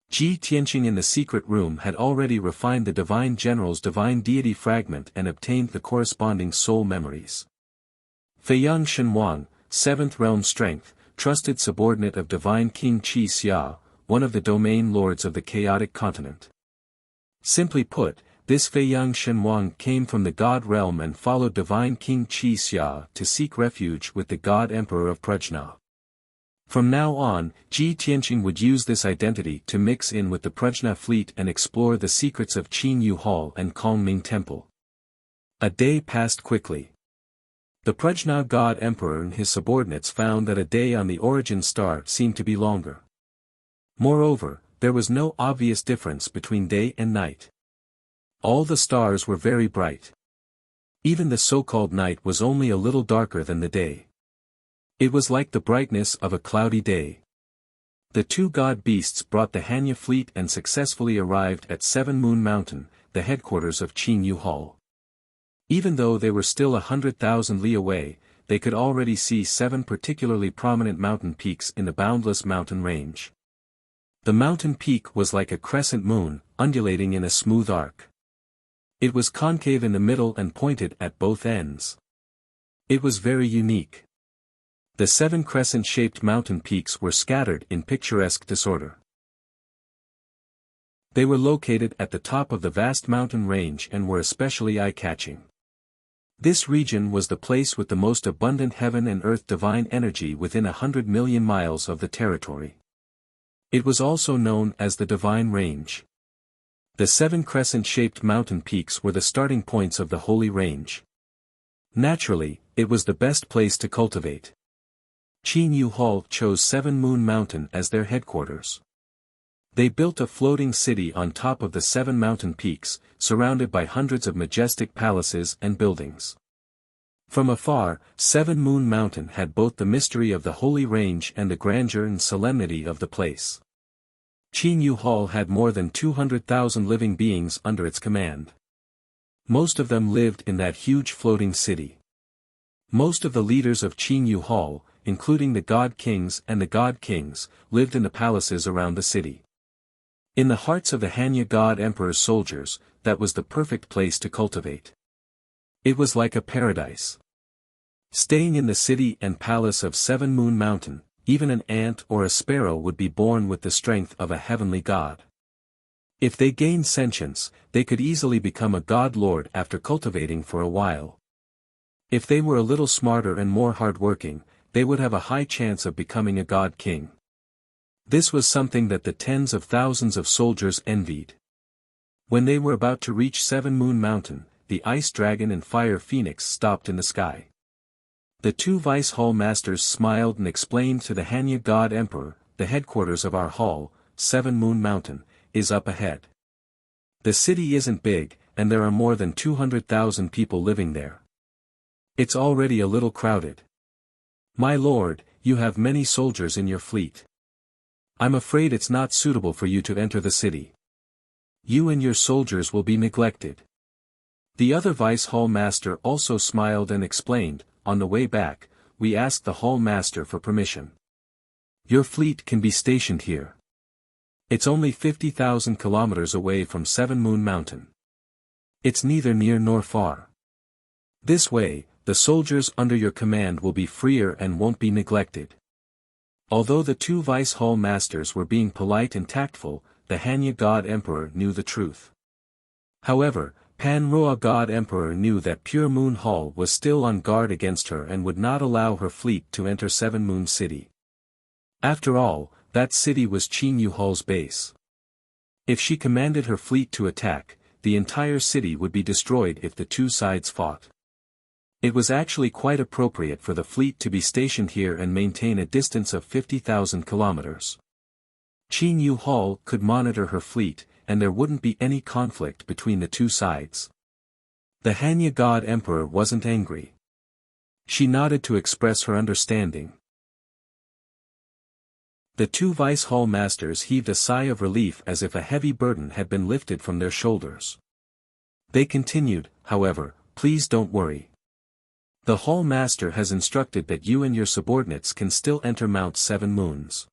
Ji Tianqing in the secret room had already refined the divine general's divine deity fragment and obtained the corresponding soul memories. Feiyang Shenhuang, 7th realm strength, trusted subordinate of divine King Qi Xia, one of the domain lords of the chaotic continent. Simply put, this Feiyang Shenhuang came from the god realm and followed divine King Qi Xia to seek refuge with the god emperor of Prajna. From now on, Ji Tianqing would use this identity to mix in with the Prajna fleet and explore the secrets of Qin Yu Hall and Kongming Temple. A day passed quickly. The Prajna god emperor and his subordinates found that a day on the origin star seemed to be longer. Moreover, there was no obvious difference between day and night. All the stars were very bright. Even the so-called night was only a little darker than the day. It was like the brightness of a cloudy day. The two god beasts brought the Hanya fleet and successfully arrived at 7 Moon Mountain, the headquarters of Qin Yu Hall. Even though they were still 100,000 li away, they could already see 7 particularly prominent mountain peaks in the boundless mountain range. The mountain peak was like a crescent moon, undulating in a smooth arc. It was concave in the middle and pointed at both ends. It was very unique. The 7 crescent-shaped mountain peaks were scattered in picturesque disorder. They were located at the top of the vast mountain range and were especially eye-catching. This region was the place with the most abundant heaven and earth divine energy within 100 million miles of the territory. It was also known as the Divine Range. The 7 crescent-shaped mountain peaks were the starting points of the Holy Range. Naturally, it was the best place to cultivate. Qin Yu Hall chose 7 Moon Mountain as their headquarters. They built a floating city on top of the 7 mountain peaks, surrounded by hundreds of majestic palaces and buildings. From afar, 7 Moon Mountain had both the mystery of the Holy Range and the grandeur and solemnity of the place. Qin Yu Hall had more than 200,000 living beings under its command. Most of them lived in that huge floating city. Most of the leaders of Qin Yu Hall, including the god kings and the god kings, lived in the palaces around the city. In the hearts of the Hanya god emperor's soldiers, that was the perfect place to cultivate. It was like a paradise. Staying in the city and palace of Seven Moon Mountain, even an ant or a sparrow would be born with the strength of a heavenly god. If they gained sentience, they could easily become a god lord after cultivating for a while. If they were a little smarter and more hardworking, they would have a high chance of becoming a god king. This was something that the tens of thousands of soldiers envied. When they were about to reach Seven Moon Mountain, the ice dragon and fire phoenix stopped in the sky. The two vice hall masters smiled and explained to the Hanya god emperor, "The headquarters of our hall, Seven Moon Mountain, is up ahead. The city isn't big, and there are more than 200,000 people living there. It's already a little crowded. My lord, you have many soldiers in your fleet. I'm afraid it's not suitable for you to enter the city. You and your soldiers will be neglected." The other vice hall master also smiled and explained, "On the way back, we asked the hall master for permission. Your fleet can be stationed here. It's only 50,000 kilometers away from Seven Moon Mountain. It's neither near nor far. This way, the soldiers under your command will be freer and won't be neglected." Although the two vice hall masters were being polite and tactful, the Hanya god emperor knew the truth. However, Pan-Roa god emperor knew that Pure Moon Hall was still on guard against her and would not allow her fleet to enter Seven Moon City. After all, that city was Qin Yu Hall's base. If she commanded her fleet to attack, the entire city would be destroyed if the two sides fought. It was actually quite appropriate for the fleet to be stationed here and maintain a distance of 50,000 kilometers. Qin Yu Hall could monitor her fleet, and there wouldn't be any conflict between the two sides. The Hanya god emperor wasn't angry. She nodded to express her understanding. The two vice hall masters heaved a sigh of relief as if a heavy burden had been lifted from their shoulders. They continued, "However, please don't worry. The hall master has instructed that you and your subordinates can still enter Mount Seven Moons.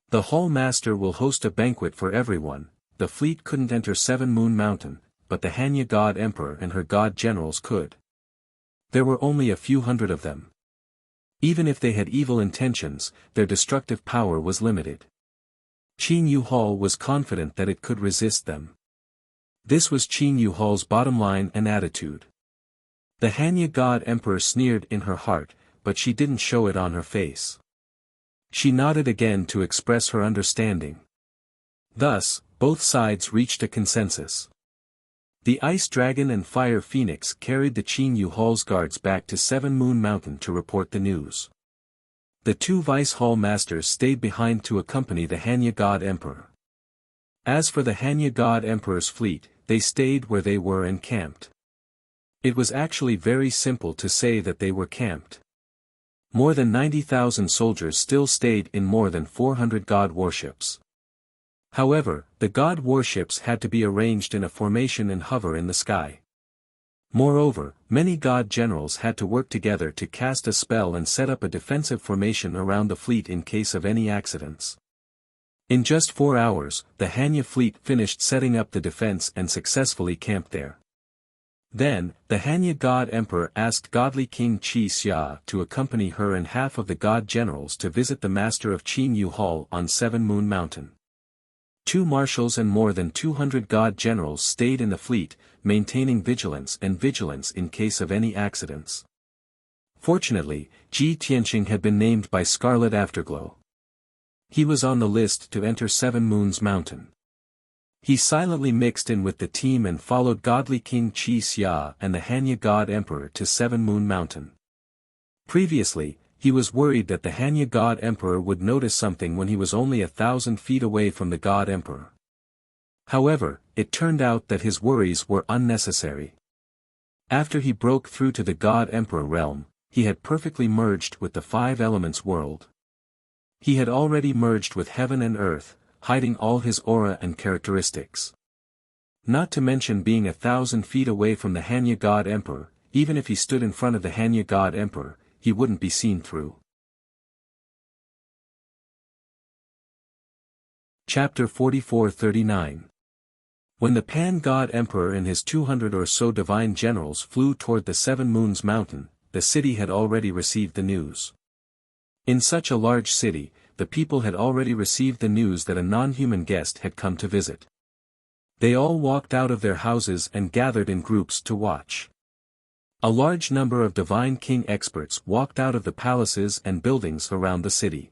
The hall master will host a banquet for everyone. The fleet couldn't enter Seven Moon Mountain, but the Hanya god emperor and her god generals could. There were only a few hundred of them. Even if they had evil intentions, their destructive power was limited. Qin Yu Hall was confident that it could resist them. This was Qin Yu Hall's bottom line and attitude. The Hanya god emperor sneered in her heart, but she didn't show it on her face. She nodded again to express her understanding. Thus, both sides reached a consensus. The Ice Dragon and Fire Phoenix carried the Qin Yu Hall's guards back to Seven Moon Mountain to report the news. The two Vice Hall Masters stayed behind to accompany the Hanya God Emperor. As for the Hanya God Emperor's fleet, they stayed where they were and camped. It was actually very simple to say that they were camped. More than 90,000 soldiers still stayed in more than 400 god warships. However, the god warships had to be arranged in a formation and hover in the sky. Moreover, many god generals had to work together to cast a spell and set up a defensive formation around the fleet in case of any accidents. In just 4 hours, the Hanya fleet finished setting up the defense and successfully camped there. Then, the Hanya god emperor asked godly King Qi Xia to accompany her and half of the god generals to visit the master of Qin Yu Hall on Seven Moon Mountain. 2 marshals and more than 200 god generals stayed in the fleet, maintaining vigilance in case of any accidents. Fortunately, Ji Tianqing had been named by Scarlet Afterglow. He was on the list to enter Seven Moons Mountain. He silently mixed in with the team and followed godly King Qi Xia and the Hanya God Emperor to Seven Moon Mountain. Previously, he was worried that the Hanya God Emperor would notice something when he was only 1,000 feet away from the God Emperor. However, it turned out that his worries were unnecessary. After he broke through to the God Emperor realm, he had perfectly merged with the 5 elements world. He had already merged with heaven and earth, hiding all his aura and characteristics. Not to mention being 1,000 feet away from the Hanya God Emperor, even if he stood in front of the Hanya God Emperor, he wouldn't be seen through. Chapter 44-39. When the Pan God Emperor and his 200 or so divine generals flew toward the Seven Moons Mountain, the city had already received the news. In such a large city, the people had already received the news that a non-human guest had come to visit. They all walked out of their houses and gathered in groups to watch. A large number of divine king experts walked out of the palaces and buildings around the city.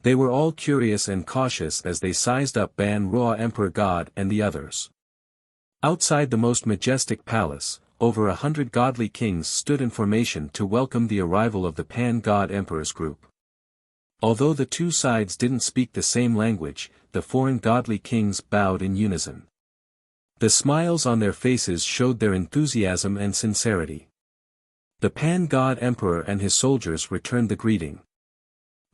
They were all curious and cautious as they sized up Ban Ruo Emperor God and the others. Outside the most majestic palace, over 100 godly kings stood in formation to welcome the arrival of the Pan-God Emperor's group. Although the two sides didn't speak the same language, the foreign godly kings bowed in unison. The smiles on their faces showed their enthusiasm and sincerity. The Pan-God Emperor and his soldiers returned the greeting.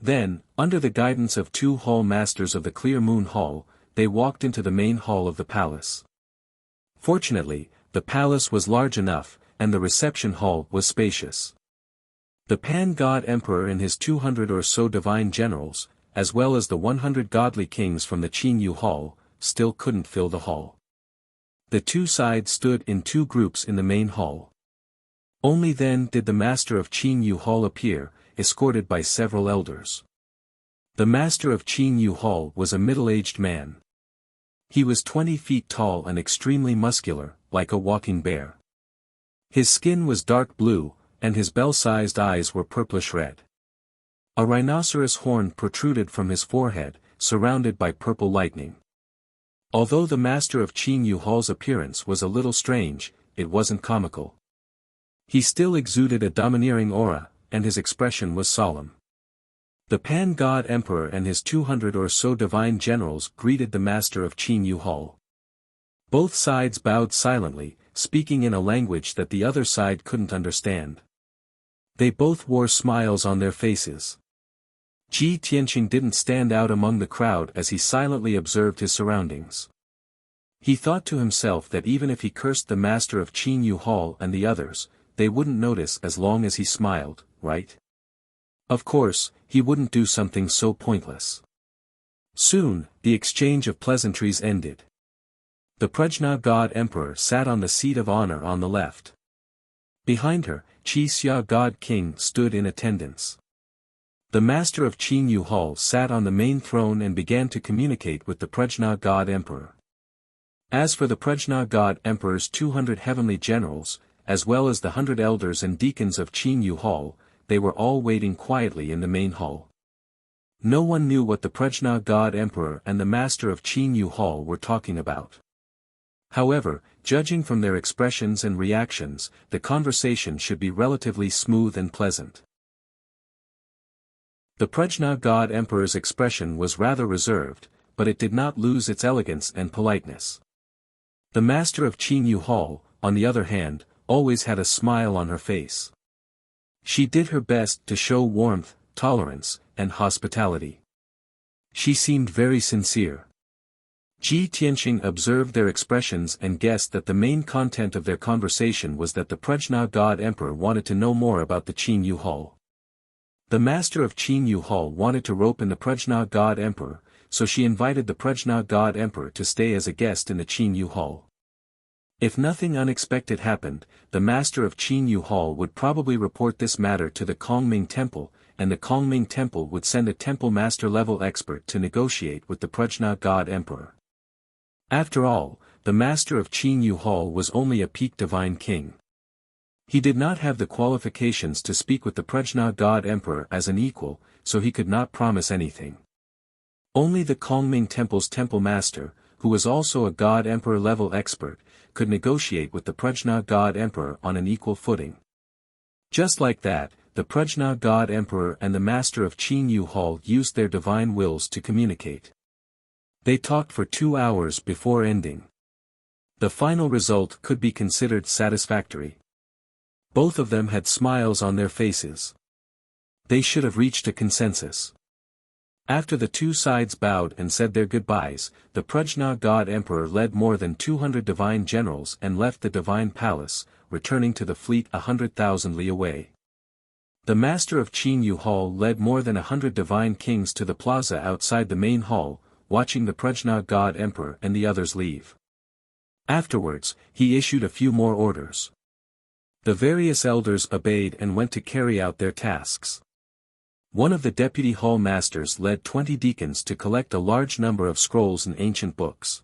Then, under the guidance of two hall masters of the Clear Moon Hall, they walked into the main hall of the palace. Fortunately, the palace was large enough, and the reception hall was spacious. The Pan-God Emperor and his 200 or so divine generals, as well as the 100 godly kings from the Qinyu Hall, still couldn't fill the hall. The two sides stood in two groups in the main hall. Only then did the master of Qinyu Hall appear, escorted by several elders. The master of Qinyu Hall was a middle-aged man. He was 20 feet tall and extremely muscular, like a walking bear. His skin was dark blue, and his bell-sized eyes were purplish-red. A rhinoceros horn protruded from his forehead, surrounded by purple lightning. Although the master of Qinyu Hall's appearance was a little strange, it wasn't comical. He still exuded a domineering aura, and his expression was solemn. The Pan-God Emperor and his 200 or so divine generals greeted the master of Qinyu Hall. Both sides bowed silently, speaking in a language that the other side couldn't understand. They both wore smiles on their faces. Ji Tianqing didn't stand out among the crowd as he silently observed his surroundings. He thought to himself that even if he cursed the master of Qinyu Hall and the others, they wouldn't notice as long as he smiled, right? Of course, he wouldn't do something so pointless. Soon, the exchange of pleasantries ended. The Prajna God Emperor sat on the seat of honor on the left. Behind her, Qi Xia God King stood in attendance. The master of Qinyu Hall sat on the main throne and began to communicate with the Prajna God Emperor. As for the Prajna God Emperor's 200 heavenly generals, as well as the 100 elders and deacons of Qinyu Hall, they were all waiting quietly in the main hall. No one knew what the Prajna God Emperor and the master of Qinyu Hall were talking about. However, judging from their expressions and reactions, the conversation should be relatively smooth and pleasant. The Prajna God Emperor's expression was rather reserved, but it did not lose its elegance and politeness. The master of Qinyu Hall, on the other hand, always had a smile on her face. She did her best to show warmth, tolerance, and hospitality. She seemed very sincere. Ji Tianqing observed their expressions and guessed that the main content of their conversation was that the Prajna God Emperor wanted to know more about the Qinyu Hall. The master of Qinyu Hall wanted to rope in the Prajna God Emperor, so she invited the Prajna God Emperor to stay as a guest in the Qinyu Hall. If nothing unexpected happened, the master of Qinyu Hall would probably report this matter to the Kongming Temple, and the Kongming Temple would send a temple master-level expert to negotiate with the Prajna God Emperor. After all, the master of Qinyu Hall was only a peak divine king. He did not have the qualifications to speak with the Prajna God Emperor as an equal, so he could not promise anything. Only the Kongming Temple's temple master, who was also a God Emperor level expert, could negotiate with the Prajna God Emperor on an equal footing. Just like that, the Prajna God Emperor and the master of Qinyu Hall used their divine wills to communicate. They talked for 2 hours before ending. The final result could be considered satisfactory. Both of them had smiles on their faces. They should have reached a consensus. After the two sides bowed and said their goodbyes, the Prajna God Emperor led more than 200 divine generals and left the divine palace, returning to the fleet 100,000 li away. The master of Qinyu Hall led more than 100 divine kings to the plaza outside the main hall, watching the Prajna God Emperor and the others leave. Afterwards, he issued a few more orders. The various elders obeyed and went to carry out their tasks. One of the deputy hall masters led 20 deacons to collect a large number of scrolls and ancient books.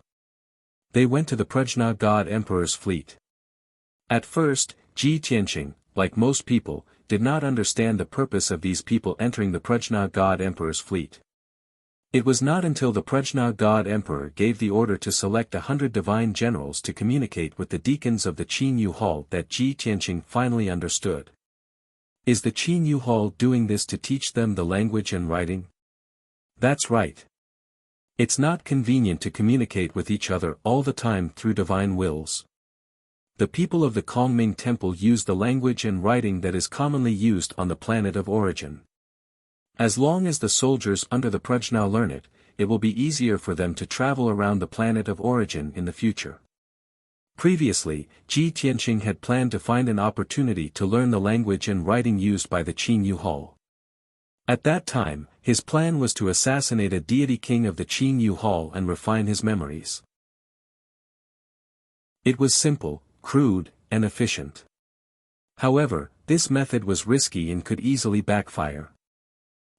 They went to the Prajna God Emperor's fleet. At first, Ji Tianqing, like most people, did not understand the purpose of these people entering the Prajna God Emperor's fleet. It was not until the Prajna God Emperor gave the order to select 100 divine generals to communicate with the deacons of the Qin Yu Hall that Ji Tianqing finally understood. Is the Qin Yu Hall doing this to teach them the language and writing? That's right. It's not convenient to communicate with each other all the time through divine wills. The people of the Kongming Temple use the language and writing that is commonly used on the planet of origin. As long as the soldiers under the Prajna learn it, it will be easier for them to travel around the planet of origin in the future. Previously, Ji Tianqing had planned to find an opportunity to learn the language and writing used by the Qin Yu Hall. At that time, his plan was to assassinate a deity king of the Qin Yu Hall and refine his memories. It was simple, crude, and efficient. However, this method was risky and could easily backfire.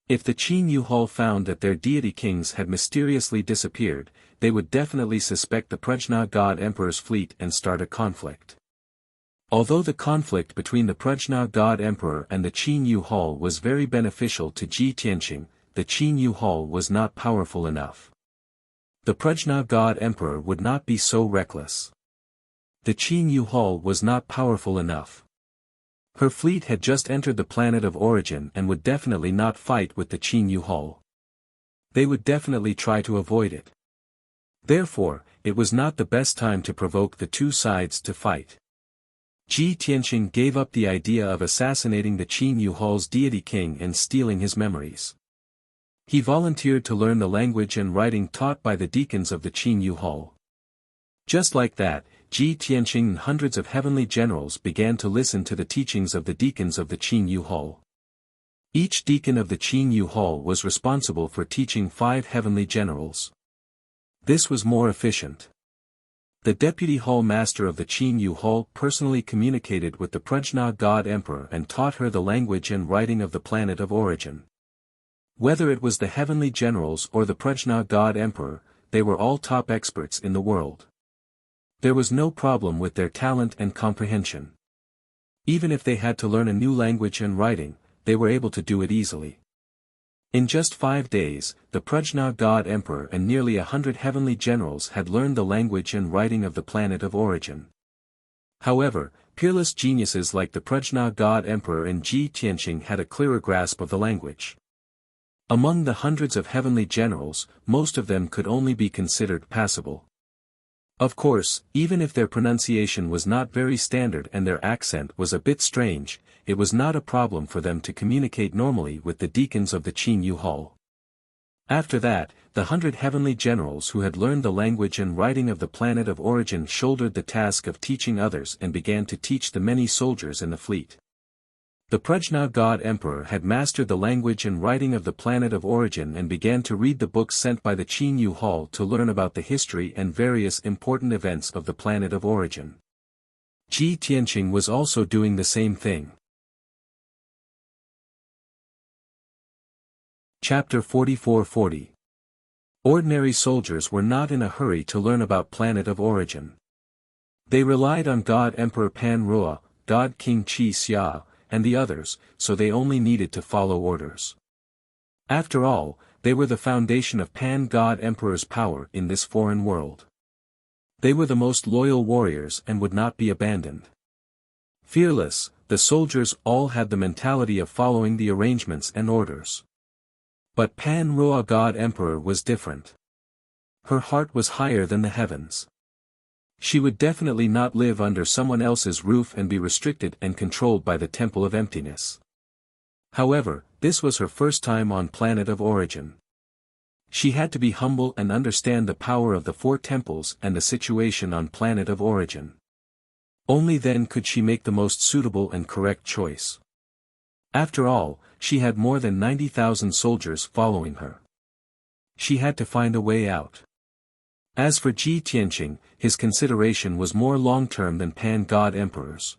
If the Qin Yu Hall found that their deity kings had mysteriously disappeared, they would definitely suspect the Prajna God Emperor's fleet and start a conflict. Although the conflict between the Prajna God Emperor and the Qin Yu Hall was very beneficial to Ji Tianqing, the Qin Yu Hall was not powerful enough. The Prajna God Emperor would not be so reckless. The Qin Yu Hall was not powerful enough. Her fleet had just entered the planet of origin and would definitely not fight with the Qin Yu Hall. They would definitely try to avoid it. Therefore, it was not the best time to provoke the two sides to fight. Ji Tianqing gave up the idea of assassinating the Qin Yu Hall's deity king and stealing his memories. He volunteered to learn the language and writing taught by the deacons of the Qin Yu Hall. Just like that, Ji Tianqing and hundreds of heavenly generals began to listen to the teachings of the deacons of the Qin Yu Hall. Each deacon of the Qin Yu Hall was responsible for teaching 5 heavenly generals. This was more efficient. The deputy hall master of the Qin Yu Hall personally communicated with the Prajna God Emperor and taught her the language and writing of the planet of origin. Whether it was the heavenly generals or the Prajna God Emperor, they were all top experts in the world. There was no problem with their talent and comprehension. Even if they had to learn a new language and writing, they were able to do it easily. In just 5 days, the Prajna God Emperor and nearly 100 heavenly generals had learned the language and writing of the planet of origin. However, peerless geniuses like the Prajna God Emperor and Ji Tianqing had a clearer grasp of the language. Among the hundreds of heavenly generals, most of them could only be considered passable. Of course, even if their pronunciation was not very standard and their accent was a bit strange, it was not a problem for them to communicate normally with the deacons of the Qin Yu Hall. After that, the 100 heavenly generals who had learned the language and writing of the planet of origin shouldered the task of teaching others and began to teach the many soldiers in the fleet. The Prajna God Emperor had mastered the language and writing of the planet of origin and began to read the books sent by the Qin Yu Hall to learn about the history and various important events of the planet of origin. Ji Tianqing was also doing the same thing. Chapter 4440. Ordinary soldiers were not in a hurry to learn about planet of origin. They relied on God Emperor Pan Ruo, God King Qi Xia, and the others, so they only needed to follow orders. After all, they were the foundation of Pan God Emperor's power in this foreign world. They were the most loyal warriors and would not be abandoned. Fearless, the soldiers all had the mentality of following the arrangements and orders. But Pan Ruo God Emperor was different. Her heart was higher than the heavens. She would definitely not live under someone else's roof and be restricted and controlled by the Temple of Emptiness. However, this was her first time on planet of origin. She had to be humble and understand the power of the 4 temples and the situation on planet of origin. Only then could she make the most suitable and correct choice. After all, she had more than 90,000 soldiers following her. She had to find a way out. As for Ji Tianqing, his consideration was more long-term than Pan God Emperor's.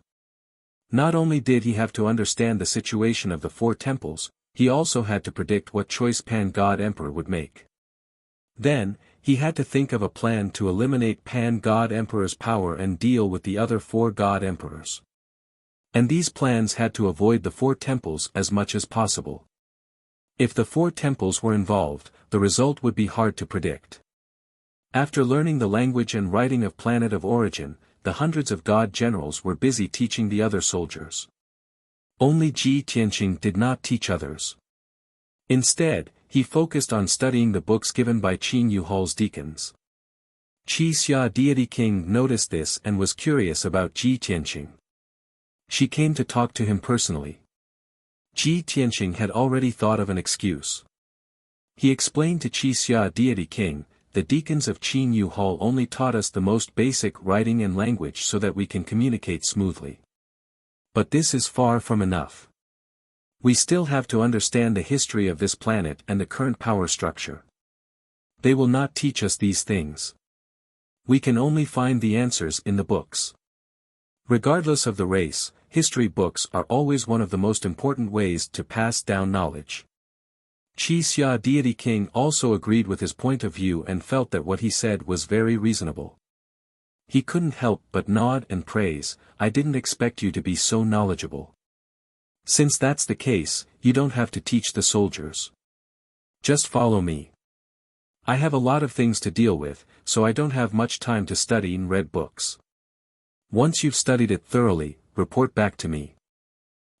Not only did he have to understand the situation of the four temples, he also had to predict what choice Pan-God Emperor would make. Then, he had to think of a plan to eliminate Pan-God Emperor's power and deal with the other four God Emperors. And these plans had to avoid the four temples as much as possible. If the four temples were involved, the result would be hard to predict. After learning the language and writing of Planet of Origin, the hundreds of god generals were busy teaching the other soldiers. Only Ji Tianqing did not teach others. Instead, he focused on studying the books given by Qin Yuhal's deacons. Qi Xia Deity King noticed this and was curious about Ji Tianqing. She came to talk to him personally. Ji Tianqing had already thought of an excuse. He explained to Qi Xia Deity King, "The deacons of Qin Yuhal only taught us the most basic writing and language so that we can communicate smoothly. But this is far from enough. We still have to understand the history of this planet and the current power structure. They will not teach us these things. We can only find the answers in the books." Regardless of the race, history books are always one of the most important ways to pass down knowledge. Qi Xia Deity King also agreed with his point of view and felt that what he said was very reasonable. He couldn't help but nod and praise, "I didn't expect you to be so knowledgeable. Since that's the case, you don't have to teach the soldiers. Just follow me. I have a lot of things to deal with, so I don't have much time to study and read books. Once you've studied it thoroughly, report back to me."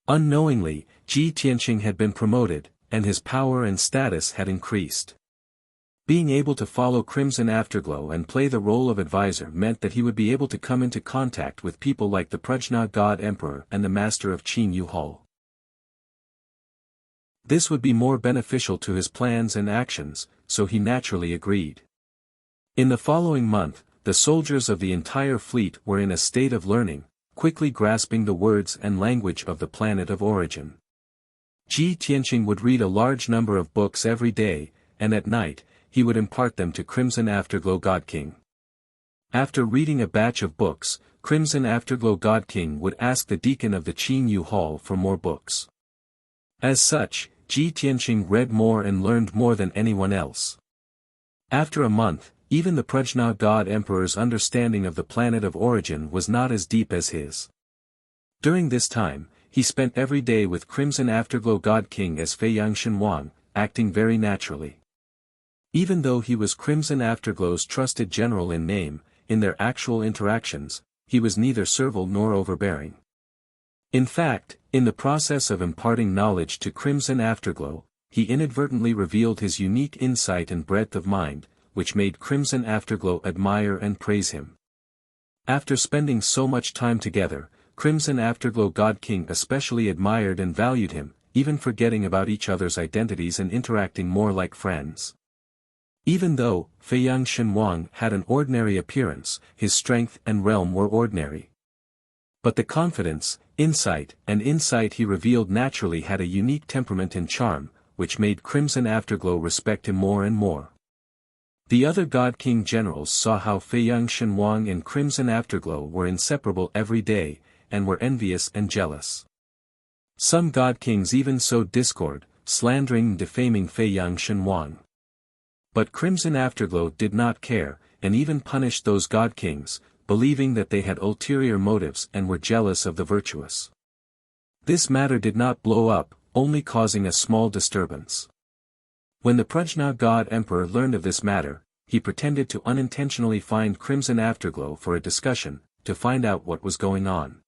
Unknowingly, Ji Tianqing had been promoted, and his power and status had increased. Being able to follow Crimson Afterglow and play the role of advisor meant that he would be able to come into contact with people like the Prajna God Emperor and the Master of Qin Yuhal. This would be more beneficial to his plans and actions, so he naturally agreed. In the following month, the soldiers of the entire fleet were in a state of learning, quickly grasping the words and language of the Planet of Origin. Ji Tianqing would read a large number of books every day, and at night, he would impart them to Crimson Afterglow God King. After reading a batch of books, Crimson Afterglow God King would ask the deacon of the Qin Yuhal for more books. As such, Ji Tianqing read more and learned more than anyone else. After a month, even the Prajna God Emperor's understanding of the Planet of Origin was not as deep as his. During this time, he spent every day with Crimson Afterglow God King as Feiyang Shenhuang, acting very naturally. Even though he was Crimson Afterglow's trusted general in name, in their actual interactions, he was neither servile nor overbearing. In fact, in the process of imparting knowledge to Crimson Afterglow, he inadvertently revealed his unique insight and breadth of mind, which made Crimson Afterglow admire and praise him. After spending so much time together, Crimson Afterglow God King especially admired and valued him, even forgetting about each other's identities and interacting more like friends. Even though Feiyang Shenhuang had an ordinary appearance, his strength and realm were ordinary. But the confidence, insight he revealed naturally had a unique temperament and charm, which made Crimson Afterglow respect him more and more. The other God King generals saw how Feiyang Shenhuang and Crimson Afterglow were inseparable every day, and were envious and jealous. Some God Kings even sowed discord, slandering and defaming Feiyang Shenhuang. But Crimson Afterglow did not care, and even punished those God Kings, believing that they had ulterior motives and were jealous of the virtuous. This matter did not blow up, only causing a small disturbance. When the Prajna God Emperor learned of this matter, he pretended to unintentionally find Crimson Afterglow for a discussion, to find out what was going on.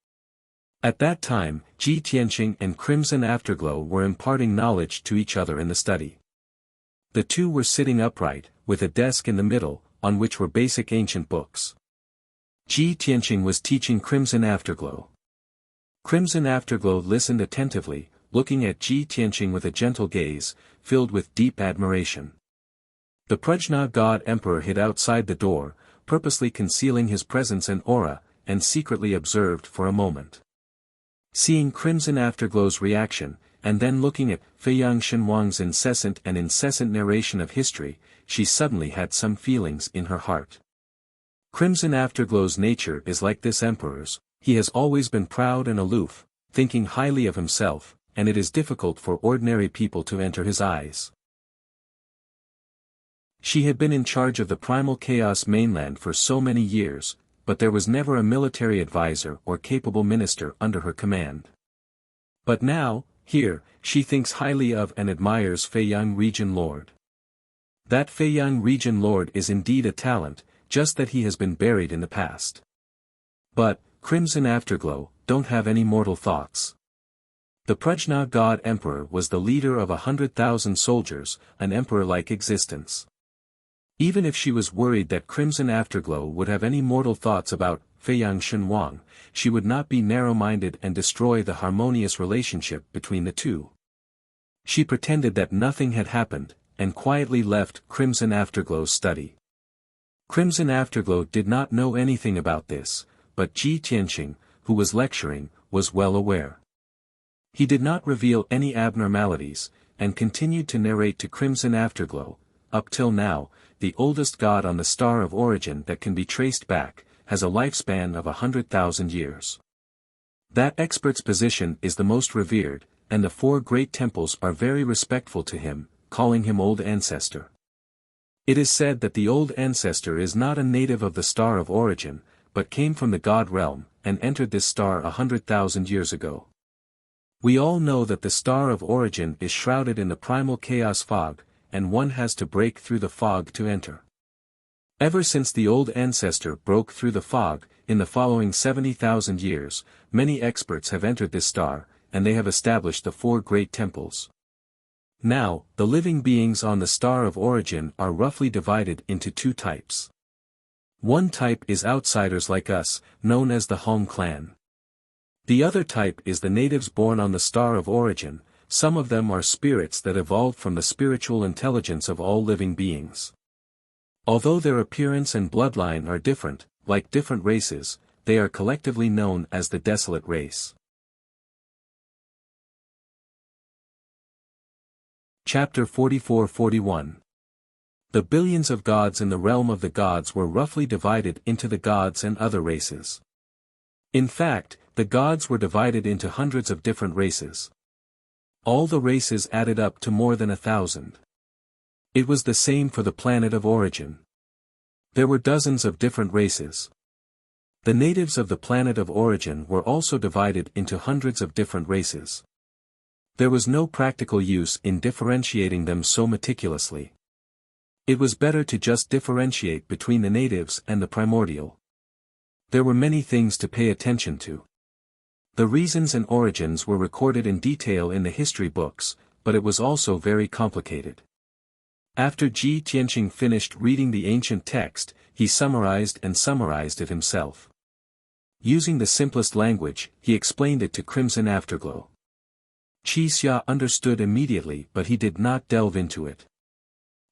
At that time, Ji Tianqing and Crimson Afterglow were imparting knowledge to each other in the study. The two were sitting upright, with a desk in the middle, on which were basic ancient books. Ji Tianqing was teaching Crimson Afterglow. Crimson Afterglow listened attentively, looking at Ji Tianqing with a gentle gaze, filled with deep admiration. The Prajna God Emperor hid outside the door, purposely concealing his presence and aura, and secretly observed for a moment. Seeing Crimson Afterglow's reaction, and then looking at Feiyang Shenhuang's incessant narration of history, she suddenly had some feelings in her heart. Crimson Afterglow's nature is like this emperor's, he has always been proud and aloof, thinking highly of himself, and it is difficult for ordinary people to enter his eyes. She had been in charge of the primal chaos mainland for so many years, but there was never a military advisor or capable minister under her command. But now, here, she thinks highly of and admires Feiyang Region Lord. That Feiyang Region Lord is indeed a talent, just that he has been buried in the past. But, Crimson Afterglow, don't have any mortal thoughts. The Prajna God Emperor was the leader of 100,000 soldiers, an emperor-like existence. Even if she was worried that Crimson Afterglow would have any mortal thoughts about Feiyang Shenhuang, she would not be narrow-minded and destroy the harmonious relationship between the two. She pretended that nothing had happened, and quietly left Crimson Afterglow's study. Crimson Afterglow did not know anything about this, but Ji Tianqing, who was lecturing, was well aware. He did not reveal any abnormalities, and continued to narrate to Crimson Afterglow, up till now, the oldest god on the star of origin that can be traced back, has a lifespan of 100,000 years. That expert's position is the most revered, and the 4 great temples are very respectful to him, calling him Old Ancestor. It is said that the Old Ancestor is not a native of the star of origin, but came from the god realm, and entered this star 100,000 years ago. We all know that the star of origin is shrouded in the primal chaos fog, and one has to break through the fog to enter. Ever since the Old Ancestor broke through the fog, in the following 70,000 years, many experts have entered this star, and they have established the 4 great temples. Now, the living beings on the star of origin are roughly divided into 2 types. One type is outsiders like us, known as the Hong clan. The other type is the natives born on the star of origin. Some of them are spirits that evolved from the spiritual intelligence of all living beings. Although their appearance and bloodline are different, like different races, they are collectively known as the Desolate Race. Chapter 44-41. The billions of gods in the realm of the gods were roughly divided into the gods and other races. In fact, the gods were divided into hundreds of different races. All the races added up to more than 1,000. It was the same for the planet of origin. There were dozens of different races. The natives of the planet of origin were also divided into hundreds of different races. There was no practical use in differentiating them so meticulously. It was better to just differentiate between the natives and the primordial. There were many things to pay attention to. The reasons and origins were recorded in detail in the history books, but it was also very complicated. After Ji Tianqing finished reading the ancient text, he summarized it himself. Using the simplest language, he explained it to Crimson Afterglow. Qi Xia understood immediately, but he did not delve into it.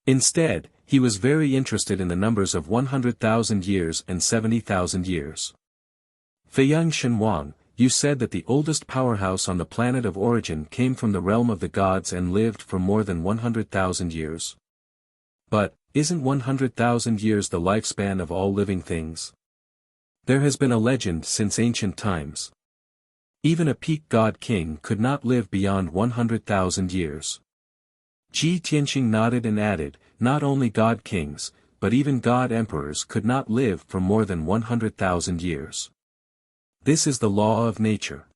Instead, he was very interested in the numbers of 100,000 years and 70,000 years. Feiyang Shenhuang, you said that the oldest powerhouse on the planet of origin came from the realm of the gods and lived for more than 100,000 years. But, isn't 100,000 years the lifespan of all living things? There has been a legend since ancient times. Even a peak god king could not live beyond 100,000 years. Ji Tianqing nodded and added, not only god kings, but even god emperors could not live for more than 100,000 years. This is the law of nature.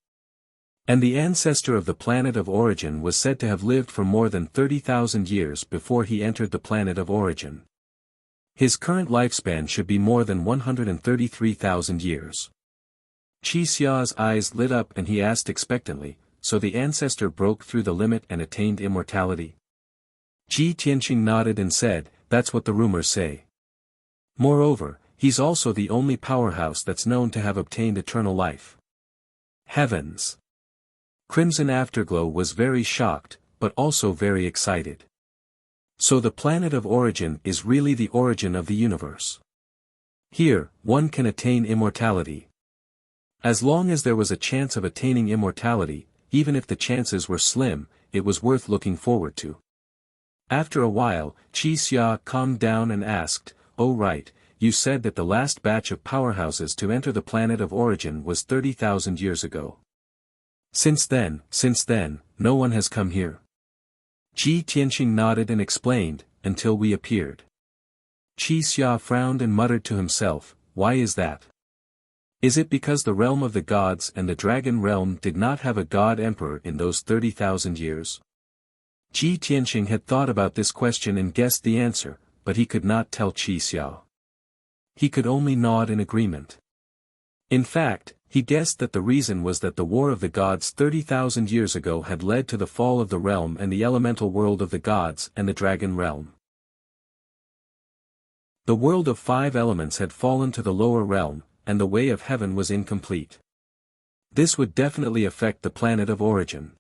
And the ancestor of the planet of origin was said to have lived for more than 30,000 years before he entered the planet of origin. His current lifespan should be more than 133,000 years. Qi Xia's eyes lit up and he asked expectantly, so the ancestor broke through the limit and attained immortality? Ji Tianqing nodded and said, that's what the rumors say. Moreover, he's also the only powerhouse that's known to have obtained eternal life. Heavens! Crimson Afterglow was very shocked, but also very excited. So the planet of origin is really the origin of the universe. Here, one can attain immortality. As long as there was a chance of attaining immortality, even if the chances were slim, it was worth looking forward to. After a while, Qi Xia calmed down and asked, oh right, you said that the last batch of powerhouses to enter the planet of origin was 30,000 years ago. Since then, no one has come here. Ji Tianqing nodded and explained, until we appeared. Qi Xia frowned and muttered to himself, why is that? Is it because the realm of the gods and the dragon realm did not have a god emperor in those 30,000 years? Ji Tianqing had thought about this question and guessed the answer, but he could not tell Qi Xia. He could only nod in agreement. In fact, he guessed that the reason was that the war of the gods 30,000 years ago had led to the fall of the realm and the elemental world of the gods and the dragon realm. The world of 5 elements had fallen to the lower realm, and the way of heaven was incomplete. This would definitely affect the planet of origin.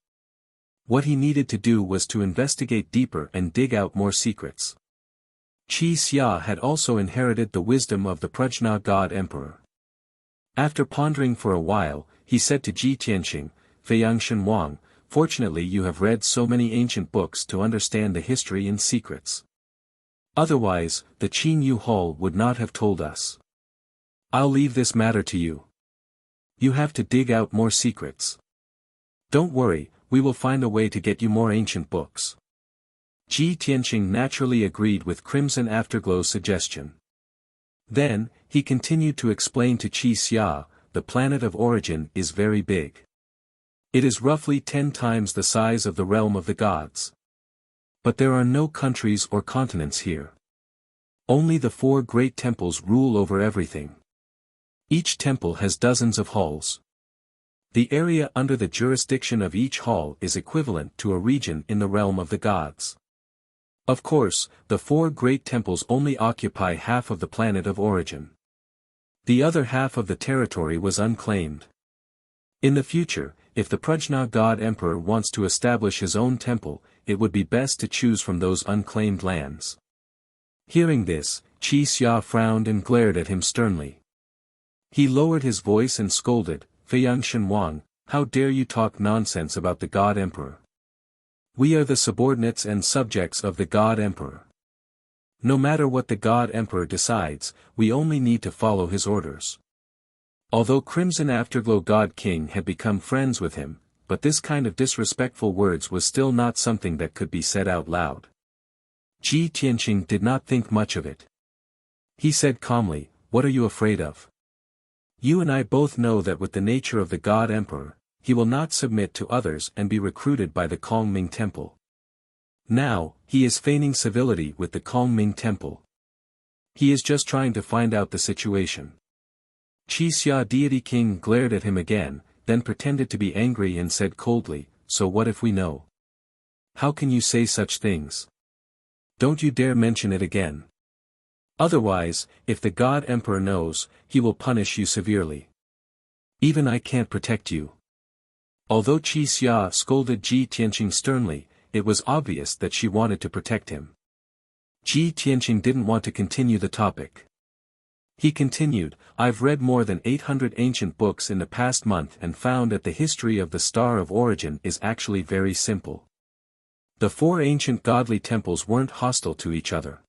What he needed to do was to investigate deeper and dig out more secrets. Qi Xia had also inherited the wisdom of the Prajna God Emperor. After pondering for a while, he said to Ji Tianqing, Feyangshen Wang, fortunately you have read so many ancient books to understand the history and secrets. Otherwise, the Qin Yu Hall would not have told us. I'll leave this matter to you. You have to dig out more secrets. Don't worry, we will find a way to get you more ancient books. Ji Tianqing naturally agreed with Crimson Afterglow's suggestion. Then, he continued to explain to Qi Xia, the planet of origin is very big. It is roughly 10 times the size of the realm of the gods. But there are no countries or continents here. Only the 4 great temples rule over everything. Each temple has dozens of halls. The area under the jurisdiction of each hall is equivalent to a region in the realm of the gods. Of course, the 4 great temples only occupy half of the planet of origin. The other half of the territory was unclaimed. In the future, if the Prajna God Emperor wants to establish his own temple, it would be best to choose from those unclaimed lands. Hearing this, Qi Xia frowned and glared at him sternly. He lowered his voice and scolded, Feyangshen Wang, how dare you talk nonsense about the God Emperor? We are the subordinates and subjects of the God Emperor. No matter what the God Emperor decides, we only need to follow his orders. Although Crimson Afterglow God King had become friends with him, but this kind of disrespectful words was still not something that could be said out loud. Ji Tianqing did not think much of it. He said calmly, what are you afraid of? You and I both know that with the nature of the God Emperor, he will not submit to others and be recruited by the Kongming Temple. Now, he is feigning civility with the Kongming Temple. He is just trying to find out the situation. Qi Xia Deity King glared at him again, then pretended to be angry and said coldly, so what if we know? How can you say such things? Don't you dare mention it again. Otherwise, if the God Emperor knows, he will punish you severely. Even I can't protect you. Although Qi Xia scolded Ji Tianqing sternly, it was obvious that she wanted to protect him. Ji Tianqing didn't want to continue the topic. He continued, I've read more than 800 ancient books in the past month and found that the history of the Star of Origin is actually very simple. The 4 ancient godly temples weren't hostile to each other.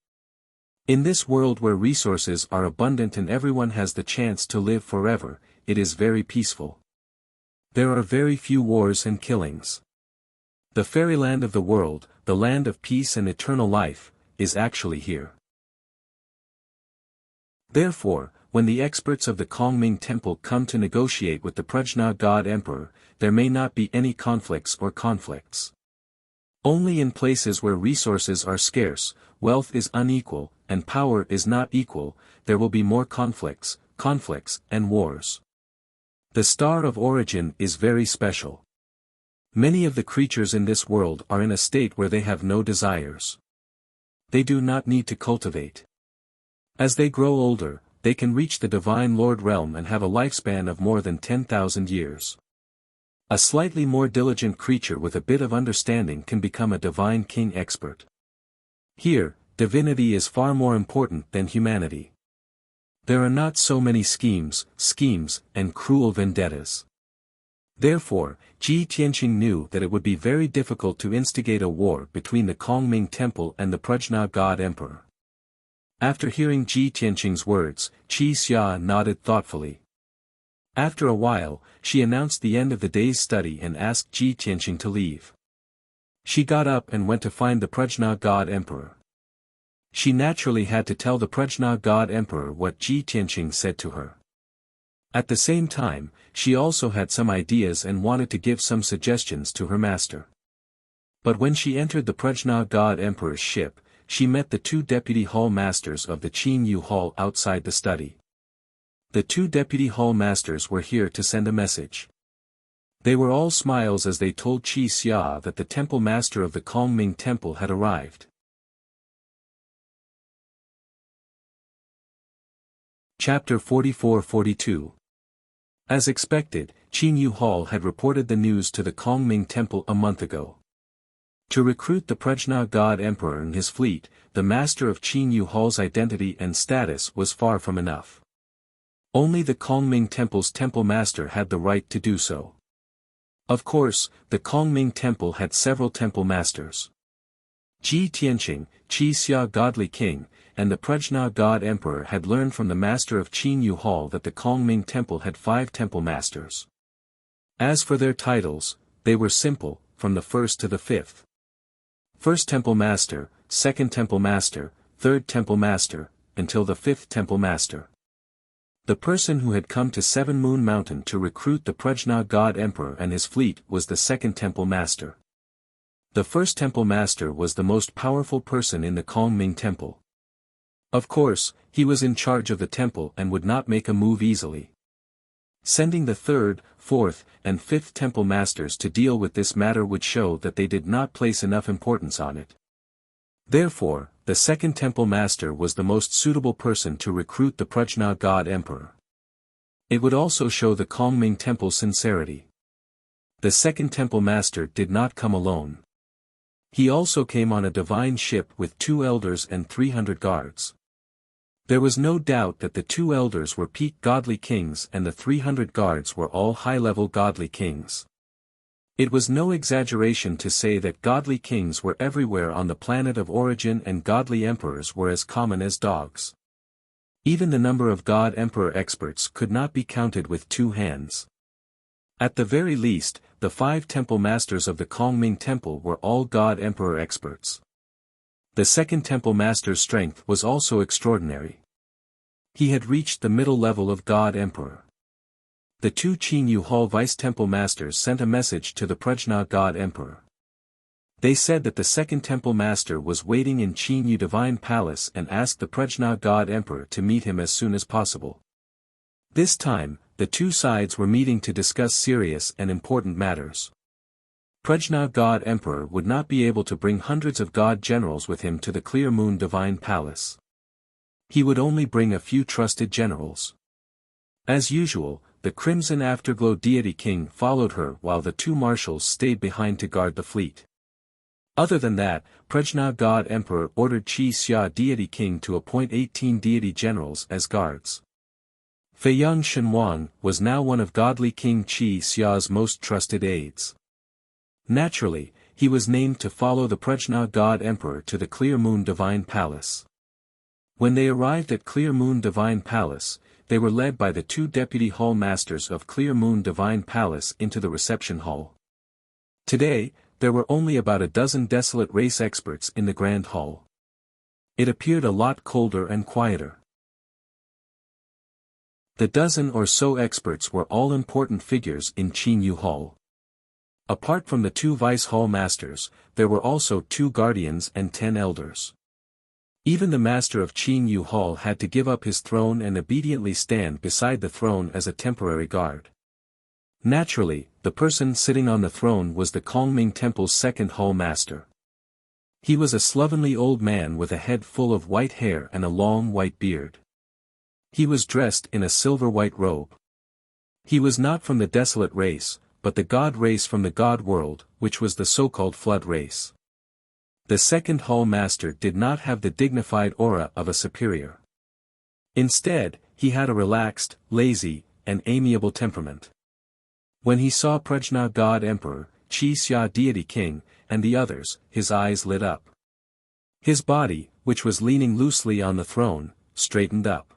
In this world where resources are abundant and everyone has the chance to live forever, it is very peaceful. There are very few wars and killings. The fairyland of the world, the land of peace and eternal life, is actually here. Therefore, when the experts of the Kongming Temple come to negotiate with the Prajna God Emperor, there may not be any conflicts or conflicts. Only in places where resources are scarce, wealth is unequal, and power is not equal, there will be more conflicts, and wars. The Star of Origin is very special. Many of the creatures in this world are in a state where they have no desires. They do not need to cultivate. As they grow older, they can reach the Divine Lord realm and have a lifespan of more than 10,000 years. A slightly more diligent creature with a bit of understanding can become a Divine King expert. Here, divinity is far more important than humanity. There are not so many schemes, and cruel vendettas. Therefore, Ji Tianqing knew that it would be very difficult to instigate a war between the Kongming Temple and the Prajna God Emperor. After hearing Ji Tianqing's words, Qi Xia nodded thoughtfully. After a while, she announced the end of the day's study and asked Ji Tianqing to leave. She got up and went to find the Prajna God Emperor. She naturally had to tell the Prajna God Emperor what Ji Tianqing said to her. At the same time, she also had some ideas and wanted to give some suggestions to her master. But when she entered the Prajna God Emperor's ship, she met the two deputy hall masters of the Qin Yu Hall outside the study. The two deputy hall masters were here to send a message. They were all smiles as they told Qi Xia that the temple master of the Kongming temple had arrived. Chapter 44-42. As expected, Qin Yu Hall had reported the news to the Kongming temple a month ago. To recruit the Prajna God Emperor and his fleet, the master of Qin Yu Hall's identity and status was far from enough. Only the Kongming temple's temple master had the right to do so. Of course, the Kongming temple had several temple masters. Ji Tianqing, Qi Xia Godly King, and the Prajna God Emperor had learned from the master of Qin Yu Hall that the Kongming temple had 5 temple masters. As for their titles, they were simple, from the first to the 5th. First temple master, second temple master, third temple master, until the 5th temple master. The person who had come to Seven Moon Mountain to recruit the Prajna God Emperor and his fleet was the second temple master. The first temple master was the most powerful person in the Kongming temple. Of course, he was in charge of the temple and would not make a move easily. Sending the 3rd, 4th, and 5th temple masters to deal with this matter would show that they did not place enough importance on it. Therefore, the second temple master was the most suitable person to recruit the Prajna God Emperor. It would also show the Kongming temple's sincerity. The second temple master did not come alone. He also came on a divine ship with 2 elders and 300 guards. There was no doubt that the 2 elders were peak godly kings and the 300 guards were all high-level godly kings. It was no exaggeration to say that godly kings were everywhere on the planet of origin and godly emperors were as common as dogs. Even the number of God Emperor experts could not be counted with 2 hands. At the very least, the 5 temple masters of the Kongming temple were all God Emperor experts. The second temple master's strength was also extraordinary. He had reached the middle level of God Emperor. The 2 Qin Yu Hall vice-temple masters sent a message to the Prajna God Emperor. They said that the second temple master was waiting in Qin Yu Divine Palace and asked the Prajna God Emperor to meet him as soon as possible. This time, the 2 sides were meeting to discuss serious and important matters. Prajna God Emperor would not be able to bring hundreds of God generals with him to the Clear Moon Divine Palace. He would only bring a few trusted generals. As usual, the Crimson Afterglow Deity King followed her while the 2 marshals stayed behind to guard the fleet. Other than that, Prajna God Emperor ordered Qi Xia Deity King to appoint 18 deity generals as guards. Feiyang Shenwang was now one of Godly King Qi Xia's most trusted aides. Naturally, he was named to follow the Prajna God Emperor to the Clear Moon Divine Palace. When they arrived at Clear Moon Divine Palace, they were led by the 2 deputy hall masters of Clear Moon Divine Palace into the reception hall. Today, there were only about a dozen desolate race experts in the grand hall. It appeared a lot colder and quieter. The dozen or so experts were all important figures in Qin Yu Hall. Apart from the 2 vice hall masters, there were also 2 guardians and 10 elders. Even the master of Qin Yu Hall had to give up his throne and obediently stand beside the throne as a temporary guard. Naturally, the person sitting on the throne was the Kongming Temple's second hall master. He was a slovenly old man with a head full of white hair and a long white beard. He was dressed in a silver-white robe. He was not from the desolate race, but the god race from the god world, which was the so-called flood race. The second hall master did not have the dignified aura of a superior. Instead, he had a relaxed, lazy, and amiable temperament. When he saw Prajna God Emperor, Qi Xia Deity King, and the others, his eyes lit up. His body, which was leaning loosely on the throne, straightened up.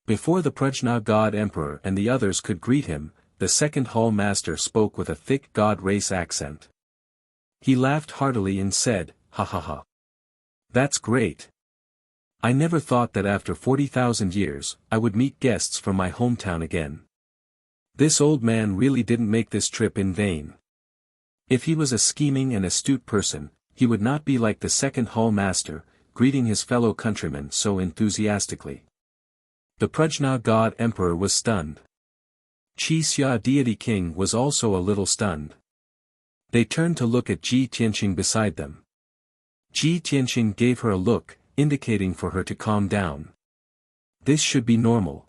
Before the Prajna God Emperor and the others could greet him, the second Hall Master spoke with a thick God race accent. He laughed heartily and said, "Ha ha ha. That's great. I never thought that after 40,000 years, I would meet guests from my hometown again. This old man really didn't make this trip in vain. If he was a scheming and astute person, he would not be like the second Hall Master, greeting his fellow countrymen so enthusiastically." The Prajna God Emperor was stunned. Wuxia Deity King was also a little stunned. They turned to look at Ji Tianqing beside them. Ji Tianqing gave her a look, indicating for her to calm down. This should be normal.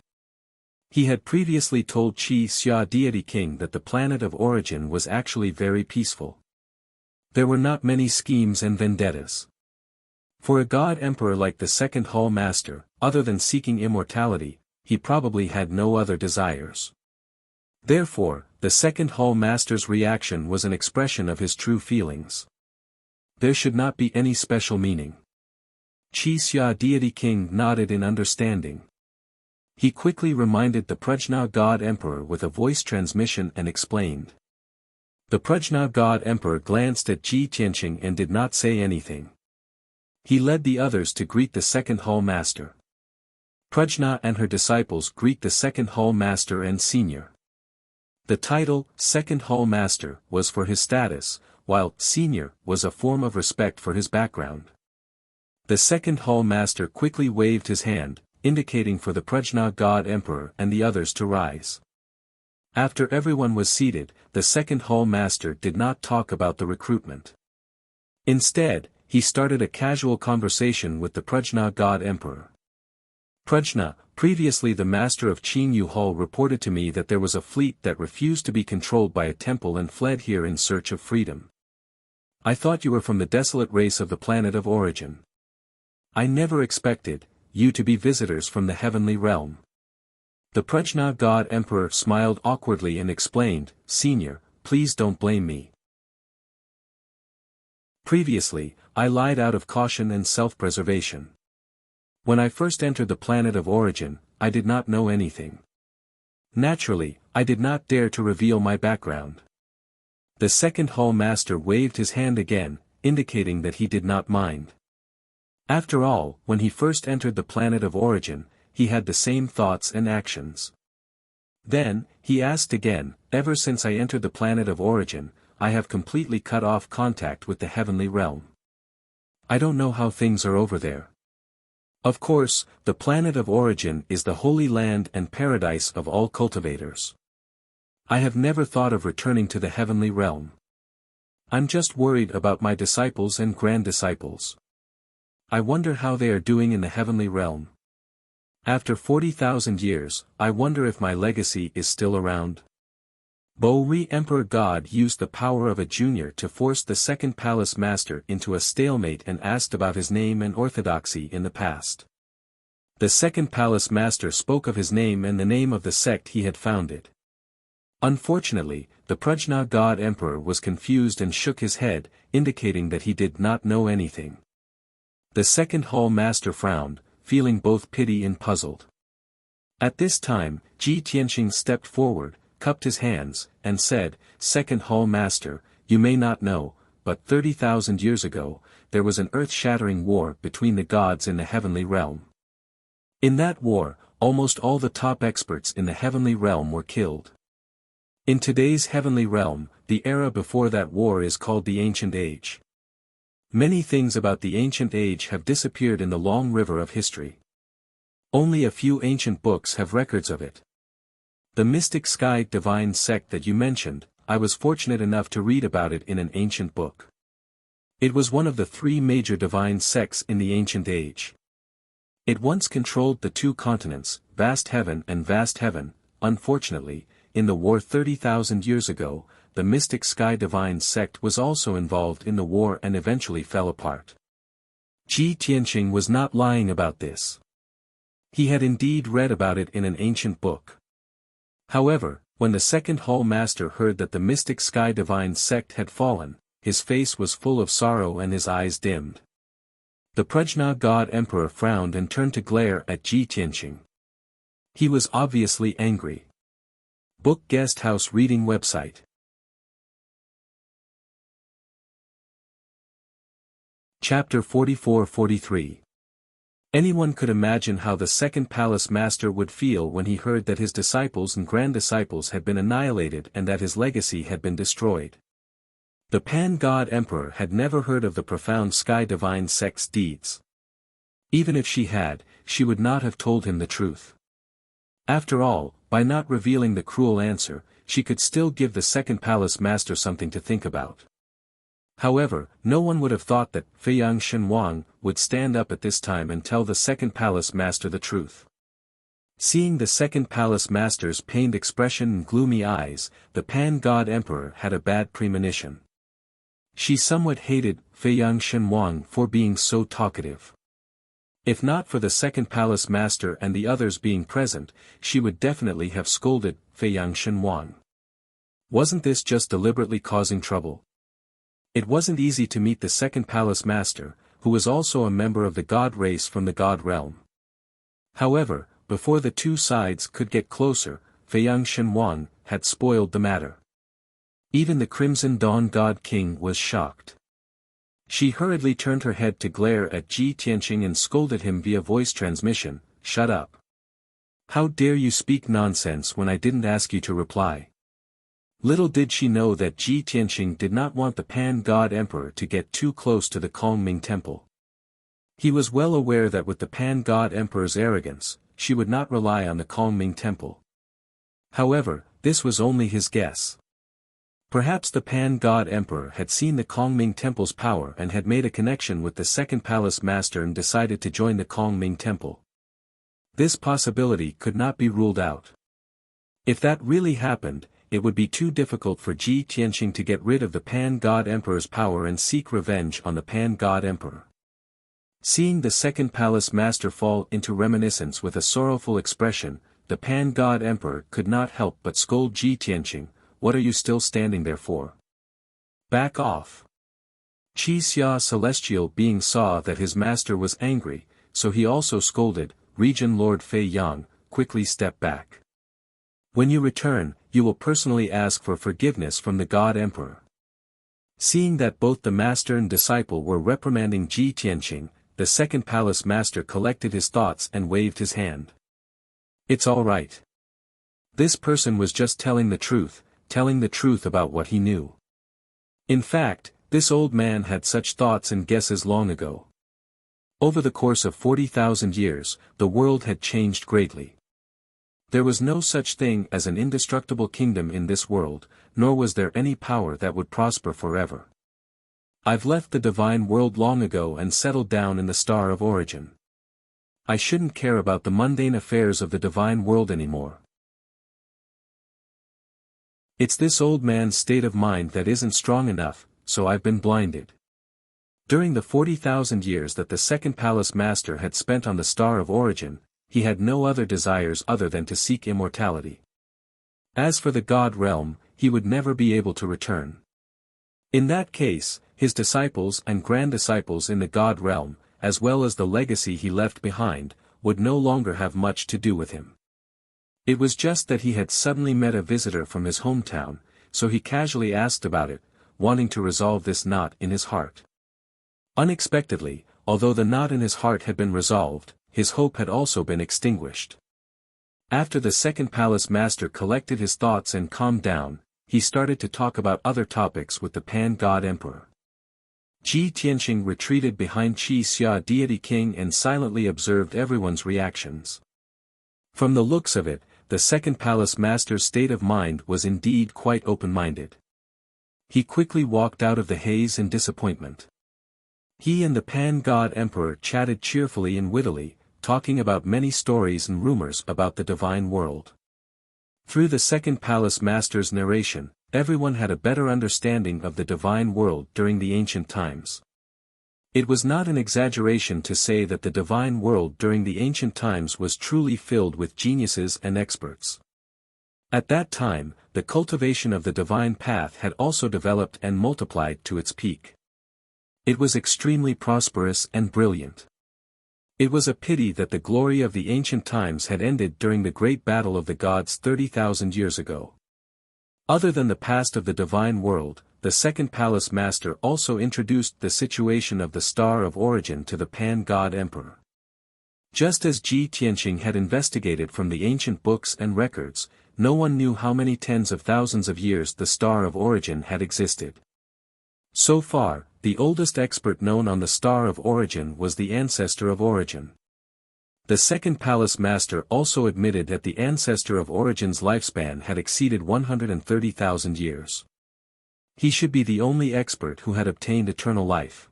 He had previously told Wuxia Deity King that the planet of origin was actually very peaceful. There were not many schemes and vendettas. For a God Emperor like the second Hall Master, other than seeking immortality, he probably had no other desires. Therefore, the second Hall Master's reaction was an expression of his true feelings. There should not be any special meaning. Wuxia Deity King nodded in understanding. He quickly reminded the Prajna God Emperor with a voice transmission and explained. The Prajna God Emperor glanced at Ji Tianqing and did not say anything. He led the others to greet the second Hall Master. Prajna and her disciples greet the second Hall Master and Senior. The title, Second Hall Master, was for his status, while Senior was a form of respect for his background. The second Hall Master quickly waved his hand, indicating for the Prajna God Emperor and the others to rise. After everyone was seated, the second Hall Master did not talk about the recruitment. Instead, he started a casual conversation with the Prajna God Emperor. "Prajna, previously the master of Qingyu Hall reported to me that there was a fleet that refused to be controlled by a temple and fled here in search of freedom. I thought you were from the desolate race of the planet of origin. I never expected you to be visitors from the heavenly realm." The Prajna God Emperor smiled awkwardly and explained, "Senior, please don't blame me. Previously, I lied out of caution and self-preservation. When I first entered the planet of origin, I did not know anything. Naturally, I did not dare to reveal my background." The second Hall Master waved his hand again, indicating that he did not mind. After all, when he first entered the planet of origin, he had the same thoughts and actions. Then, he asked again, "Ever since I entered the planet of origin, I have completely cut off contact with the heavenly realm. I don't know how things are over there. Of course, the planet of origin is the holy land and paradise of all cultivators. I have never thought of returning to the heavenly realm. I'm just worried about my disciples and grand-disciples. I wonder how they are doing in the heavenly realm. After 40,000 years, I wonder if my legacy is still around." Bo-Ri Emperor God used the power of a junior to force the second palace master into a stalemate and asked about his name and orthodoxy in the past. The second palace master spoke of his name and the name of the sect he had founded. Unfortunately, the Prajna God Emperor was confused and shook his head, indicating that he did not know anything. The second Hall Master frowned, feeling both pity and puzzled. At this time, Ji Tianqing stepped forward, cupped his hands, and said, "Second Hall Master, you may not know, but 30,000 years ago, there was an earth-shattering war between the gods in the heavenly realm. In that war, almost all the top experts in the heavenly realm were killed. In today's heavenly realm, the era before that war is called the Ancient Age. Many things about the Ancient Age have disappeared in the long river of history. Only a few ancient books have records of it. The mystic sky divine sect that you mentioned, I was fortunate enough to read about it in an ancient book. It was one of the 3 major divine sects in the Ancient Age. It once controlled the 2 continents, Vast Heaven and Vast Heaven. Unfortunately, in the war 30,000 years ago, the mystic sky divine sect was also involved in the war and eventually fell apart." Ji Tianqing was not lying about this. He had indeed read about it in an ancient book. However, when the second Hall Master heard that the mystic sky divine sect had fallen, his face was full of sorrow and his eyes dimmed. The Prajna God Emperor frowned and turned to glare at Ji Tianqing. He was obviously angry. Book Guest House Reading Website. Chapter 44-43. Anyone could imagine how the second palace master would feel when he heard that his disciples and grand-disciples had been annihilated and that his legacy had been destroyed. The Pan-God Emperor had never heard of the profound Sky Divine sect's deeds. Even if she had, she would not have told him the truth. After all, by not revealing the cruel answer, she could still give the second palace master something to think about. However, no one would have thought that Feiyang Shenhuang would stand up at this time and tell the second palace master the truth. Seeing the second palace master's pained expression and gloomy eyes, the Pan-God Emperor had a bad premonition. She somewhat hated Feiyang Shenhuang for being so talkative. If not for the second palace master and the others being present, she would definitely have scolded Feiyang Shenhuang. Wasn't this just deliberately causing trouble? It wasn't easy to meet the second palace master, who was also a member of the god race from the god realm. However, before the two sides could get closer, Feiyang Shenhuang had spoiled the matter. Even the Crimson Dawn God King was shocked. She hurriedly turned her head to glare at Ji Tianqing and scolded him via voice transmission, "Shut up. How dare you speak nonsense when I didn't ask you to reply?" Little did she know that Ji Tianqing did not want the Pan-God Emperor to get too close to the Kongming Temple. He was well aware that with the Pan-God Emperor's arrogance, she would not rely on the Kongming Temple. However, this was only his guess. Perhaps the Pan-God Emperor had seen the Kongming Temple's power and had made a connection with the second palace master and decided to join the Kongming Temple. This possibility could not be ruled out. If that really happened, it would be too difficult for Ji Tianqing to get rid of the Pan-God Emperor's power and seek revenge on the Pan-God Emperor. Seeing the second palace master fall into reminiscence with a sorrowful expression, the Pan-God Emperor could not help but scold Ji Tianqing, "What are you still standing there for? Back off." Qi Xia Celestial Being saw that his master was angry, so he also scolded, "Region Lord Fei Yang, quickly step back. When you return, you will personally ask for forgiveness from the God Emperor." Seeing that both the master and disciple were reprimanding Ji Tianqing, the second palace master collected his thoughts and waved his hand. "It's all right. This person was just telling the truth about what he knew. In fact, this old man had such thoughts and guesses long ago. Over the course of 40,000 years, the world had changed greatly. There was no such thing as an indestructible kingdom in this world, nor was there any power that would prosper forever. I've left the divine world long ago and settled down in the Star of Origin. I shouldn't care about the mundane affairs of the divine world anymore. It's this old man's state of mind that isn't strong enough, so I've been blinded." During the 40,000 years that the second palace master had spent on the Star of Origin, he had no other desires other than to seek immortality. As for the God realm, he would never be able to return. In that case, his disciples and grand-disciples in the God realm, as well as the legacy he left behind, would no longer have much to do with him. It was just that he had suddenly met a visitor from his hometown, so he casually asked about it, wanting to resolve this knot in his heart. Unexpectedly, although the knot in his heart had been resolved, his hope had also been extinguished. After the second palace master collected his thoughts and calmed down, he started to talk about other topics with the Pan-God Emperor. Ji Tianqing retreated behind Qi Xia Deity King and silently observed everyone's reactions. From the looks of it, the second palace master's state of mind was indeed quite open-minded. He quickly walked out of the haze in disappointment. He and the Pan-God Emperor chatted cheerfully and wittily, talking about many stories and rumors about the divine world. Through the second palace master's narration, everyone had a better understanding of the divine world during the ancient times. It was not an exaggeration to say that the divine world during the ancient times was truly filled with geniuses and experts. At that time, the cultivation of the divine path had also developed and multiplied to its peak. It was extremely prosperous and brilliant. It was a pity that the glory of the ancient times had ended during the great battle of the gods 30,000 years ago. Other than the past of the divine world, the second palace master also introduced the situation of the star of origin to the pan-god emperor. Just as Ji Tianqing had investigated from the ancient books and records, no one knew how many tens of thousands of years the star of origin had existed. So far, the oldest expert known on the star of origin was the ancestor of origin. The second palace master also admitted that the ancestor of origin's lifespan had exceeded 130,000 years. He should be the only expert who had obtained eternal life.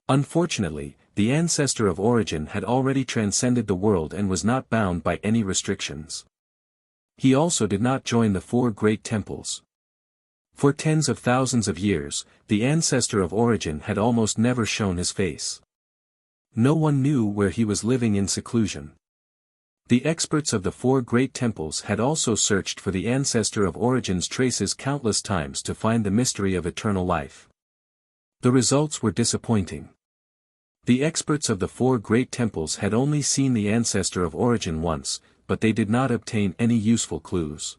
Unfortunately, the ancestor of origin had already transcended the world and was not bound by any restrictions. He also did not join the four great temples. For tens of thousands of years, the ancestor of origin had almost never shown his face. No one knew where he was living in seclusion. The experts of the four great temples had also searched for the ancestor of origin's traces countless times to find the mystery of eternal life. The results were disappointing. The experts of the four great temples had only seen the ancestor of origin once, but they did not obtain any useful clues.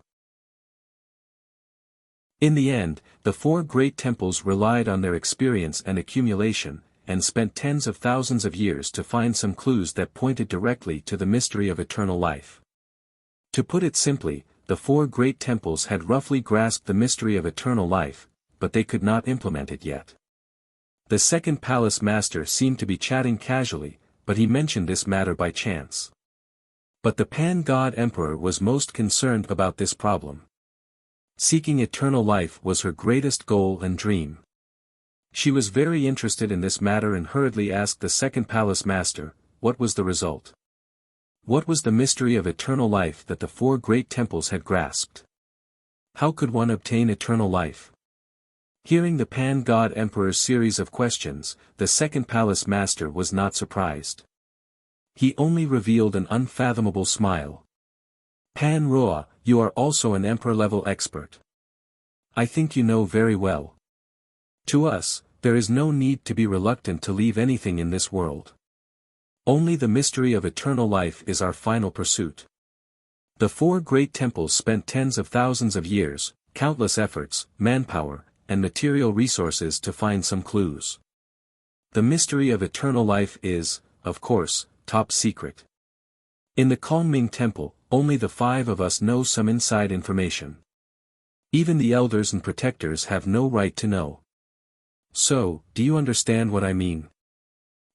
In the end, the four great temples relied on their experience and accumulation, and spent tens of thousands of years to find some clues that pointed directly to the mystery of eternal life. To put it simply, the four great temples had roughly grasped the mystery of eternal life, but they could not implement it yet. The second palace master seemed to be chatting casually, but he mentioned this matter by chance. But the pan-god emperor was most concerned about this problem. Seeking eternal life was her greatest goal and dream. She was very interested in this matter and hurriedly asked the second palace master, what was the result? What was the mystery of eternal life that the four great temples had grasped? How could one obtain eternal life? Hearing the pan-god emperor's series of questions, the second palace master was not surprised. He only revealed an unfathomable smile. Pan Roa, you are also an emperor-level expert. I think you know very well. To us, there is no need to be reluctant to leave anything in this world. Only the mystery of eternal life is our final pursuit. The four great temples spent tens of thousands of years, countless efforts, manpower, and material resources to find some clues. The mystery of eternal life is, of course, top secret. In the Kongming Temple, only the five of us know some inside information. Even the elders and protectors have no right to know. So, do you understand what I mean?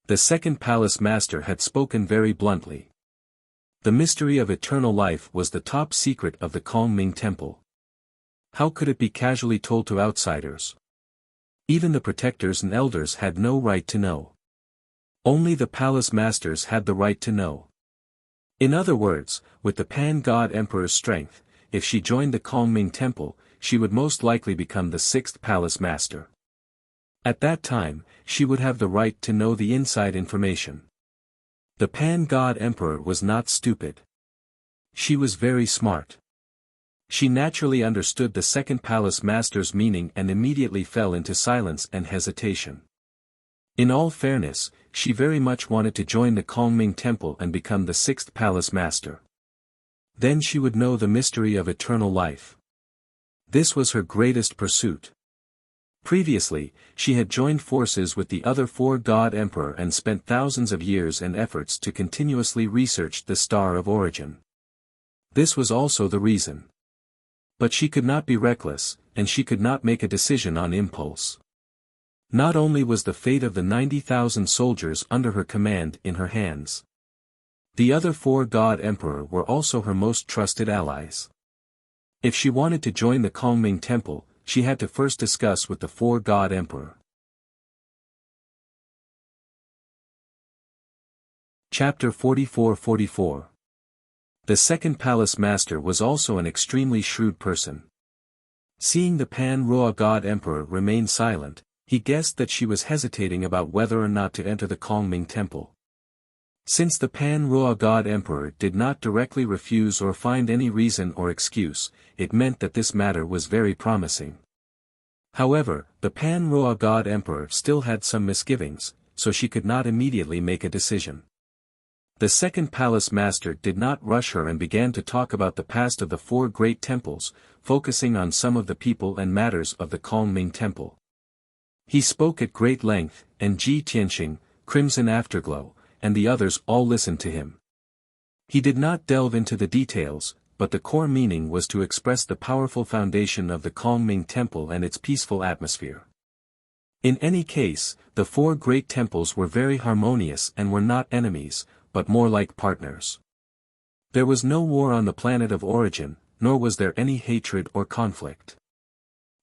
The second palace master had spoken very bluntly. The mystery of eternal life was the top secret of the Kongming Temple. How could it be casually told to outsiders? Even the protectors and elders had no right to know. Only the palace masters had the right to know. In other words, with the pan-god emperor's strength, if she joined the Kongming Temple, she would most likely become the sixth palace master. At that time, she would have the right to know the inside information. The pan-god emperor was not stupid. She was very smart. She naturally understood the second palace master's meaning and immediately fell into silence and hesitation. In all fairness, she very much wanted to join the Kongming Temple and become the sixth palace master. Then she would know the mystery of eternal life. This was her greatest pursuit. Previously, she had joined forces with the other four god emperor and spent thousands of years and efforts to continuously research the star of origin. This was also the reason. But she could not be reckless, and she could not make a decision on impulse. Not only was the fate of the 90,000 soldiers under her command in her hands. The other four god emperor were also her most trusted allies. If she wanted to join the Kongming Temple, she had to first discuss with the four god emperor. Chapter 44-44. The second palace master was also an extremely shrewd person. Seeing the Pan-Roa god emperor remain silent, he guessed that she was hesitating about whether or not to enter the Kongming Temple. Since the Pan-Roa god emperor did not directly refuse or find any reason or excuse, it meant that this matter was very promising. However, the Pan-Roa god emperor still had some misgivings, so she could not immediately make a decision. The second palace master did not rush her and began to talk about the past of the four great temples, focusing on some of the people and matters of the Kongming Temple. He spoke at great length, and Ji Tianqing, Crimson Afterglow, and the others all listened to him. He did not delve into the details, but the core meaning was to express the powerful foundation of the Kongming Temple and its peaceful atmosphere. In any case, the four great temples were very harmonious and were not enemies, but more like partners. There was no war on the planet of origin, nor was there any hatred or conflict.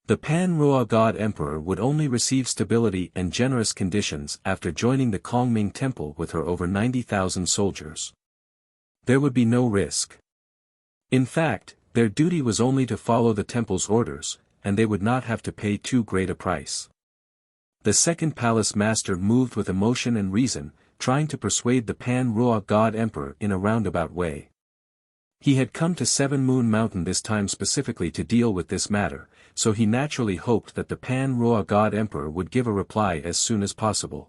The Pan-Ruo God Emperor would only receive stability and generous conditions after joining the Kongming Temple with her over 90,000 soldiers. There would be no risk. In fact, their duty was only to follow the temple's orders, and they would not have to pay too great a price. The second palace master moved with emotion and reason, trying to persuade the Pan-Ruo God Emperor in a roundabout way. He had come to Seven Moon Mountain this time specifically to deal with this matter, so he naturally hoped that the Pan-Ruo God Emperor would give a reply as soon as possible.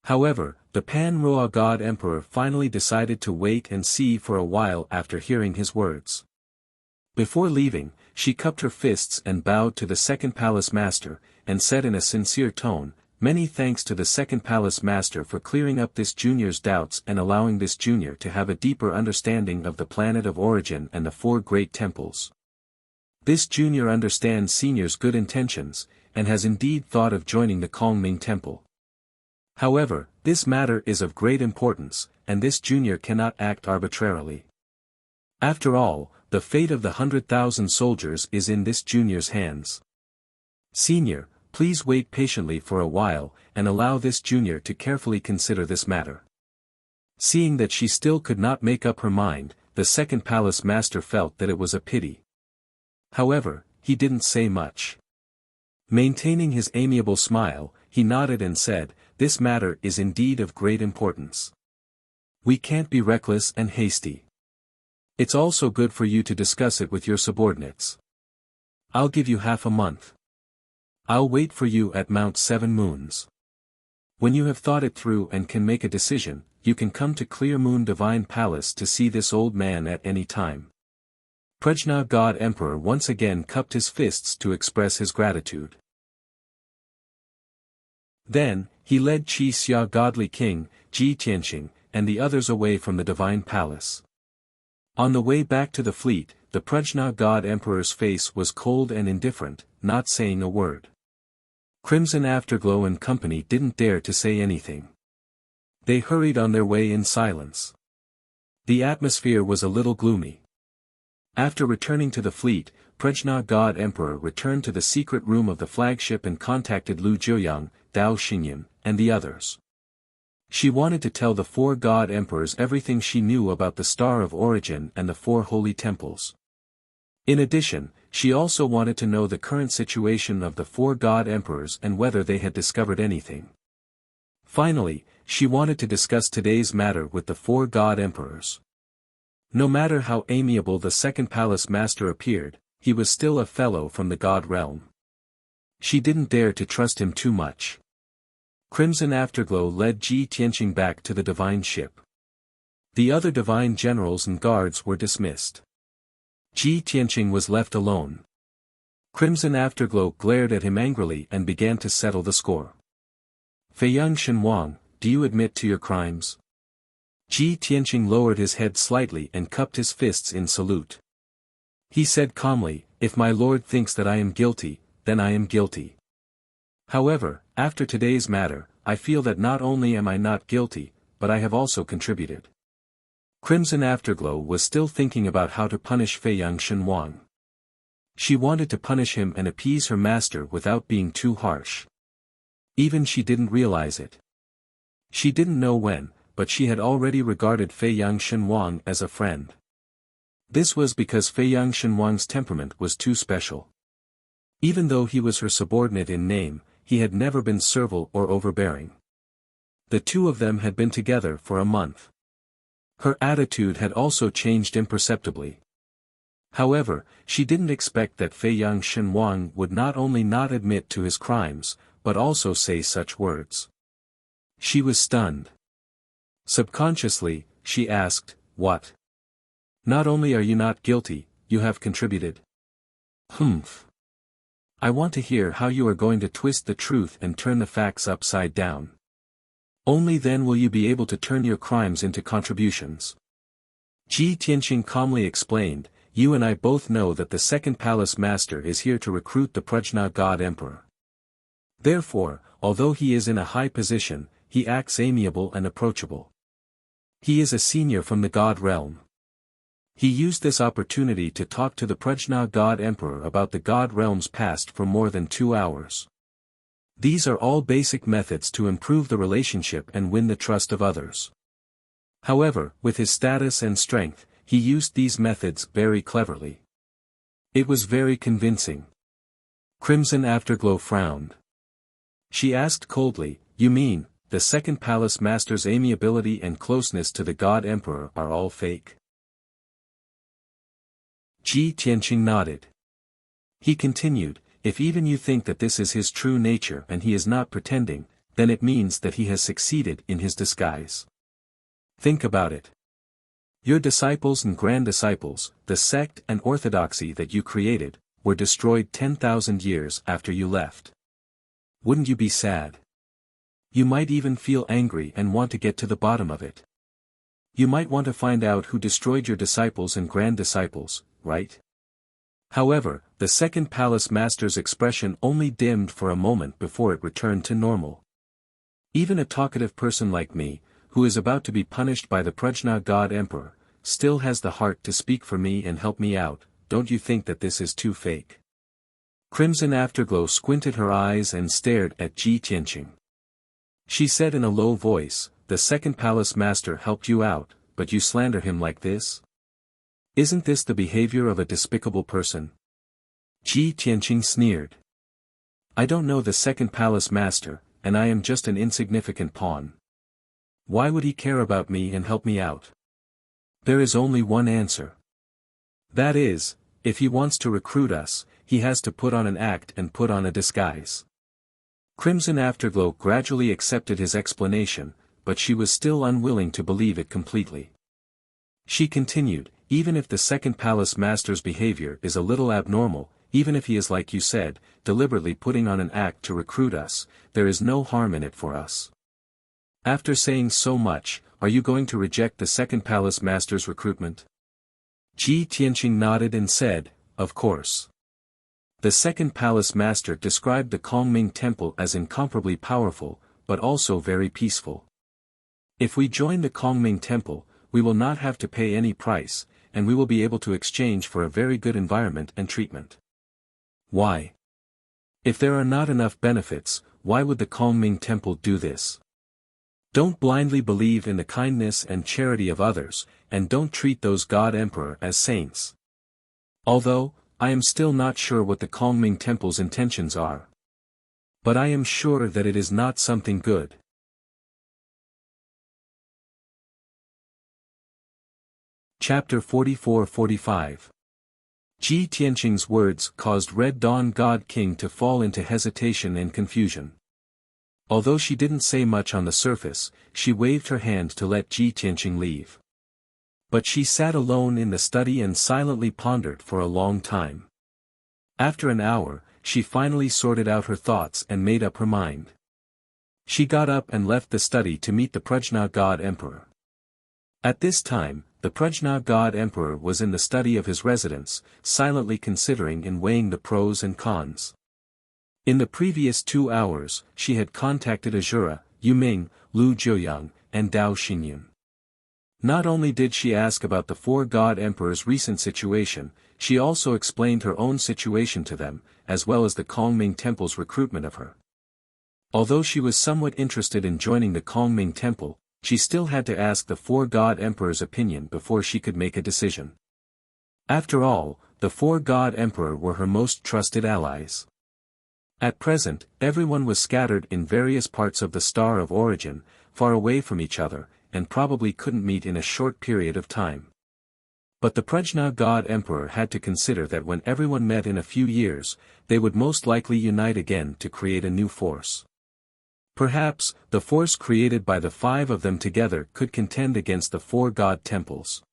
However, the Pan-Ruo God Emperor finally decided to wait and see for a while after hearing his words. Before leaving, she cupped her fists and bowed to the second palace master, and said in a sincere tone, "Many thanks to the second palace master for clearing up this junior's doubts and allowing this junior to have a deeper understanding of the planet of origin and the four great temples. This junior understands senior's good intentions, and has indeed thought of joining the Kongming Temple. However, this matter is of great importance, and this junior cannot act arbitrarily. After all, the fate of the 100,000 soldiers is in this junior's hands. Senior, please wait patiently for a while, and allow this junior to carefully consider this matter." Seeing that she still could not make up her mind, the second palace master felt that it was a pity. However, he didn't say much. Maintaining his amiable smile, he nodded and said, "This matter is indeed of great importance. We can't be reckless and hasty. It's also good for you to discuss it with your subordinates. I'll give you half a month. I'll wait for you at Mount Seven Moons. When you have thought it through and can make a decision, you can come to Clear Moon Divine Palace to see this old man at any time." Prajna God Emperor once again cupped his fists to express his gratitude. Then, he led Qi Xia Godly King, Ji Tianqing, and the others away from the Divine Palace. On the way back to the fleet, the Prajna God Emperor's face was cold and indifferent, not saying a word. Crimson Afterglow and company didn't dare to say anything. They hurried on their way in silence. The atmosphere was a little gloomy. After returning to the fleet, Prajna God Emperor returned to the secret room of the flagship and contacted Lu Jiuyang, Dao Xingyan, and the others. She wanted to tell the four God Emperors everything she knew about the Star of Origin and the four holy temples. In addition, she also wanted to know the current situation of the four God Emperors and whether they had discovered anything. Finally, she wanted to discuss today's matter with the four God Emperors. No matter how amiable the second palace master appeared, he was still a fellow from the God realm. She didn't dare to trust him too much. Crimson Afterglow led Ji Tianqing back to the divine ship. The other divine generals and guards were dismissed. Ji Tianqing was left alone. Crimson Afterglow glared at him angrily and began to settle the score. "Feiyang Shenhuang, do you admit to your crimes?" Ji Tianqing lowered his head slightly and cupped his fists in salute. He said calmly, "If my lord thinks that I am guilty, then I am guilty. However, after today's matter, I feel that not only am I not guilty, but I have also contributed." Crimson Afterglow was still thinking about how to punish Feiyang Shenhuang. She wanted to punish him and appease her master without being too harsh. Even she didn't realize it. She didn't know when, but she had already regarded Feiyang Shenhuang as a friend. This was because Feiyang Shenhuang's temperament was too special. Even though he was her subordinate in name, he had never been servile or overbearing. The two of them had been together for a month. Her attitude had also changed imperceptibly. However, she didn't expect that Feiyang Shenhuang would not only not admit to his crimes, but also say such words. She was stunned. Subconsciously, she asked, "What? Not only are you not guilty, you have contributed?" "Humph. I want to hear how you are going to twist the truth and turn the facts upside down. Only then will you be able to turn your crimes into contributions." Ji Tianqing calmly explained, "You and I both know that the second palace master is here to recruit the Prajna God Emperor. Therefore, although he is in a high position, he acts amiable and approachable. He is a senior from the God realm. He used this opportunity to talk to the Prajna God Emperor about the God realm's past for more than 2 hours. These are all basic methods to improve the relationship and win the trust of others. However, with his status and strength, he used these methods very cleverly. It was very convincing." Crimson Afterglow frowned. She asked coldly, "You mean, the second palace master's amiability and closeness to the God Emperor are all fake?" Ji Tianqing nodded. He continued, "If even you think that this is his true nature and he is not pretending, then it means that he has succeeded in his disguise. Think about it. Your disciples and grand-disciples, the sect and orthodoxy that you created, were destroyed 10,000 years after you left. Wouldn't you be sad? You might even feel angry and want to get to the bottom of it. You might want to find out who destroyed your disciples and grand-disciples, right?" However, the second palace master's expression only dimmed for a moment before it returned to normal. "Even a talkative person like me, who is about to be punished by the Prajna God Emperor, still has the heart to speak for me and help me out. Don't you think that this is too fake?" Crimson Afterglow squinted her eyes and stared at Ji Tianqing. She said in a low voice, "The second palace master helped you out, but you slander him like this? Isn't this the behavior of a despicable person?" Ji Tianqing sneered. "I don't know the second palace master, and I am just an insignificant pawn. Why would he care about me and help me out? There is only one answer. That is, if he wants to recruit us, he has to put on an act and put on a disguise." Crimson Afterglow gradually accepted his explanation, but she was still unwilling to believe it completely. She continued, "Even if the second palace master's behavior is a little abnormal, even if he is like you said, deliberately putting on an act to recruit us, there is no harm in it for us. After saying so much, are you going to reject the second palace master's recruitment?" Ji Tianqing nodded and said, "Of course." The second palace master described the Kongming temple as incomparably powerful, but also very peaceful. "If we join the Kongming temple, we will not have to pay any price, and we will be able to exchange for a very good environment and treatment." "Why? If there are not enough benefits, why would the Kongming temple do this? Don't blindly believe in the kindness and charity of others, and don't treat those God Emperor as saints. Although, I am still not sure what the Kongming temple's intentions are. But I am sure that it is not something good." Chapter 44-45. Ji Tianqing's words caused Red Dawn God King to fall into hesitation and confusion. Although she didn't say much on the surface, she waved her hand to let Ji Tianqing leave. But she sat alone in the study and silently pondered for a long time. After an hour, she finally sorted out her thoughts and made up her mind. She got up and left the study to meet the Prajna God Emperor. At this time, the Prajna God Emperor was in the study of his residence, silently considering and weighing the pros and cons. In the previous 2 hours, she had contacted Azura, Yuming, Lu Jiuyang, and Dao Xingyun. Not only did she ask about the 4 God Emperors' recent situation, she also explained her own situation to them, as well as the Kongming Temple's recruitment of her. Although she was somewhat interested in joining the Kongming Temple, she still had to ask the 4 God Emperors' opinion before she could make a decision. After all, the 4 God Emperor were her most trusted allies. At present, everyone was scattered in various parts of the Star of Origin, far away from each other, and probably couldn't meet in a short period of time. But the Prajna God Emperor had to consider that when everyone met in a few years, they would most likely unite again to create a new force. Perhaps, the force created by the 5 of them together could contend against the 4 god temples.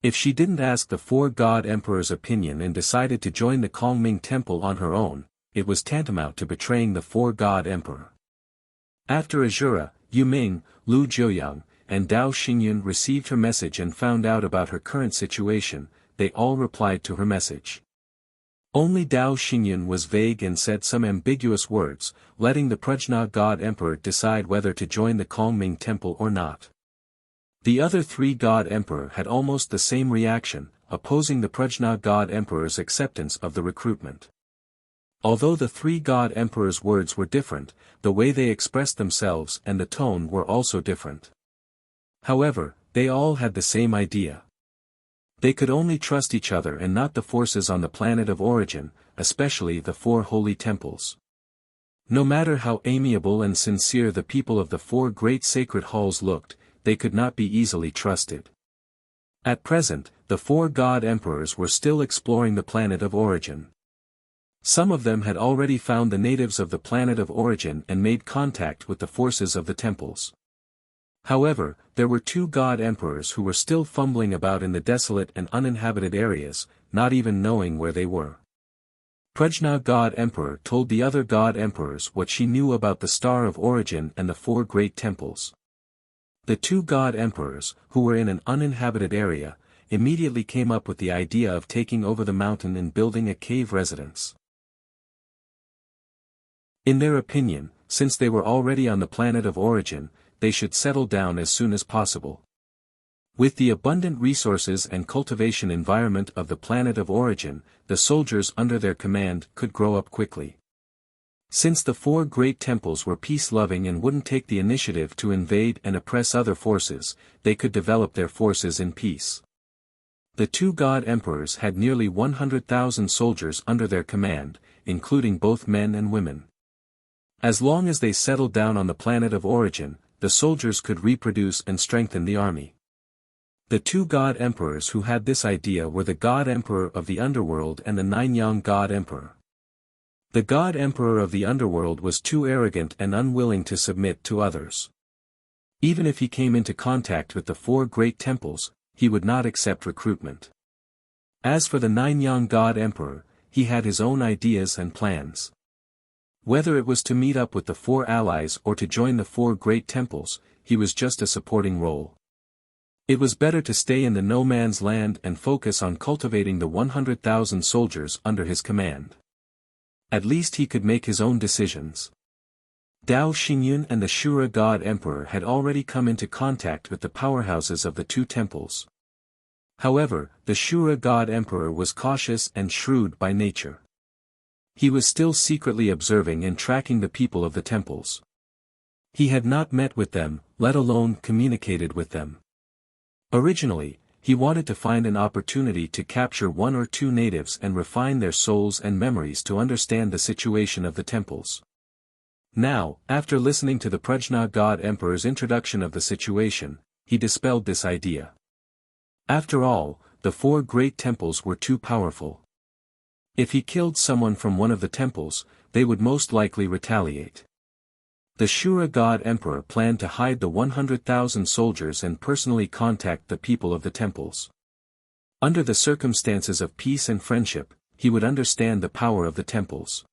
If she didn't ask the 4 god emperor's opinion and decided to join the Kongming temple on her own, it was tantamount to betraying the 4 god emperor. After Azura, Yu Ming, Lu Jiuyang, and Dao Xingyun received her message and found out about her current situation, they all replied to her message. Only Dao Xingyun was vague and said some ambiguous words, letting the Prajna god emperor decide whether to join the Kongming temple or not. The other 3 god emperor had almost the same reaction, opposing the Prajna god emperor's acceptance of the recruitment. Although the 3 god emperors' words were different, the way they expressed themselves and the tone were also different. However, they all had the same idea. They could only trust each other and not the forces on the planet of origin, especially the 4 holy temples. No matter how amiable and sincere the people of the 4 great sacred halls looked, they could not be easily trusted. At present, the 4 god emperors were still exploring the planet of origin. Some of them had already found the natives of the planet of origin and made contact with the forces of the temples. However, there were 2 god emperors who were still fumbling about in the desolate and uninhabited areas, not even knowing where they were. Prajna god emperor told the other god emperors what she knew about the Star of Origin and the 4 great temples. The 2 god emperors, who were in an uninhabited area, immediately came up with the idea of taking over the mountain and building a cave residence. In their opinion, since they were already on the planet of origin, they should settle down as soon as possible. With the abundant resources and cultivation environment of the planet of origin, the soldiers under their command could grow up quickly. Since the 4 great temples were peace-loving and wouldn't take the initiative to invade and oppress other forces, they could develop their forces in peace. The 2 god emperors had nearly 100,000 soldiers under their command, including both men and women. As long as they settled down on the planet of origin, the soldiers could reproduce and strengthen the army. The 2 god emperors who had this idea were the god emperor of the underworld and the Nine-Yang god emperor. The god emperor of the underworld was too arrogant and unwilling to submit to others. Even if he came into contact with the 4 great temples, he would not accept recruitment. As for the Nine-Yang god emperor, he had his own ideas and plans. Whether it was to meet up with the 4 allies or to join the 4 great temples, he was just a supporting role. It was better to stay in the no man's land and focus on cultivating the 100,000 soldiers under his command. At least he could make his own decisions. Dao Xingyun and the Shura god emperor had already come into contact with the powerhouses of the 2 temples. However, the Shura god emperor was cautious and shrewd by nature. He was still secretly observing and tracking the people of the temples. He had not met with them, let alone communicated with them. Originally, he wanted to find an opportunity to capture 1 or 2 natives and refine their souls and memories to understand the situation of the temples. Now, after listening to the Prajna god emperor's introduction of the situation, he dispelled this idea. After all, the 4 great temples were too powerful. If he killed someone from one of the temples, they would most likely retaliate. The Shura god emperor planned to hide the 100,000 soldiers and personally contact the people of the temples. Under the circumstances of peace and friendship, he would understand the power of the temples.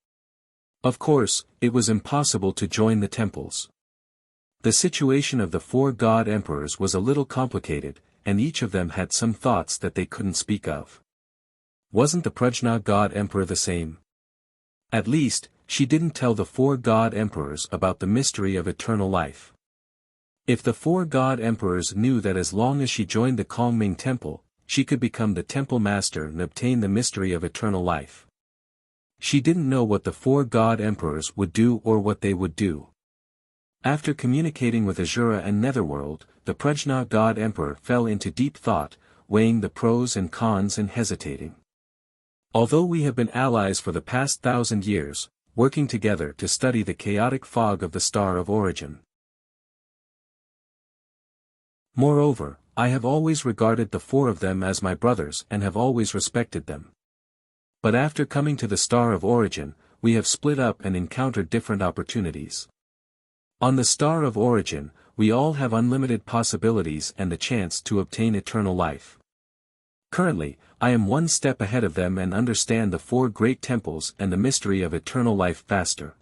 Of course, it was impossible to join the temples. The situation of the 4 god emperors was a little complicated, and each of them had some thoughts that they couldn't speak of. Wasn't the Prajna god emperor the same? At least, she didn't tell the 4 god emperors about the mystery of eternal life. If the 4 god emperors knew that as long as she joined the Kongming temple, she could become the temple master and obtain the mystery of eternal life. She didn't know what the 4 god emperors would do or what they would do. After communicating with Azura and Netherworld, the Prajna god emperor fell into deep thought, weighing the pros and cons and hesitating. Although we have been allies for the past 1,000 years, working together to study the chaotic fog of the Star of Origin. Moreover, I have always regarded the 4 of them as my brothers and have always respected them. But after coming to the Star of Origin, we have split up and encountered different opportunities. On the star of origin, we all have unlimited possibilities and the chance to obtain eternal life. Currently, I am one step ahead of them and understand the 4 great temples and the mystery of eternal life faster.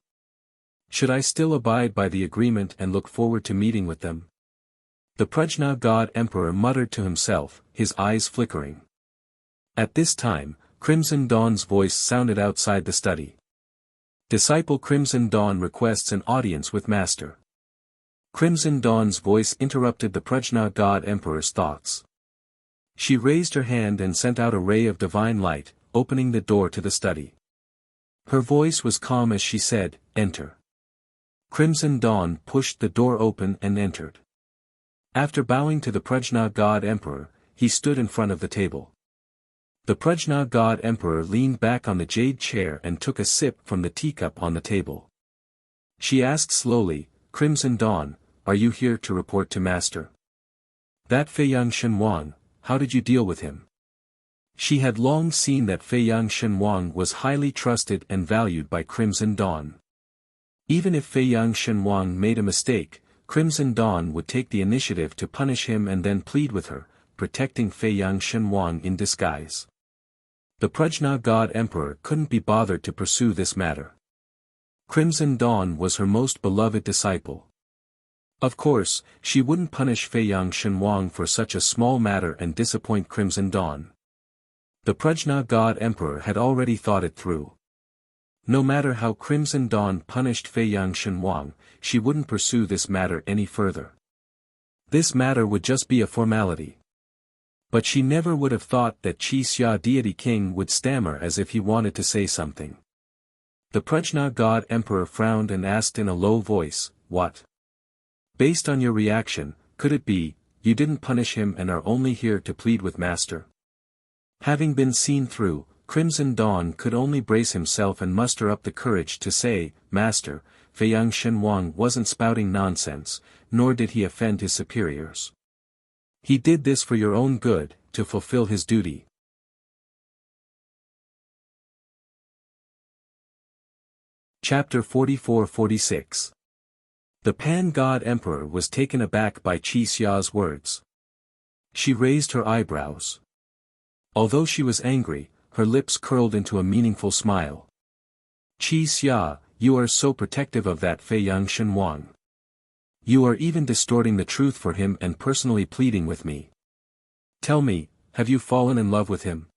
Should I still abide by the agreement and look forward to meeting with them? The Prajna God Emperor muttered to himself, his eyes flickering. At this time, Crimson Dawn's voice sounded outside the study. Disciple Crimson Dawn requests an audience with Master. Crimson Dawn's voice interrupted the Prajna God Emperor's thoughts. She raised her hand and sent out a ray of divine light, opening the door to the study. Her voice was calm as she said, "Enter." Crimson Dawn pushed the door open and entered. After bowing to the Prajna God Emperor, he stood in front of the table. The Prajna God Emperor leaned back on the jade chair and took a sip from the teacup on the table. She asked slowly, "Crimson Dawn, are you here to report to Master? That Feiyang Shenhuang, how did you deal with him?" She had long seen that Feiyang Shenhuang was highly trusted and valued by Crimson Dawn. Even if Feiyang Shenhuang made a mistake, Crimson Dawn would take the initiative to punish him and then plead with her, protecting Feiyang Shenhuang in disguise. The Prajna God Emperor couldn't be bothered to pursue this matter. Crimson Dawn was her most beloved disciple. Of course, she wouldn't punish Feiyang Shenhuang for such a small matter and disappoint Crimson Dawn. The Prajna God Emperor had already thought it through. No matter how Crimson Dawn punished Feiyang Shenhuang, she wouldn't pursue this matter any further. This matter would just be a formality. But she never would have thought that Qi Xia Deity King would stammer as if he wanted to say something. The Prajna God Emperor frowned and asked in a low voice, "What? Based on your reaction, could it be, you didn't punish him and are only here to plead with Master?" Having been seen through, Crimson Dawn could only brace himself and muster up the courage to say, "Master, Feiyang Shenhuang wasn't spouting nonsense, nor did he offend his superiors. He did this for your own good, to fulfill his duty." Chapter 44-46. The Pan-God Emperor was taken aback by Qi Xia's words. She raised her eyebrows. Although she was angry, her lips curled into a meaningful smile. "Qi Xia, you are so protective of that Feiyang Shenhuang. You are even distorting the truth for him and personally pleading with me. Tell me, have you fallen in love with him?"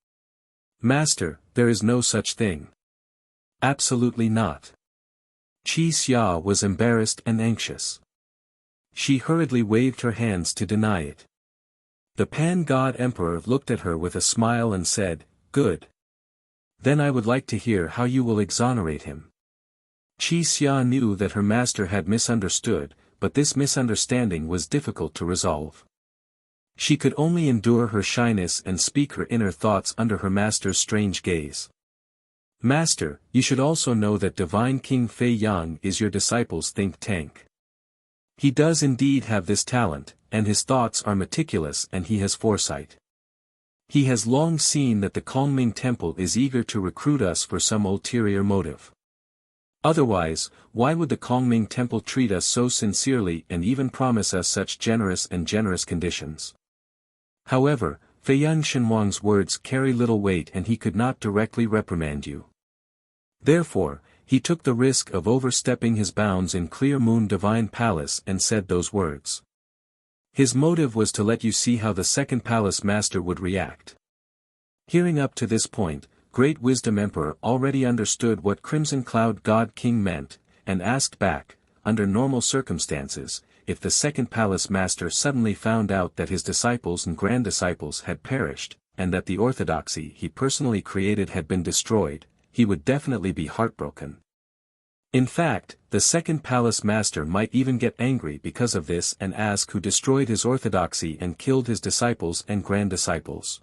"Master, there is no such thing." "Absolutely not." Qi Xia was embarrassed and anxious. She hurriedly waved her hands to deny it. The Pan-God Emperor looked at her with a smile and said, "Good. Then I would like to hear how you will exonerate him." Qi Xia knew that her master had misunderstood, but this misunderstanding was difficult to resolve. She could only endure her shyness and speak her inner thoughts under her master's strange gaze. "Master, you should also know that Divine King Fei Yang is your disciple's think tank. He does indeed have this talent, and his thoughts are meticulous and he has foresight. He has long seen that the Kongming Temple is eager to recruit us for some ulterior motive. Otherwise, why would the Kongming Temple treat us so sincerely and even promise us such generous conditions?" However, Feiyang Shenhuang's words carry little weight and he could not directly reprimand you. Therefore, he took the risk of overstepping his bounds in Clear Moon Divine Palace and said those words. His motive was to let you see how the second palace master would react. Hearing up to this point, Great Wisdom Emperor already understood what Crimson Cloud God King meant, and asked back, under normal circumstances, if the second palace master suddenly found out that his disciples and grand-disciples had perished, and that the orthodoxy he personally created had been destroyed, he would definitely be heartbroken. In fact, the second palace master might even get angry because of this and ask who destroyed his orthodoxy and killed his disciples and grand-disciples.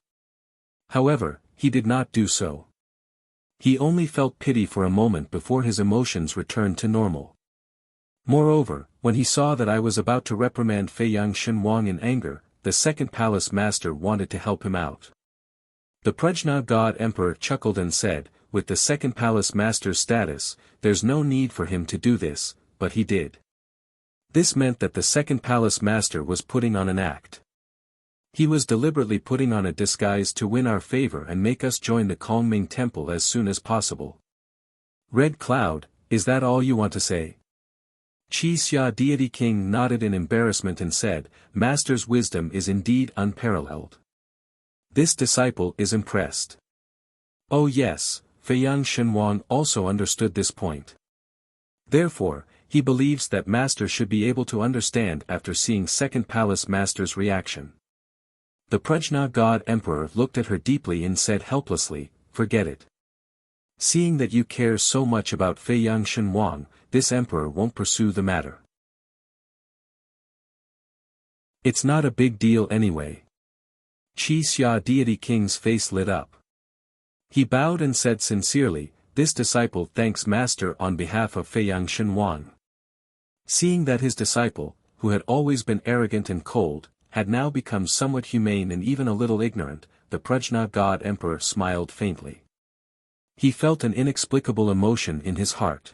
However, he did not do so. He only felt pity for a moment before his emotions returned to normal. Moreover, when he saw that I was about to reprimand Feiyang Shenhuang in anger, the second palace master wanted to help him out. The Prajna God Emperor chuckled and said, "With the second palace master's status, there's no need for him to do this," but he did. This meant that the second palace master was putting on an act. He was deliberately putting on a disguise to win our favor and make us join the Kongming Temple as soon as possible. Red Cloud, is that all you want to say? Qi Xia Deity King nodded in embarrassment and said, Master's wisdom is indeed unparalleled. This disciple is impressed. Oh yes, Feiyang Shenhuang also understood this point. Therefore, he believes that Master should be able to understand after seeing Second Palace Master's reaction. The Prajna God Emperor looked at her deeply and said helplessly, forget it. Seeing that you care so much about Feiyang Shenhuang, this emperor won't pursue the matter. It's not a big deal anyway. Qi Xia Deity King's face lit up. He bowed and said sincerely, this disciple thanks Master on behalf of Feiyang Shenhuang. Seeing that his disciple, who had always been arrogant and cold, had now become somewhat humane and even a little ignorant, the Prajna God Emperor smiled faintly. He felt an inexplicable emotion in his heart.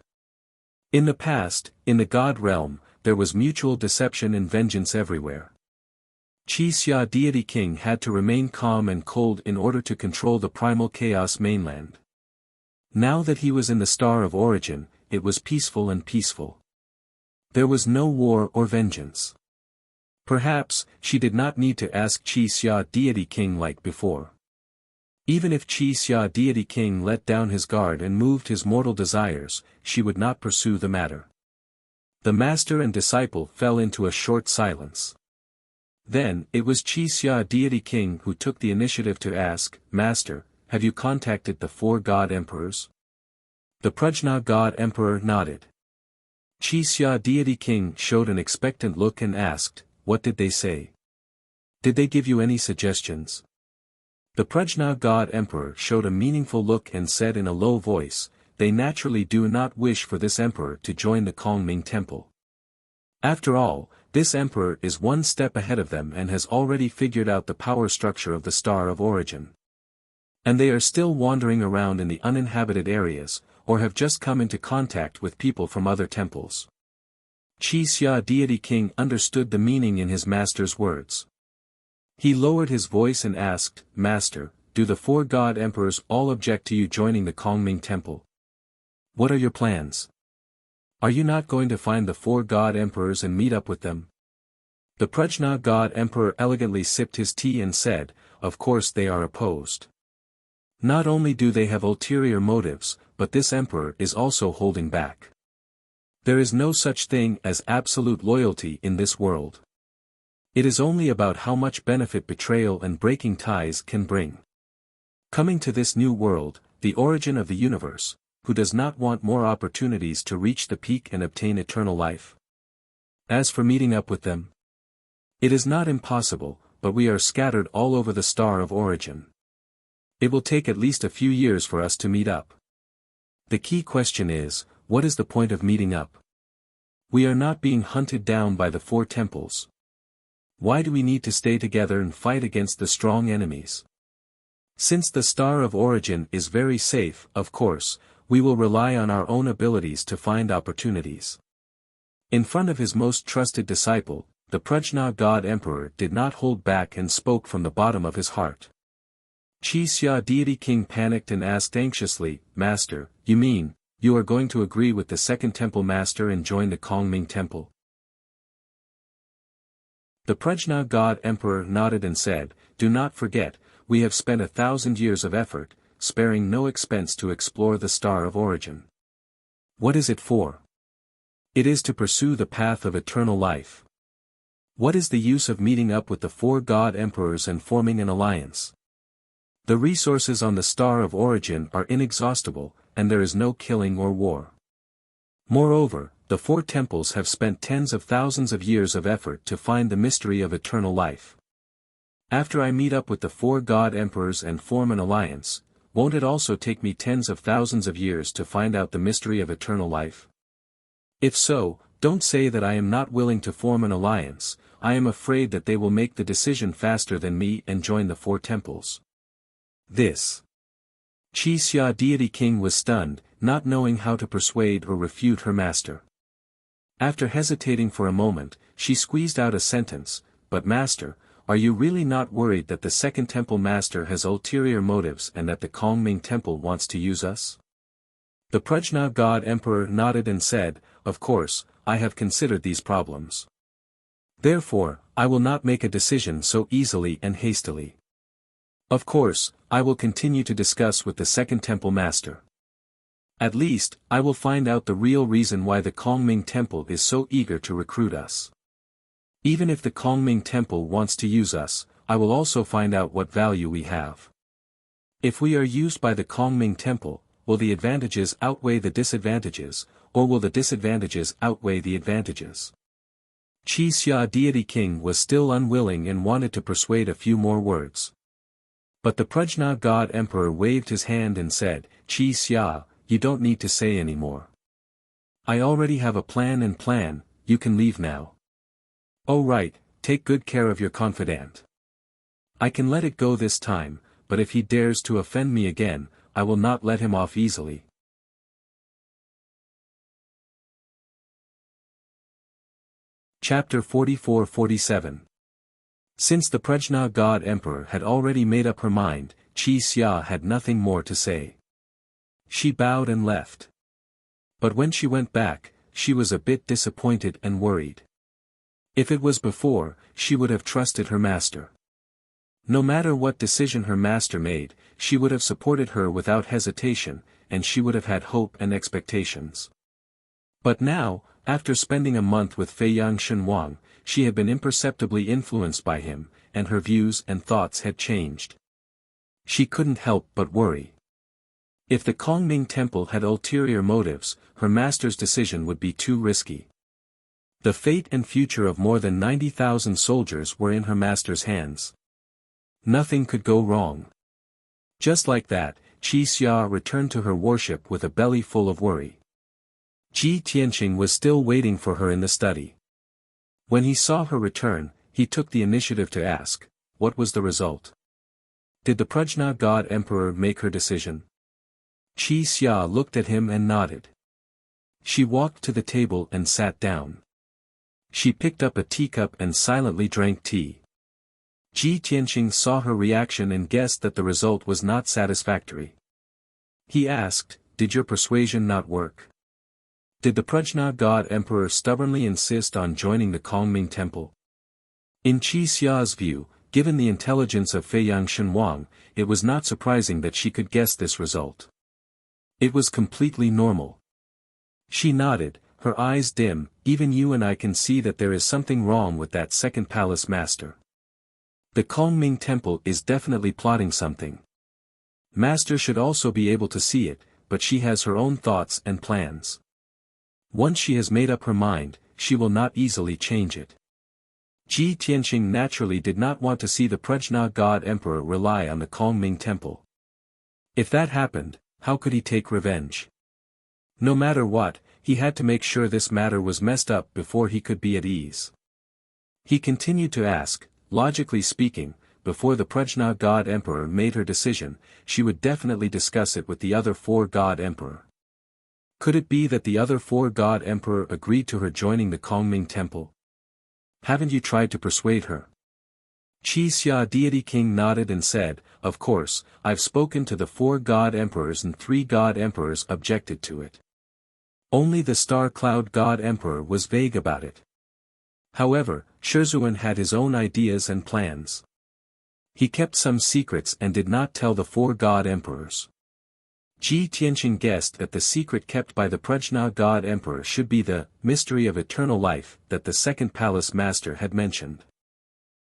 In the past, in the God realm, there was mutual deception and vengeance everywhere. Qi Xia Deity King had to remain calm and cold in order to control the primal chaos mainland. Now that he was in the Star of Origin, it was peaceful and peaceful. There was no war or vengeance. Perhaps, she did not need to ask Qi Xia Deity King like before. Even if Qi Xia Deity King let down his guard and moved his mortal desires, she would not pursue the matter. The master and disciple fell into a short silence. Then, it was Qi Xia Deity King who took the initiative to ask, Master, have you contacted the 4 God Emperors? The Prajna God Emperor nodded. Qi Xia Deity King showed an expectant look and asked, what did they say? Did they give you any suggestions? The Prajna God Emperor showed a meaningful look and said in a low voice, they naturally do not wish for this emperor to join the Kongming Temple. After all, this emperor is one step ahead of them and has already figured out the power structure of the Star of Origin. And they are still wandering around in the uninhabited areas, or have just come into contact with people from other temples. Qi Xia Deity King understood the meaning in his master's words. He lowered his voice and asked, Master, do the 4 God Emperors all object to you joining the Kongming Temple? What are your plans? Are you not going to find the 4 God Emperors and meet up with them? The Prajna God Emperor elegantly sipped his tea and said, of course they are opposed. Not only do they have ulterior motives, but this emperor is also holding back. There is no such thing as absolute loyalty in this world. It is only about how much benefit betrayal and breaking ties can bring. Coming to this new world, the origin of the universe, who does not want more opportunities to reach the peak and obtain eternal life? As for meeting up with them, it is not impossible, but we are scattered all over the Star of Origin. It will take at least a few years for us to meet up. The key question is, what is the point of meeting up? We are not being hunted down by the 4 temples. Why do we need to stay together and fight against the strong enemies? Since the Star of Origin is very safe, of course, we will rely on our own abilities to find opportunities. In front of his most trusted disciple, the Prajna God Emperor did not hold back and spoke from the bottom of his heart. Qi Xia Deity King panicked and asked anxiously, Master, you mean, you are going to agree with the Second Temple Master and join the Kongming Temple? The Prajna God Emperor nodded and said, do not forget, we have spent 1,000 years of effort, sparing no expense to explore the Star of Origin. What is it for? It is to pursue the path of eternal life. What is the use of meeting up with the 4 God Emperors and forming an alliance? The resources on the Star of Origin are inexhaustible, and there is no killing or war. Moreover, the 4 temples have spent tens of thousands of years of effort to find the mystery of eternal life. After I meet up with the 4 God Emperors and form an alliance, won't it also take me tens of thousands of years to find out the mystery of eternal life? If so, don't say that I am not willing to form an alliance. I am afraid that they will make the decision faster than me and join the 4 temples. This. Qi Xia Deity King was stunned, not knowing how to persuade or refute her master. After hesitating for a moment, she squeezed out a sentence, "But master, are you really not worried that the Second Temple Master has ulterior motives and that the Kongming Temple wants to use us?" The Prajna God Emperor nodded and said, "Of course, I have considered these problems. Therefore, I will not make a decision so easily and hastily. Of course, I will continue to discuss with the Second Temple Master. At least, I will find out the real reason why the Kongming Temple is so eager to recruit us. Even if the Kongming Temple wants to use us, I will also find out what value we have. If we are used by the Kongming Temple, will the advantages outweigh the disadvantages, or will the disadvantages outweigh the advantages?" Qi Xia Deity King was still unwilling and wanted to persuade a few more words. But the Prajna God Emperor waved his hand and said, "Qi Xia, you don't need to say any more. I already have a plan, you can leave now. Oh right, take good care of your confidant. I can let it go this time, but if he dares to offend me again, I will not let him off easily." Chapter 44-47. Since the Prajna God Emperor had already made up her mind, Qi Xia had nothing more to say. She bowed and left. But when she went back, she was a bit disappointed and worried. If it was before, she would have trusted her master. No matter what decision her master made, she would have supported her without hesitation, and she would have had hope and expectations. But now, after spending a month with Feiyang Shenhuang, she had been imperceptibly influenced by him, and her views and thoughts had changed. She couldn't help but worry. If the Kongming Temple had ulterior motives, her master's decision would be too risky. The fate and future of more than 90,000 soldiers were in her master's hands. Nothing could go wrong. Just like that, Qi Xia returned to her worship with a belly full of worry. Ji Tianqing was still waiting for her in the study. When he saw her return, he took the initiative to ask, what was the result? Did the Prajna God Emperor make her decision? Qi Xia looked at him and nodded. She walked to the table and sat down. She picked up a teacup and silently drank tea. Ji Tianqing saw her reaction and guessed that the result was not satisfactory. He asked, "Did your persuasion not work? Did the Prajna God Emperor stubbornly insist on joining the Kongming Temple?" In Qi Xia's view, given the intelligence of Feiyang Shenhuang, it was not surprising that she could guess this result. It was completely normal. She nodded, her eyes dim. "Even you and I can see that there is something wrong with that second palace master. The Kongming Temple is definitely plotting something. Master should also be able to see it, but she has her own thoughts and plans. Once she has made up her mind, she will not easily change it." Ji Tianqing naturally did not want to see the Prajna God Emperor rely on the Kongming Temple. If that happened, how could he take revenge? No matter what, he had to make sure this matter was messed up before he could be at ease. He continued to ask, logically speaking, before the Prajna God Emperor made her decision, she would definitely discuss it with the other four God Emperor. Could it be that the other four God Emperor agreed to her joining the Kongming Temple? Haven't you tried to persuade her? Qi Xia Deity King nodded and said, "Of course, I've spoken to the 4 God Emperors and 3 God Emperors objected to it. Only the Star Cloud God Emperor was vague about it. However, Shizuan had his own ideas and plans. He kept some secrets and did not tell the 4 God Emperors." Ji Tianqing guessed that the secret kept by the Prajna God Emperor should be the mystery of eternal life that the second palace master had mentioned.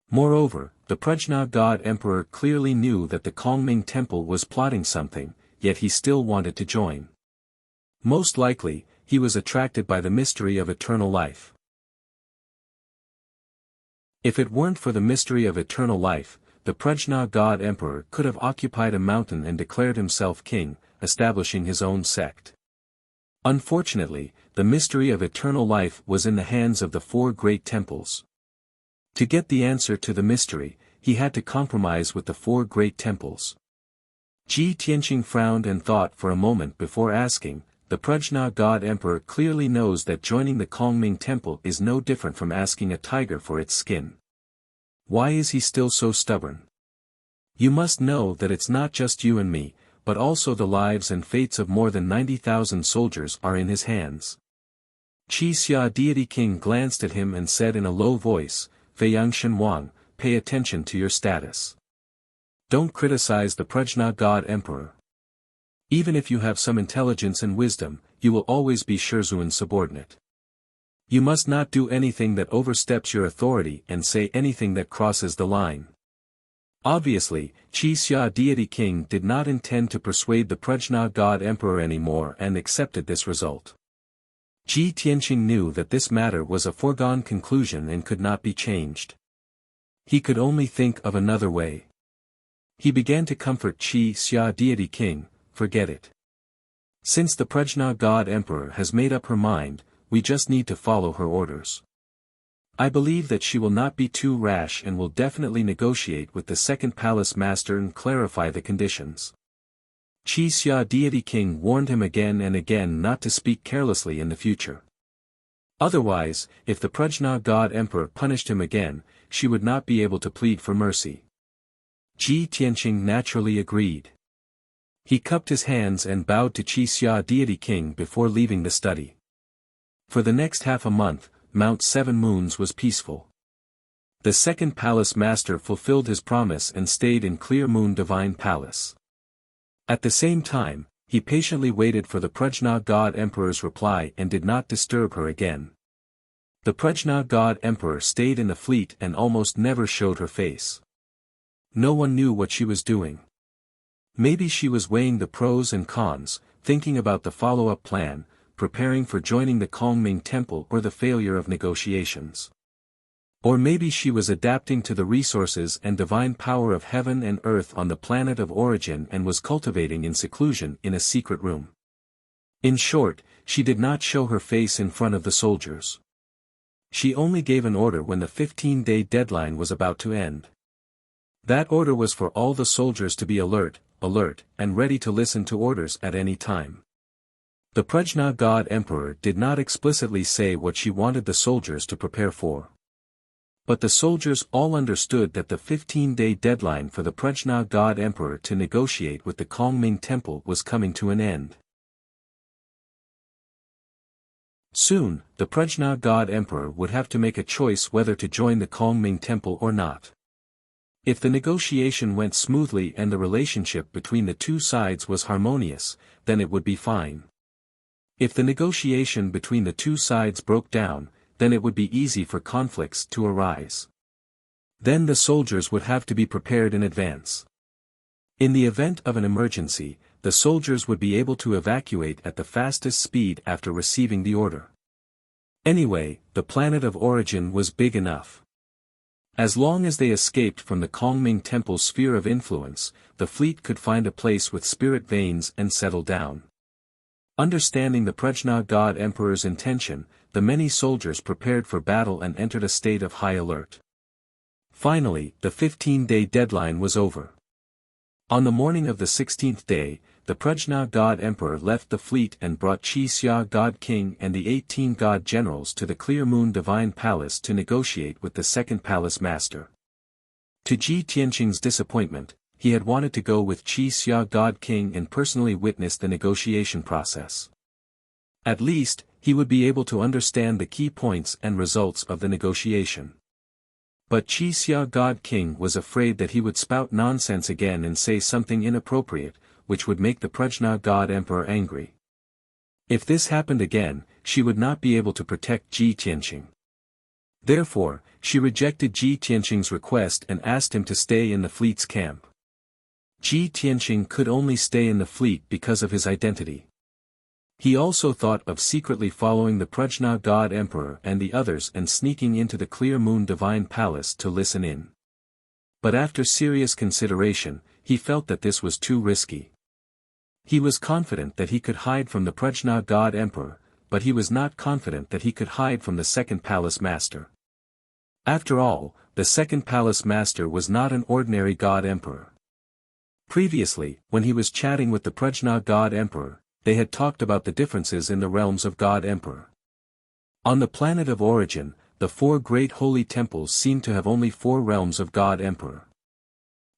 Moreover, the Prajna God Emperor clearly knew that the Kongming Temple was plotting something, yet he still wanted to join. Most likely, he was attracted by the mystery of eternal life. If it weren't for the mystery of eternal life, the Prajna God Emperor could have occupied a mountain and declared himself king, establishing his own sect. Unfortunately, the mystery of eternal life was in the hands of the 4 great temples. To get the answer to the mystery, he had to compromise with the 4 great temples. Ji Tianqing frowned and thought for a moment before asking, the Prajna God Emperor clearly knows that joining the Kongming Temple is no different from asking a tiger for its skin. Why is he still so stubborn? You must know that it's not just you and me, but also the lives and fates of more than 90,000 soldiers are in his hands. Qi Xia Deity King glanced at him and said in a low voice, Feiyang Shenwang, pay attention to your status. Don't criticize the Prajna God Emperor. Even if you have some intelligence and wisdom, you will always be Shizhuan's subordinate. You must not do anything that oversteps your authority and say anything that crosses the line. Obviously, Qi Xia Deity King did not intend to persuade the Prajna God Emperor anymore and accepted this result. Ji Tianqing knew that this matter was a foregone conclusion and could not be changed. He could only think of another way. He began to comfort Qi Xia Deity King, forget it. Since the Prajna God Emperor has made up her mind, we just need to follow her orders. I believe that she will not be too rash and will definitely negotiate with the second palace master and clarify the conditions. Qi Xia Deity King warned him again and again not to speak carelessly in the future. Otherwise, if the Prajna God Emperor punished him again, she would not be able to plead for mercy. Ji Tianqing naturally agreed. He cupped his hands and bowed to Qi Xia Deity King before leaving the study. For the next half a month, Mount Seven Moons was peaceful. The second palace master fulfilled his promise and stayed in Clear Moon Divine Palace. At the same time, he patiently waited for the Prajna God Emperor's reply and did not disturb her again. The Prajna God Emperor stayed in the fleet and almost never showed her face. No one knew what she was doing. Maybe she was weighing the pros and cons, thinking about the follow-up plan, preparing for joining the Kongming Temple or the failure of negotiations. Or maybe she was adapting to the resources and divine power of heaven and earth on the planet of origin and was cultivating in seclusion in a secret room. In short, she did not show her face in front of the soldiers. She only gave an order when the 15-day deadline was about to end. That order was for all the soldiers to be alert, and ready to listen to orders at any time. The Prajna God Emperor did not explicitly say what she wanted the soldiers to prepare for. But the soldiers all understood that the 15-day deadline for the Prajna God Emperor to negotiate with the Kongming Temple was coming to an end. Soon, the Prajna God Emperor would have to make a choice whether to join the Kongming Temple or not. If the negotiation went smoothly and the relationship between the two sides was harmonious, then it would be fine. If the negotiation between the two sides broke down, then it would be easy for conflicts to arise. Then the soldiers would have to be prepared in advance. In the event of an emergency, the soldiers would be able to evacuate at the fastest speed after receiving the order. Anyway, the planet of origin was big enough. As long as they escaped from the Kongming Temple's sphere of influence, the fleet could find a place with spirit veins and settle down. Understanding the Prajna God Emperor's intention, the many soldiers prepared for battle and entered a state of high alert. Finally, the 15-day deadline was over. On the morning of the 16th day, the Prajna God Emperor left the fleet and brought Qi Xia God King and the 18 God Generals to the Clear Moon Divine Palace to negotiate with the second palace master. To Ji Tianqing's disappointment, he had wanted to go with Qi Xia God King and personally witness the negotiation process. At least, he would be able to understand the key points and results of the negotiation. But Qi Xia God King was afraid that he would spout nonsense again and say something inappropriate, which would make the Prajna God Emperor angry. If this happened again, she would not be able to protect Ji Tianqing. Therefore, she rejected Ji Tianqing's request and asked him to stay in the fleet's camp. Ji Tianqing could only stay in the fleet because of his identity. He also thought of secretly following the Prajna God Emperor and the others and sneaking into the Clear Moon Divine Palace to listen in. But after serious consideration, he felt that this was too risky. He was confident that he could hide from the Prajna God Emperor, but he was not confident that he could hide from the second palace master. After all, the second palace master was not an ordinary God Emperor. Previously, when he was chatting with the Prajna God Emperor, they had talked about the differences in the realms of God Emperor. On the planet of origin, the four great holy temples seemed to have only four realms of God Emperor.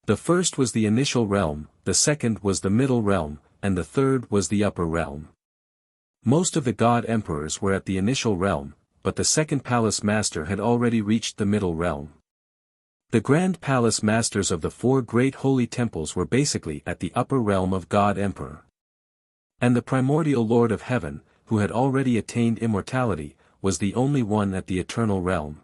The first was the initial realm, the second was the middle realm, and the third was the upper realm. Most of the God Emperors were at the initial realm, but the second Palace Master had already reached the middle realm. The Grand Palace Masters of the four great holy temples were basically at the upper realm of God Emperor. And the primordial Lord of Heaven, who had already attained immortality, was the only one at the eternal realm.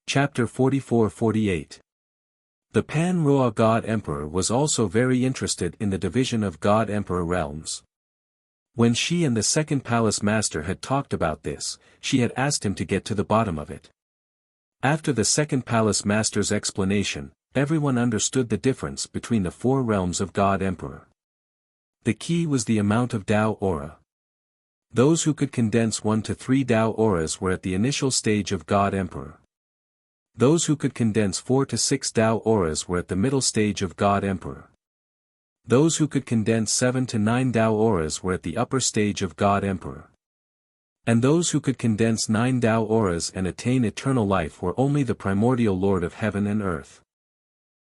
Chapter 44-48. The Pan-Roa God Emperor was also very interested in the division of God Emperor realms. When she and the second Palace Master had talked about this, she had asked him to get to the bottom of it. After the second Palace Master's explanation, everyone understood the difference between the four realms of God Emperor. The key was the amount of Tao aura. Those who could condense 1 to 3 Tao auras were at the initial stage of God Emperor. Those who could condense 4 to 6 Tao auras were at the middle stage of God Emperor. Those who could condense 7 to 9 Tao auras were at the upper stage of God Emperor. And those who could condense 9 Tao auras and attain eternal life were only the primordial Lord of Heaven and Earth.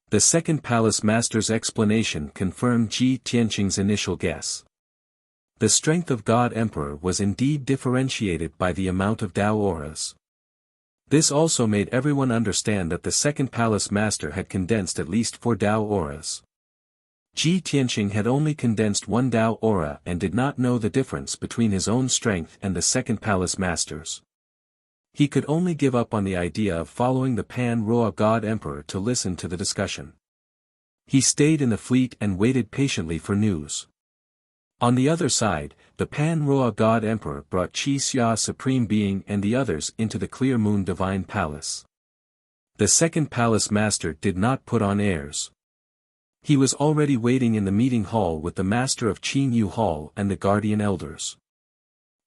The second Palace Master's explanation confirmed Ji Tianqing's initial guess. The strength of God Emperor was indeed differentiated by the amount of Tao auras. This also made everyone understand that the second Palace Master had condensed at least 4 Tao auras. Ji Tianqing had only condensed 1 Tao aura and did not know the difference between his own strength and the second Palace Master's. He could only give up on the idea of following the Pan-Roa God Emperor to listen to the discussion. He stayed in the fleet and waited patiently for news. On the other side, the Pan-Roa God Emperor brought Qi Xia Supreme Being and the others into the Clear Moon Divine Palace. The second Palace Master did not put on airs. He was already waiting in the meeting hall with the Master of Qin Yu Hall and the Guardian Elders.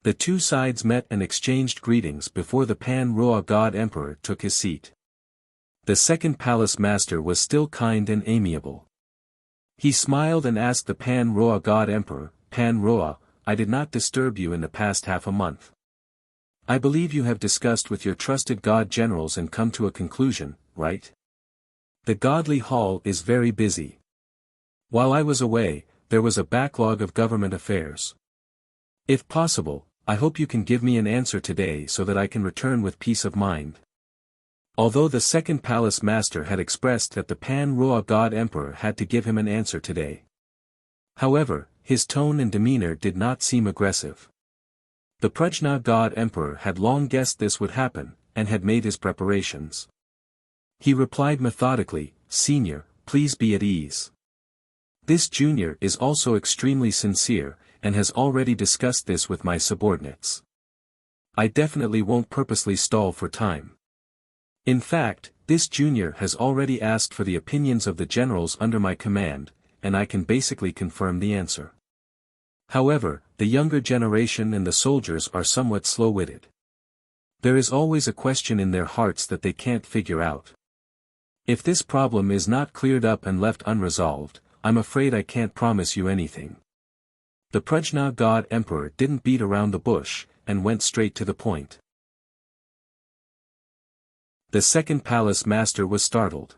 The two sides met and exchanged greetings before the Pan-Roa God Emperor took his seat. The second Palace Master was still kind and amiable. He smiled and asked the Pan-Roa God Emperor, "Pan-Roa, I did not disturb you in the past half a month. I believe you have discussed with your trusted God generals and come to a conclusion, right? The Godly Hall is very busy. While I was away, there was a backlog of government affairs. If possible, I hope you can give me an answer today so that I can return with peace of mind." Although the second Palace Master had expressed that the Pan-Roa God Emperor had to give him an answer today. However, his tone and demeanor did not seem aggressive. The Prajna God Emperor had long guessed this would happen, and had made his preparations. He replied methodically, "Senior, please be at ease. This junior is also extremely sincere, and has already discussed this with my subordinates. I definitely won't purposely stall for time. In fact, this junior has already asked for the opinions of the generals under my command, and I can basically confirm the answer. However, the younger generation and the soldiers are somewhat slow-witted. There is always a question in their hearts that they can't figure out. If this problem is not cleared up and left unresolved, I'm afraid I can't promise you anything." The Prajna God Emperor didn't beat around the bush, and went straight to the point. The second Palace Master was startled.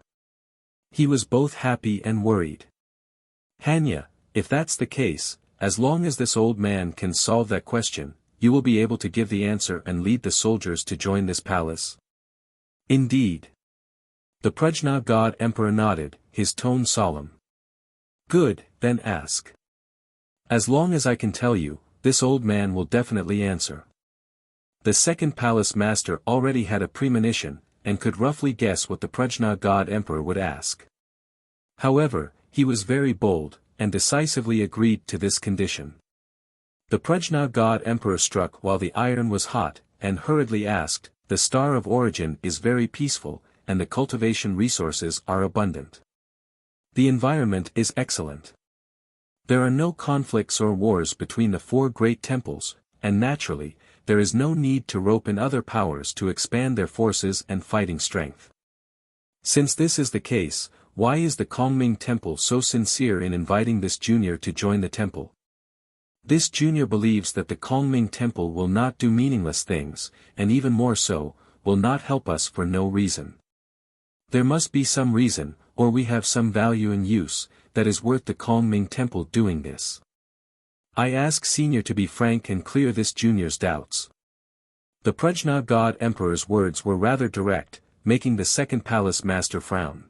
He was both happy and worried. "Hanya, if that's the case, as long as this old man can solve that question, you will be able to give the answer and lead the soldiers to join this palace?" "Indeed." The Prajna God Emperor nodded, his tone solemn. "Good, then ask. As long as I can tell you, this old man will definitely answer." The second Palace Master already had a premonition, and could roughly guess what the Prajna God Emperor would ask. However, he was very bold, and decisively agreed to this condition. The Prajna God Emperor struck while the iron was hot, and hurriedly asked, "The star of origin is very peaceful, and the cultivation resources are abundant. The environment is excellent. There are no conflicts or wars between the four great temples, and naturally, there is no need to rope in other powers to expand their forces and fighting strength. Since this is the case, why is the Kongming Temple so sincere in inviting this junior to join the temple? This junior believes that the Kongming Temple will not do meaningless things, and even more so, will not help us for no reason. There must be some reason, or we have some value and use, that is worth the Kongming Temple doing this. I ask Senior to be frank and clear this junior's doubts. The Prajna God Emperor's words were rather direct, making the second palace master frown.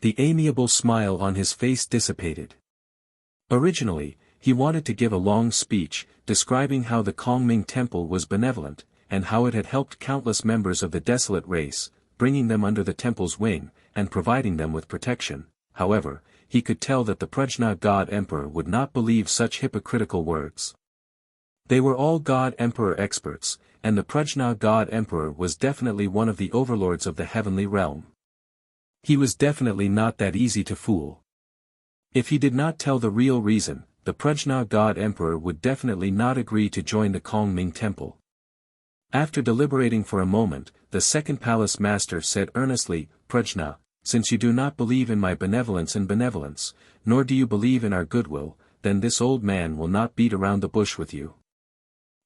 The amiable smile on his face dissipated. Originally, he wanted to give a long speech, describing how the Kongming Temple was benevolent, and how it had helped countless members of the desolate race, bringing them under the temple's wing, and providing them with protection. However, he could tell that the Prajna God Emperor would not believe such hypocritical words. They were all God Emperor experts, and the Prajna God Emperor was definitely one of the overlords of the heavenly realm. He was definitely not that easy to fool. If he did not tell the real reason, the Prajna God Emperor would definitely not agree to join the Kongming Temple. After deliberating for a moment, the second palace master said earnestly, Prajna, since you do not believe in my benevolence, nor do you believe in our goodwill, then this old man will not beat around the bush with you.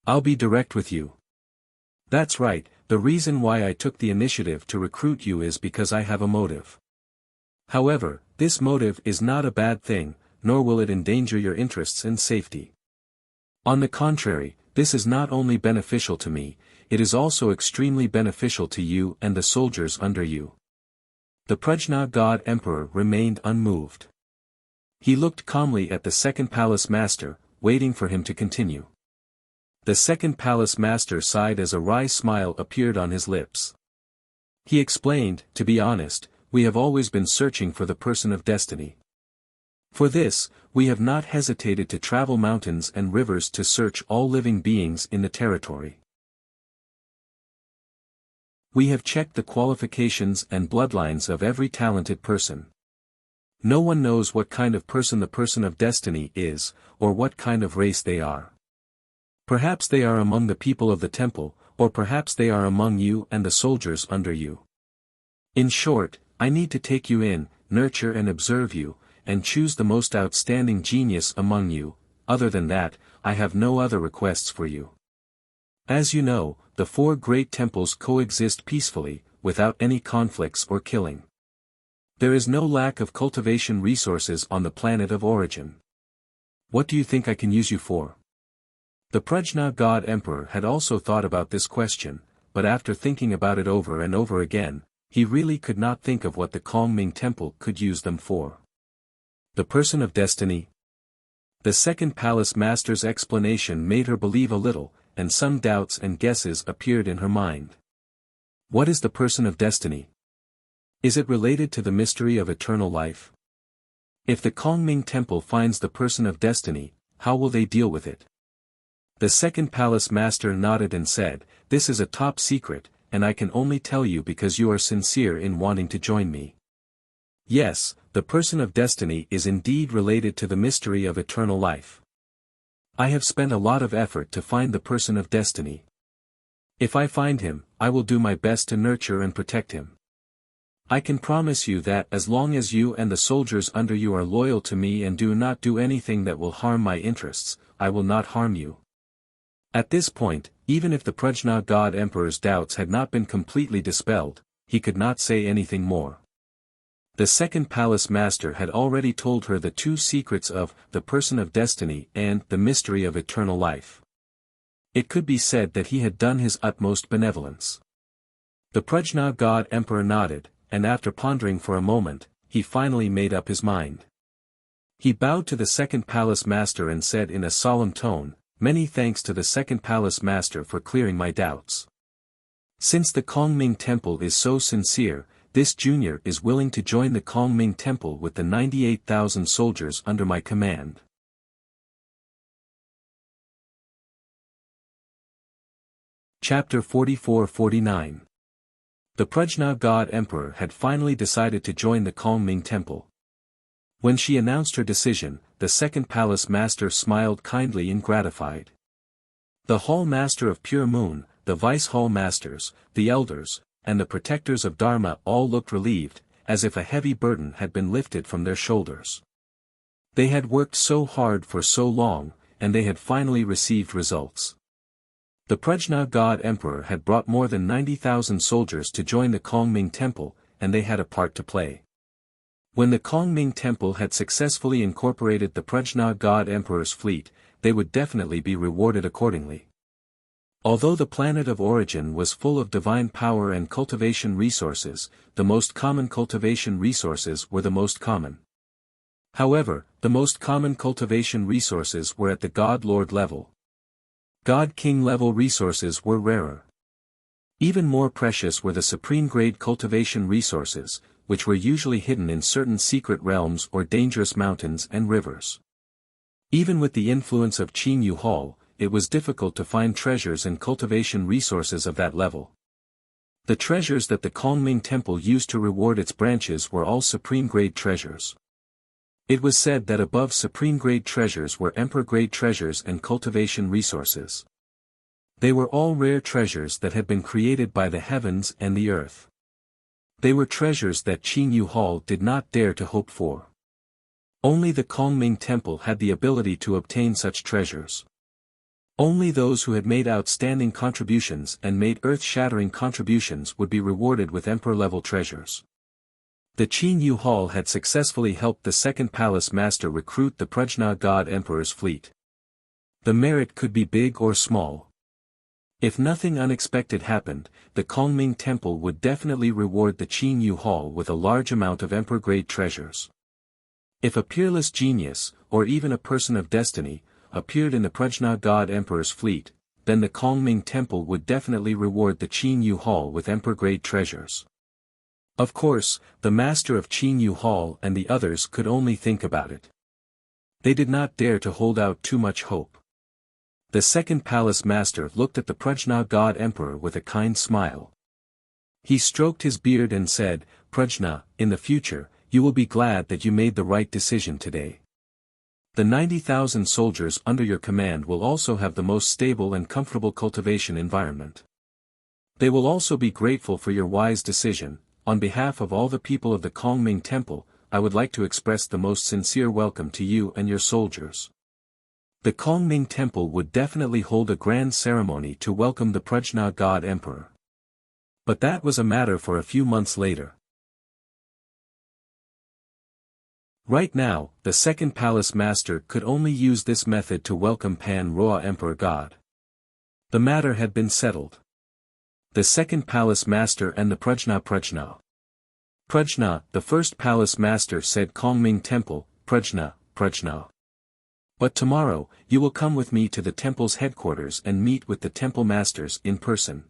I'll be direct with you. That's right, the reason why I took the initiative to recruit you is because I have a motive. However, this motive is not a bad thing, nor will it endanger your interests and safety. On the contrary, this is not only beneficial to me, it is also extremely beneficial to you and the soldiers under you. The Prajna God Emperor remained unmoved. He looked calmly at the second palace master, waiting for him to continue. The second palace master sighed as a wry smile appeared on his lips. He explained, to be honest, we have always been searching for the person of destiny. For this, we have not hesitated to travel mountains and rivers to search all living beings in the territory. We have checked the qualifications and bloodlines of every talented person. No one knows what kind of person the person of destiny is, or what kind of race they are. Perhaps they are among the people of the temple, or perhaps they are among you and the soldiers under you. In short, I need to take you in, nurture and observe you, and choose the most outstanding genius among you. Other than that, I have no other requests for you. As you know, the four great temples coexist peacefully, without any conflicts or killing. There is no lack of cultivation resources on the planet of origin. What do you think I can use you for? The Prajna God Emperor had also thought about this question, but after thinking about it over and over again, he really could not think of what the Kongming Temple could use them for. The person of destiny? The second palace master's explanation made her believe a little, and some doubts and guesses appeared in her mind. What is the person of destiny? Is it related to the mystery of eternal life? If the Kongming Temple finds the person of destiny, how will they deal with it? The second palace master nodded and said, this is a top secret, and I can only tell you because you are sincere in wanting to join me. Yes, the person of destiny is indeed related to the mystery of eternal life. I have spent a lot of effort to find the person of destiny. If I find him, I will do my best to nurture and protect him. I can promise you that as long as you and the soldiers under you are loyal to me and do not do anything that will harm my interests, I will not harm you. At this point, even if the Prajna God Emperor's doubts had not been completely dispelled, he could not say anything more. The second palace master had already told her the two secrets of the person of destiny and the mystery of eternal life. It could be said that he had done his utmost benevolence. The Prajna God Emperor nodded, and after pondering for a moment, he finally made up his mind. He bowed to the second palace master and said in a solemn tone, many thanks to the second palace master for clearing my doubts. Since the Kongming Temple is so sincere, this junior is willing to join the Kongming Temple with the 98,000 soldiers under my command. Chapter 44-49. The Prajna God Emperor had finally decided to join the Kongming Temple. When she announced her decision, the second palace master smiled kindly and gratified. The Hall Master of Pure Moon, the Vice Hall Masters, the Elders, and the Protectors of Dharma all looked relieved, as if a heavy burden had been lifted from their shoulders. They had worked so hard for so long, and they had finally received results. The Prajna God Emperor had brought more than 90,000 soldiers to join the Kongming Temple, and they had a part to play. When the Kongming Temple had successfully incorporated the Prajna God Emperor's fleet, they would definitely be rewarded accordingly. Although the planet of origin was full of divine power and cultivation resources, the most common cultivation resources were the most common. However, the most common cultivation resources were at the God-Lord level. God-King level resources were rarer. Even more precious were the supreme-grade cultivation resources, which were usually hidden in certain secret realms or dangerous mountains and rivers. Even with the influence of Qin Yu Hall, it was difficult to find treasures and cultivation resources of that level. The treasures that the Kongming Temple used to reward its branches were all supreme-grade treasures. It was said that above supreme-grade treasures were emperor-grade treasures and cultivation resources. They were all rare treasures that had been created by the heavens and the earth. They were treasures that Qin Yu Hall did not dare to hope for. Only the Kongming Temple had the ability to obtain such treasures. Only those who had made outstanding contributions and made earth-shattering contributions would be rewarded with emperor-level treasures. The Qin Yu Hall had successfully helped the Second Palace Master recruit the Prajna God Emperor's fleet. The merit could be big or small. If nothing unexpected happened, the Kongming Temple would definitely reward the Qin Yu Hall with a large amount of emperor-grade treasures. If a peerless genius, or even a person of destiny, appeared in the Prajna God Emperor's fleet, then the Kongming Temple would definitely reward the Qin Yu Hall with emperor-grade treasures. Of course, the master of Qin Yu Hall and the others could only think about it. They did not dare to hold out too much hope. The Second Palace Master looked at the Prajna God Emperor with a kind smile. He stroked his beard and said, "Prajna, in the future, you will be glad that you made the right decision today. The 90,000 soldiers under your command will also have the most stable and comfortable cultivation environment. They will also be grateful for your wise decision. On behalf of all the people of the Kongming Temple, I would like to express the most sincere welcome to you and your soldiers." The Kongming Temple would definitely hold a grand ceremony to welcome the Prajna God Emperor. But that was a matter for a few months later. Right now, the Second Palace Master could only use this method to welcome Pan Roa Emperor God. The matter had been settled. The Second Palace Master and the Prajna. Prajna, the First Palace Master said Kongming Temple, Prajna. But tomorrow, you will come with me to the temple's headquarters and meet with the temple masters in person.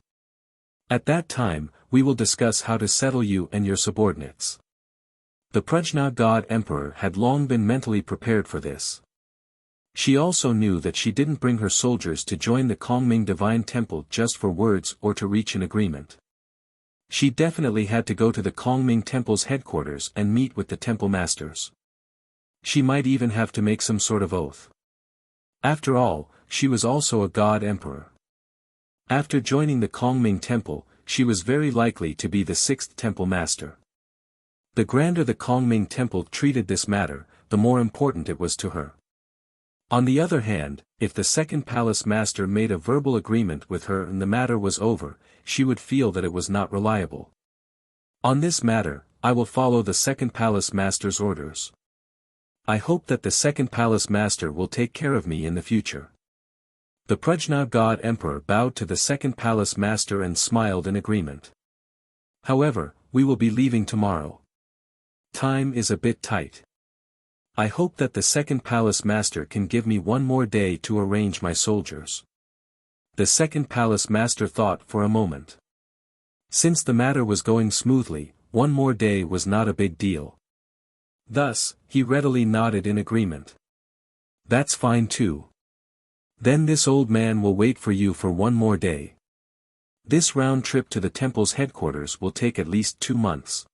At that time, we will discuss how to settle you and your subordinates. The Prajna God Emperor had long been mentally prepared for this. She also knew that she didn't bring her soldiers to join the Kongming Divine Temple just for words or to reach an agreement. She definitely had to go to the Kongming Temple's headquarters and meet with the temple masters. She might even have to make some sort of oath. After all, she was also a God Emperor. After joining the Kongming Temple, she was very likely to be the sixth temple master. The grander the Kongming Temple treated this matter, the more important it was to her. On the other hand, if the Second Palace Master made a verbal agreement with her and the matter was over, she would feel that it was not reliable. On this matter, I will follow the Second Palace Master's orders. I hope that the Second Palace Master will take care of me in the future. The Prajna God Emperor bowed to the Second Palace Master and smiled in agreement. However, we will be leaving tomorrow. Time is a bit tight. I hope that the Second Palace Master can give me one more day to arrange my soldiers. The Second Palace Master thought for a moment. Since the matter was going smoothly, one more day was not a big deal. Thus, he readily nodded in agreement. That's fine too. Then this old man will wait for you for one more day. This round trip to the temple's headquarters will take at least 2 months.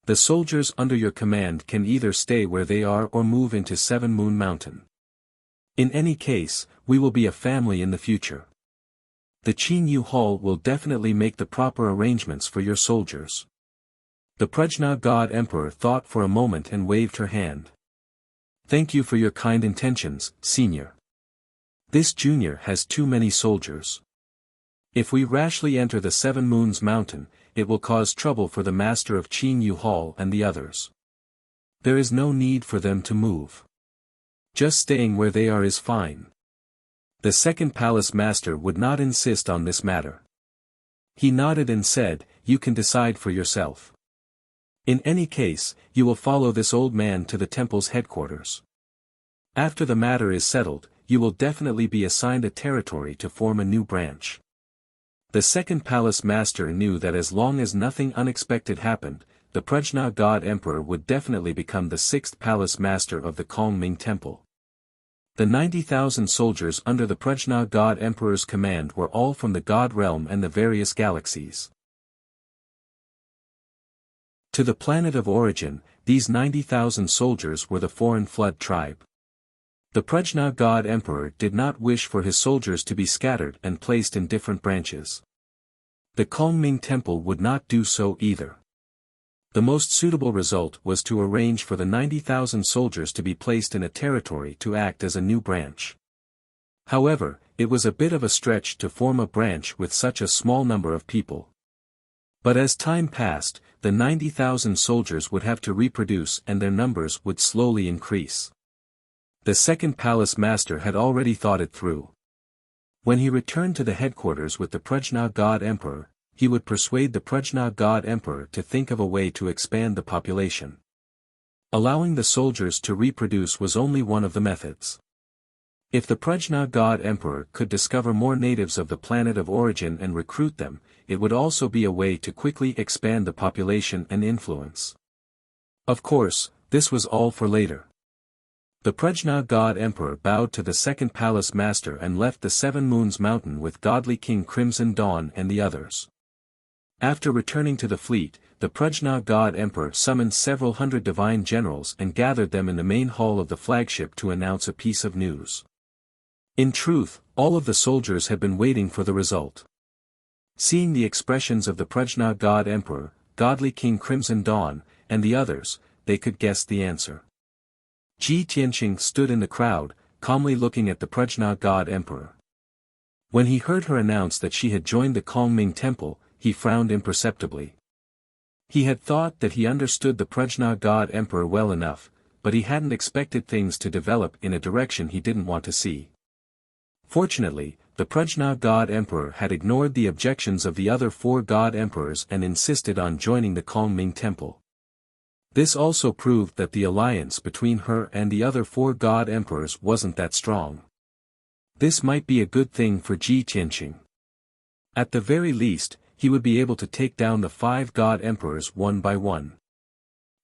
The soldiers under your command can either stay where they are or move into 7 Moon Mountain. In any case, we will be a family in the future. The Qin Yu Hall will definitely make the proper arrangements for your soldiers. The Prajna God Emperor thought for a moment and waved her hand. Thank you for your kind intentions, Senior. This junior has too many soldiers. If we rashly enter the Seven Moons Mountain, it will cause trouble for the master of Qin Yu Hall and the others. There is no need for them to move. Just staying where they are is fine. The second palace master would not insist on this matter. He nodded and said, you can decide for yourself. In any case, you will follow this old man to the temple's headquarters. After the matter is settled, you will definitely be assigned a territory to form a new branch. The second palace master knew that as long as nothing unexpected happened, the Prajna God Emperor would definitely become the sixth palace master of the Kongming Temple. The 90,000 soldiers under the Prajna God Emperor's command were all from the God realm and the various galaxies. To the planet of origin, these 90,000 soldiers were the foreign flood tribe. The Prajna God Emperor did not wish for his soldiers to be scattered and placed in different branches. The Kongming Temple would not do so either. The most suitable result was to arrange for the 90,000 soldiers to be placed in a territory to act as a new branch. However, it was a bit of a stretch to form a branch with such a small number of people. But as time passed, the 90,000 soldiers would have to reproduce and their numbers would slowly increase. The second palace master had already thought it through. When he returned to the headquarters with the Prajna God Emperor, he would persuade the Prajna God Emperor to think of a way to expand the population. Allowing the soldiers to reproduce was only one of the methods. If the Prajna God Emperor could discover more natives of the planet of origin and recruit them, it would also be a way to quickly expand the population and influence. Of course, this was all for later. The Prajna God Emperor bowed to the second palace master and left the Seven Moons Mountain with godly King Crimson Dawn and the others. After returning to the fleet, the Prajna God Emperor summoned several hundred divine generals and gathered them in the main hall of the flagship to announce a piece of news. In truth, all of the soldiers had been waiting for the result. Seeing the expressions of the Prajna God Emperor, godly King Crimson Dawn, and the others, they could guess the answer. Ji Tianqing stood in the crowd, calmly looking at the Prajna God Emperor. When he heard her announce that she had joined the Kongming Temple, he frowned imperceptibly. He had thought that he understood the Prajna God Emperor well enough, but he hadn't expected things to develop in a direction he didn't want to see. Fortunately, the Prajna God Emperor had ignored the objections of the other four God Emperors and insisted on joining the Kongming Temple. This also proved that the alliance between her and the other four God Emperors wasn't that strong. This might be a good thing for Ji Tianqing. At the very least, he would be able to take down the 5 God Emperors one by one.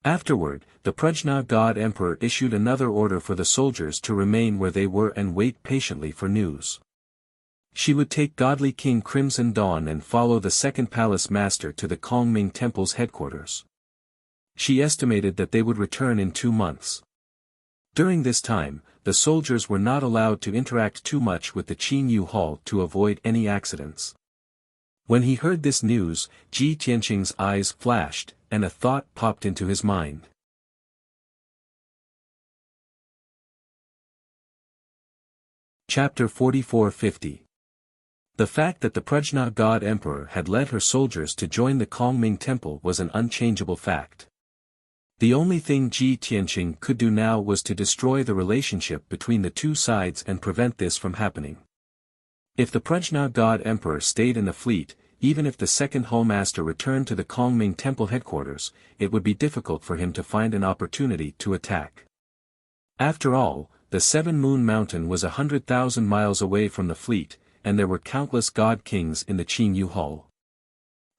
Afterward, the Prajna God Emperor issued another order for the soldiers to remain where they were and wait patiently for news. She would take godly King Crimson Dawn and follow the second palace master to the Kongming Temple's headquarters. She estimated that they would return in 2 months. During this time, the soldiers were not allowed to interact too much with the Qin Yu Hall to avoid any accidents. When he heard this news, Ji Tianqing's eyes flashed, and a thought popped into his mind. Chapter 44-50. The fact that the Prajna God Emperor had led her soldiers to join the Kongming Temple was an unchangeable fact. The only thing Ji Tianqing could do now was to destroy the relationship between the two sides and prevent this from happening. If the Prajna God Emperor stayed in the fleet, even if the second Hallmaster returned to the Kongming Temple headquarters, it would be difficult for him to find an opportunity to attack. After all, the Seven Moon Mountain was 100,000 miles away from the fleet, and there were countless God Kings in the Qin Yu Hall.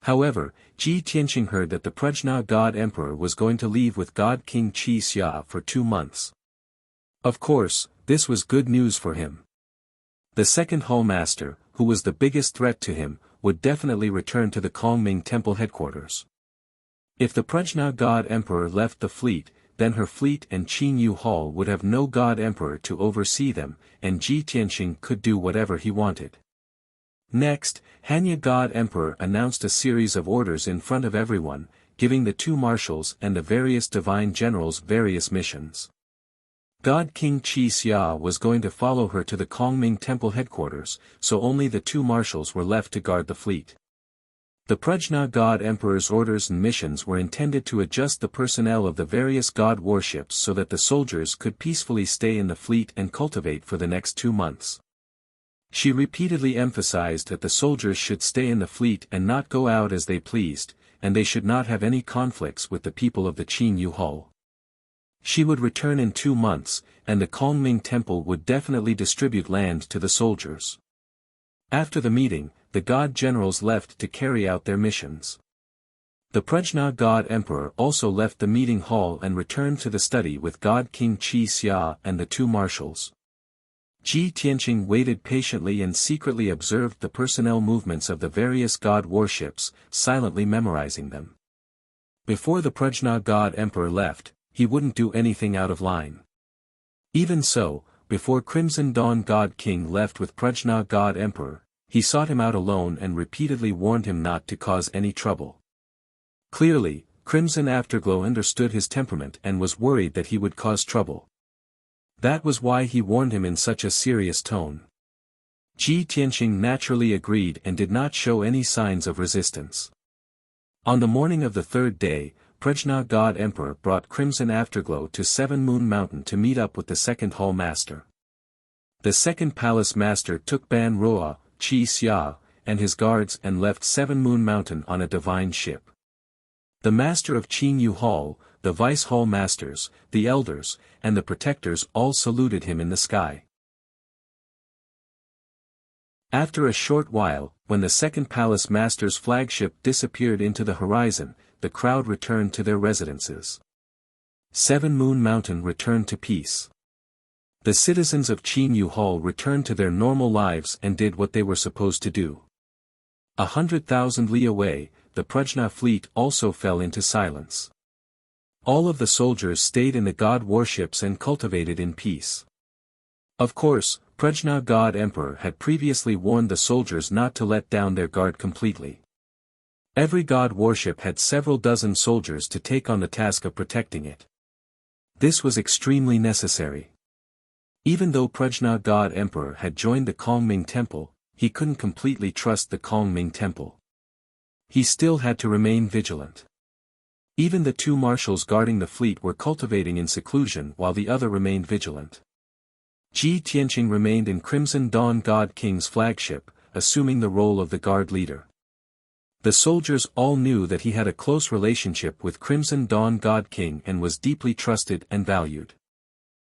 However, Ji Tianqing heard that the Prajna God Emperor was going to leave with God King Qi Xia for 2 months. Of course, this was good news for him. The second Hallmaster, who was the biggest threat to him, would definitely return to the Kongming Temple headquarters. If the Prajna God Emperor left the fleet, then her fleet and Qin Yu Hall would have no God Emperor to oversee them, and Ji Tianqing could do whatever he wanted. Next, Hanya God Emperor announced a series of orders in front of everyone, giving the two marshals and the various divine generals various missions. God King Qi Xia was going to follow her to the Kongming Temple headquarters, so only the two marshals were left to guard the fleet. The Prajna God Emperor's orders and missions were intended to adjust the personnel of the various god warships so that the soldiers could peacefully stay in the fleet and cultivate for the next 2 months. She repeatedly emphasized that the soldiers should stay in the fleet and not go out as they pleased, and they should not have any conflicts with the people of the Qin Yu Hull. She would return in 2 months, and the Kongming Temple would definitely distribute land to the soldiers. After the meeting, the god generals left to carry out their missions. The Prajna God Emperor also left the meeting hall and returned to the study with God King Qi Xia and the two marshals. Ji Tianqing waited patiently and secretly observed the personnel movements of the various god warships, silently memorizing them. Before the Prajna God Emperor left, he wouldn't do anything out of line. Even so, before Crimson Dawn God King left with Prajna God Emperor, he sought him out alone and repeatedly warned him not to cause any trouble. Clearly, Crimson Afterglow understood his temperament and was worried that he would cause trouble. That was why he warned him in such a serious tone. Ji Tianqing naturally agreed and did not show any signs of resistance. On the morning of the 3rd day, Prajna God Emperor brought Crimson Afterglow to 7 Moon Mountain to meet up with the 2nd Hall Master. The 2nd Palace Master took Ban Roa, Qi Xia, and his guards and left 7 Moon Mountain on a divine ship. The Master of Qin Yu Hall, the Vice Hall Masters, the Elders, and the Protectors all saluted him in the sky. After a short while, when the 2nd Palace Master's flagship disappeared into the horizon, the crowd returned to their residences. 7 Moon Mountain returned to peace. The citizens of Qin Yu Hall returned to their normal lives and did what they were supposed to do. 100,000 li away, the Prajna fleet also fell into silence. All of the soldiers stayed in the god warships and cultivated in peace. Of course, Prajna God Emperor had previously warned the soldiers not to let down their guard completely. Every god warship had several dozen soldiers to take on the task of protecting it. This was extremely necessary. Even though Prajna God Emperor had joined the Kongming Temple, he couldn't completely trust the Kongming Temple. He still had to remain vigilant. Even the two marshals guarding the fleet were cultivating in seclusion while the other remained vigilant. Ji Tianqing remained in Crimson Dawn God King's flagship, assuming the role of the guard leader. The soldiers all knew that he had a close relationship with Crimson Dawn God King and was deeply trusted and valued.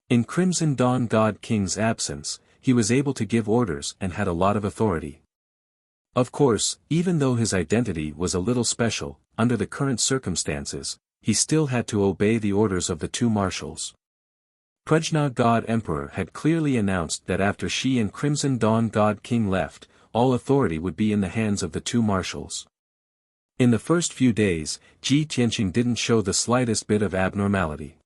In Crimson Dawn God King's absence, he was able to give orders and had a lot of authority. Of course, even though his identity was a little special, under the current circumstances, he still had to obey the orders of the two marshals. Prajna God Emperor had clearly announced that after she and Crimson Dawn God King left, all authority would be in the hands of the two marshals. In the first few days, Ji Tianqing didn't show the slightest bit of abnormality.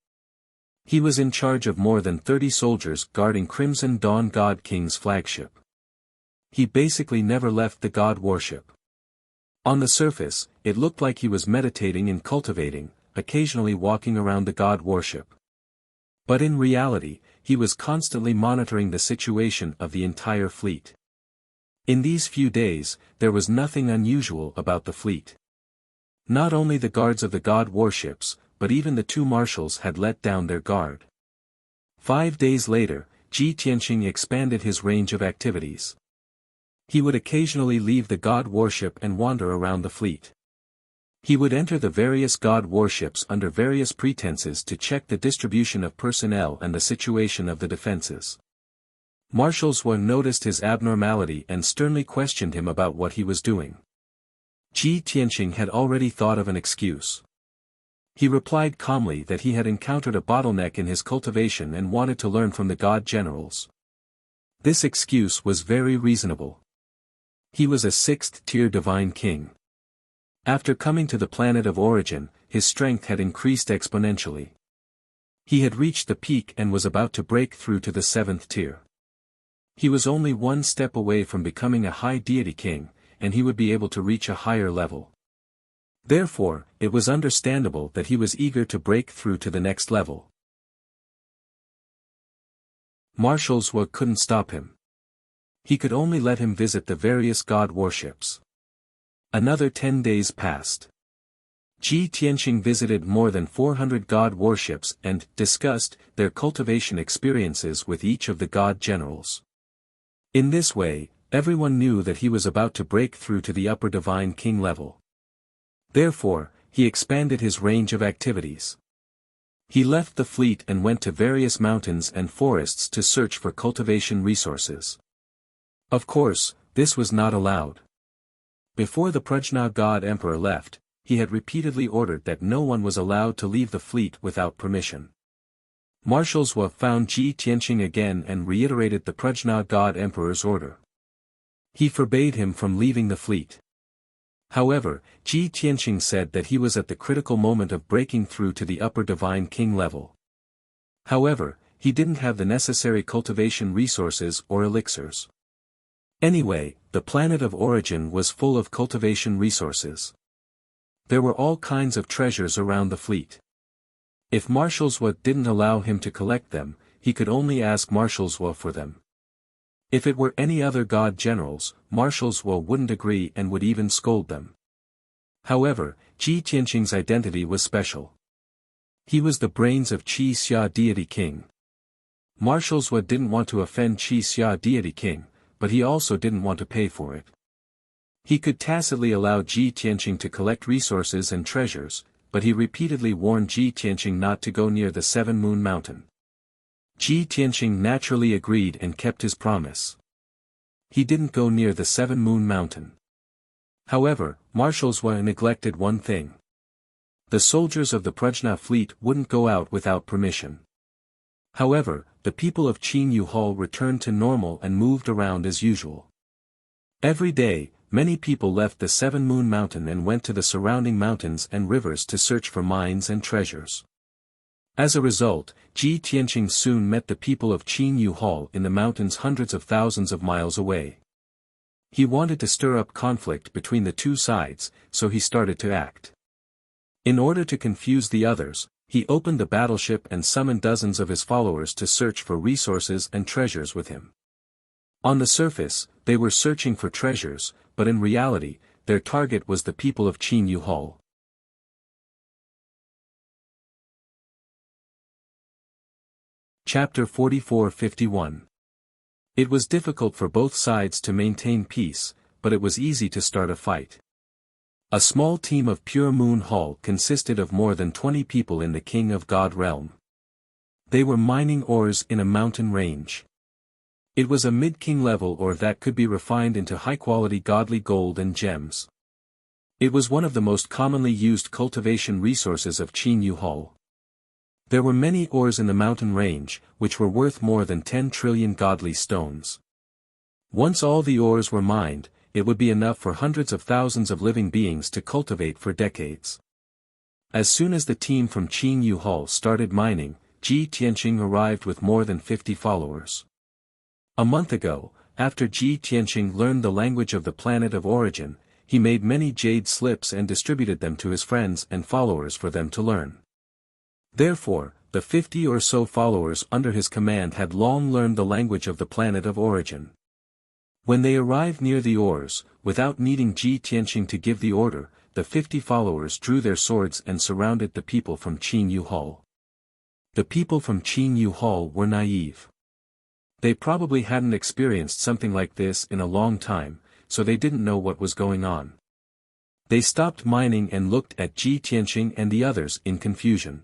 He was in charge of more than 30 soldiers guarding Crimson Dawn God King's flagship. He basically never left the god warship. On the surface, it looked like he was meditating and cultivating, occasionally walking around the god warship. But in reality, he was constantly monitoring the situation of the entire fleet. In these few days, there was nothing unusual about the fleet. Not only the guards of the god warships, but even the two marshals had let down their guard. 5 days later, Ji Tianqing expanded his range of activities. He would occasionally leave the god warship and wander around the fleet. He would enter the various god warships under various pretenses to check the distribution of personnel and the situation of the defenses. Marshals noticed his abnormality and sternly questioned him about what he was doing. Ji Tianqing had already thought of an excuse. He replied calmly that he had encountered a bottleneck in his cultivation and wanted to learn from the god generals. This excuse was very reasonable. He was a 6th-tier divine king. After coming to the planet of origin, his strength had increased exponentially. He had reached the peak and was about to break through to the 7th tier. He was only 1 step away from becoming a high deity king, and he would be able to reach a higher level. Therefore, it was understandable that he was eager to break through to the next level. Marshal Zhuo couldn't stop him. He could only let him visit the various god warships. Another 10 days passed. Ji Tianqing visited more than 400 god warships and discussed their cultivation experiences with each of the god generals. In this way, everyone knew that he was about to break through to the upper divine king level. Therefore, he expanded his range of activities. He left the fleet and went to various mountains and forests to search for cultivation resources. Of course, this was not allowed. Before the Prajna god emperor left, he had repeatedly ordered that no one was allowed to leave the fleet without permission. Marshal Zhuo found Ji Tianqing again and reiterated the Prajna god emperor's order. He forbade him from leaving the fleet. However, Ji Tianqing said that he was at the critical moment of breaking through to the upper divine king level. However, he didn't have the necessary cultivation resources or elixirs. Anyway, the planet of origin was full of cultivation resources. There were all kinds of treasures around the fleet. If Marshal Zhuo didn't allow him to collect them, he could only ask Marshal Zhuo for them. If it were any other god generals, Marshal Zhuo wouldn't agree and would even scold them. However, Ji Tianqing's identity was special. He was the brains of Qi Xia deity king. Marshal Zhuo didn't want to offend Qi Xia deity king, but he also didn't want to pay for it. He could tacitly allow Ji Tianqing to collect resources and treasures, but he repeatedly warned Ji Tianqing not to go near the Seven Moon Mountain. Ji Tianqing naturally agreed and kept his promise. He didn't go near the Seven Moon Mountain. However, Marshal Zhuo neglected one thing. The soldiers of the Prajna fleet wouldn't go out without permission. However, the people of Qin Yu Hall returned to normal and moved around as usual. Every day, many people left the Seven Moon Mountain and went to the surrounding mountains and rivers to search for mines and treasures. As a result, Ji Tianqing soon met the people of Qin Yu Hall in the mountains hundreds of thousands of miles away. He wanted to stir up conflict between the two sides, so he started to act. In order to confuse the others, he opened the battleship and summoned dozens of his followers to search for resources and treasures with him. On the surface, they were searching for treasures, but in reality, their target was the people of Qin Yu Hall. Chapter 44-51. It was difficult for both sides to maintain peace, but it was easy to start a fight. A small team of Pure Moon Hall consisted of more than 20 people in the King of God realm. They were mining ores in a mountain range. It was a mid-king level ore that could be refined into high-quality godly gold and gems. It was one of the most commonly used cultivation resources of Qin Yu Hall. There were many ores in the mountain range, which were worth more than 10 trillion godly stones. Once all the ores were mined, it would be enough for hundreds of thousands of living beings to cultivate for decades. As soon as the team from Qin Yu Hall started mining, Ji Tianqing arrived with more than 50 followers. A month ago, after Ji Tianqing learned the language of the planet of origin, he made many jade slips and distributed them to his friends and followers for them to learn. Therefore, the 50 or so followers under his command had long learned the language of the planet of origin. When they arrived near the ores, without needing Ji Tianqing to give the order, the 50 followers drew their swords and surrounded the people from Qin Yu Hall. The people from Qin Yu Hall were naive. They probably hadn't experienced something like this in a long time, so they didn't know what was going on. They stopped mining and looked at Ji Tianqing and the others in confusion.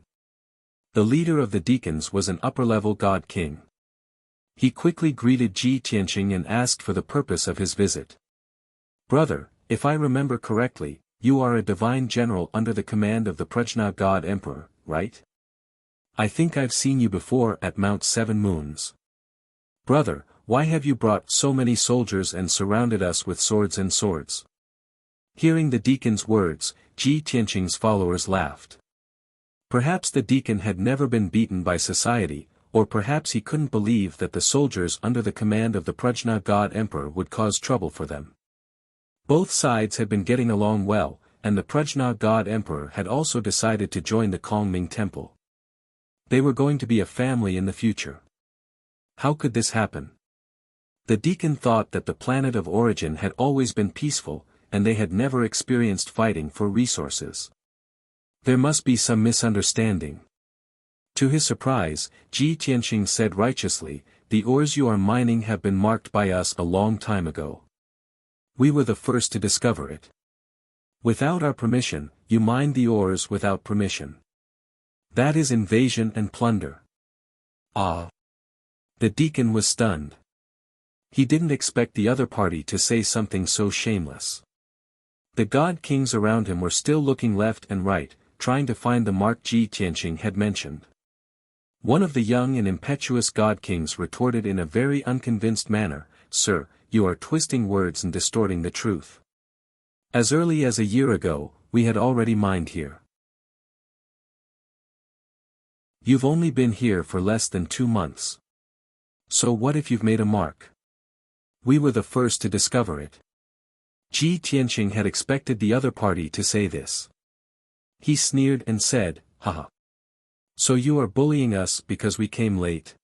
The leader of the deacons was an upper-level god king. He quickly greeted Ji Tianqing and asked for the purpose of his visit. "Brother, if I remember correctly, you are a divine general under the command of the Prajna god emperor, right? I think I've seen you before at Mount Seven Moons. Brother, why have you brought so many soldiers and surrounded us with swords and swords?" Hearing the deacon's words, Ji Tianqing's followers laughed. Perhaps the deacon had never been beaten by society, or perhaps he couldn't believe that the soldiers under the command of the Prajna god emperor would cause trouble for them. Both sides had been getting along well, and the Prajna God Emperor had also decided to join the Kongming Temple. They were going to be a family in the future. How could this happen? The deacon thought that the planet of origin had always been peaceful, and they had never experienced fighting for resources. There must be some misunderstanding. To his surprise, Ji Tianqing said righteously, "The ores you are mining have been marked by us a long time ago. We were the first to discover it. Without our permission, you mined the ores without permission. That is invasion and plunder." Ah! The deacon was stunned. He didn't expect the other party to say something so shameless. The god kings around him were still looking left and right, trying to find the mark Ji Tianqing had mentioned. One of the young and impetuous god kings retorted in a very unconvinced manner, "Sir, you are twisting words and distorting the truth. As early as a year ago, we had already mined here. You've only been here for less than 2 months. So what if you've made a mark? We were the first to discover it." Ji Tianqing had expected the other party to say this. He sneered and said, "Haha. So you are bullying us because we came late?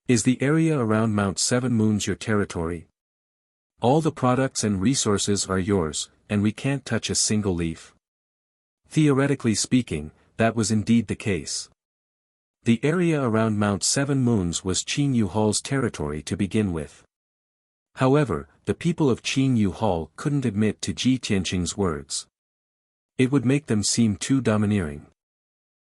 Is the area around Mount Seven Moons your territory? All the products and resources are yours, and we can't touch a single leaf." Theoretically speaking, that was indeed the case. The area around Mount Seven Moons was Qin Yu Hall's territory to begin with. However, the people of Qin Yu Hall couldn't admit to Ji Tianqing's words. It would make them seem too domineering.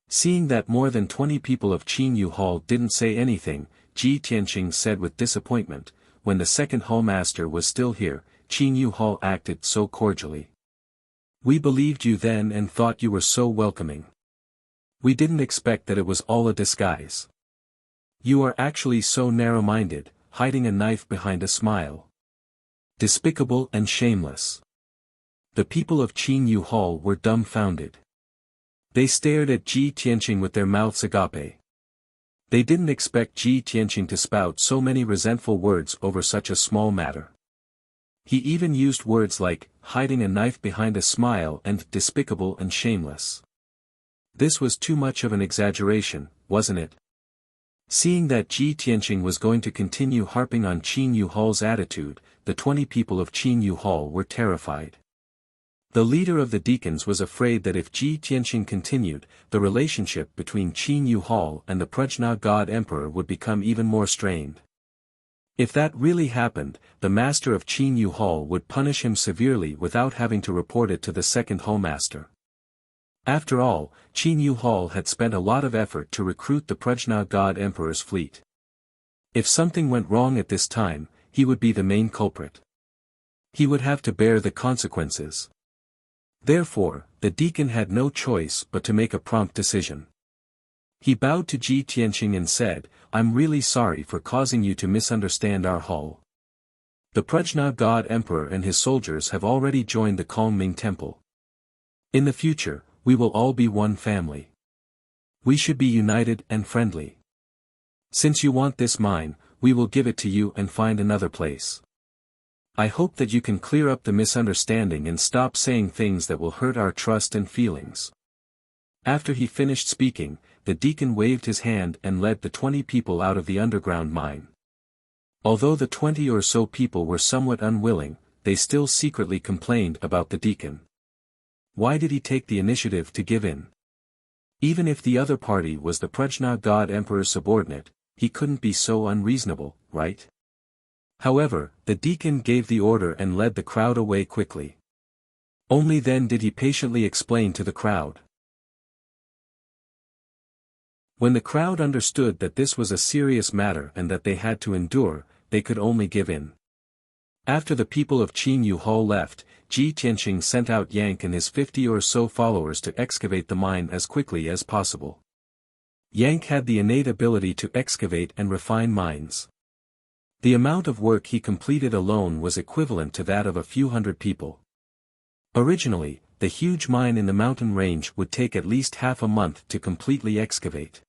Seeing that more than 20 people of Qin Yu Hall didn't say anything, Ji Tianqing said with disappointment, "When the second hallmaster was still here, Qin Yu Hall acted so cordially. We believed you then and thought you were so welcoming. We didn't expect that it was all a disguise. You are actually so narrow-minded, hiding a knife behind a smile. Despicable and shameless." The people of Qin Yu Hall were dumbfounded. They stared at Ji Tianqing with their mouths agape. They didn't expect Ji Tianqing to spout so many resentful words over such a small matter. He even used words like, hiding a knife behind a smile and despicable and shameless. This was too much of an exaggeration, wasn't it? Seeing that Ji Tianqing was going to continue harping on Qin Yu Hall's attitude, the 20 people of Qin Yu Hall were terrified. The leader of the deacons was afraid that if Ji Tianqing continued, the relationship between Qin Yu Hall and the Prajna God Emperor would become even more strained. If that really happened, the master of Qin Yu Hall would punish him severely without having to report it to the second hallmaster. After all, Qin Yu Hall had spent a lot of effort to recruit the Prajna God Emperor's fleet. If something went wrong at this time, he would be the main culprit. He would have to bear the consequences. Therefore, the deacon had no choice but to make a prompt decision. He bowed to Ji Tianqing and said, "I'm really sorry for causing you to misunderstand our hall. The Prajna God Emperor and his soldiers have already joined the Kongming Temple. In the future, we will all be one family. We should be united and friendly. Since you want this mine, we will give it to you and find another place. I hope that you can clear up the misunderstanding and stop saying things that will hurt our trust and feelings." After he finished speaking, the deacon waved his hand and led the 20 people out of the underground mine. Although the 20 or so people were somewhat unwilling, they still secretly complained about the deacon. Why did he take the initiative to give in? Even if the other party was the Prajna God Emperor's subordinate, he couldn't be so unreasonable, right? However, the deacon gave the order and led the crowd away quickly. Only then did he patiently explain to the crowd. When the crowd understood that this was a serious matter and that they had to endure, they could only give in. After the people of Qin Yu Hall left, Ji Tianqing sent out Yank and his 50 or so followers to excavate the mine as quickly as possible. Yank had the innate ability to excavate and refine mines. The amount of work he completed alone was equivalent to that of a few hundred people. Originally, the huge mine in the mountain range would take at least half a month to completely excavate.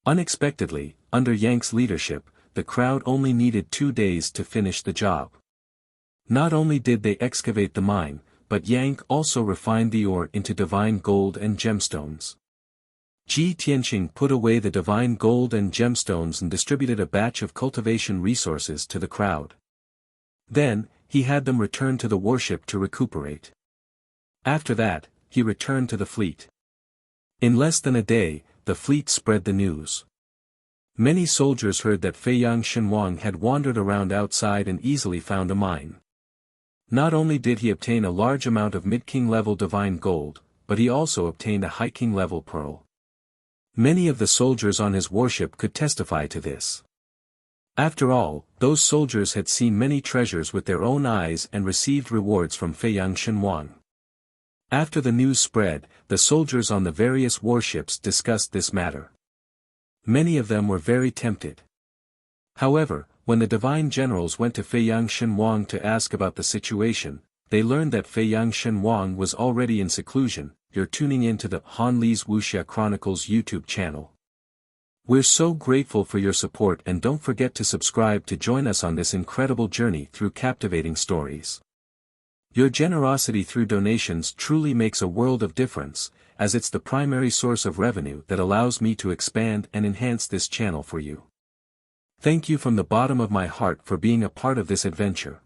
Unexpectedly, under Yank's leadership, the crowd only needed 2 days to finish the job. Not only did they excavate the mine, but Yang also refined the ore into divine gold and gemstones. Ji Tianqing put away the divine gold and gemstones and distributed a batch of cultivation resources to the crowd. Then, he had them return to the warship to recuperate. After that, he returned to the fleet. In less than a day, the fleet spread the news. Many soldiers heard that Feiyang Shenhuang had wandered around outside and easily found a mine. Not only did he obtain a large amount of mid-king level divine gold, but he also obtained a high king level pearl. Many of the soldiers on his warship could testify to this. After all, those soldiers had seen many treasures with their own eyes and received rewards from Feiyang Shenhuang. After the news spread, the soldiers on the various warships discussed this matter. Many of them were very tempted. However, when the divine generals went to Feiyang Shenhuang to ask about the situation, they learned that Feiyang Shenhuang was already in seclusion. You're tuning into the Han Li's Wuxia Chronicles YouTube channel. We're so grateful for your support, and don't forget to subscribe to join us on this incredible journey through captivating stories. Your generosity through donations truly makes a world of difference, as it's the primary source of revenue that allows me to expand and enhance this channel for you. Thank you from the bottom of my heart for being a part of this adventure.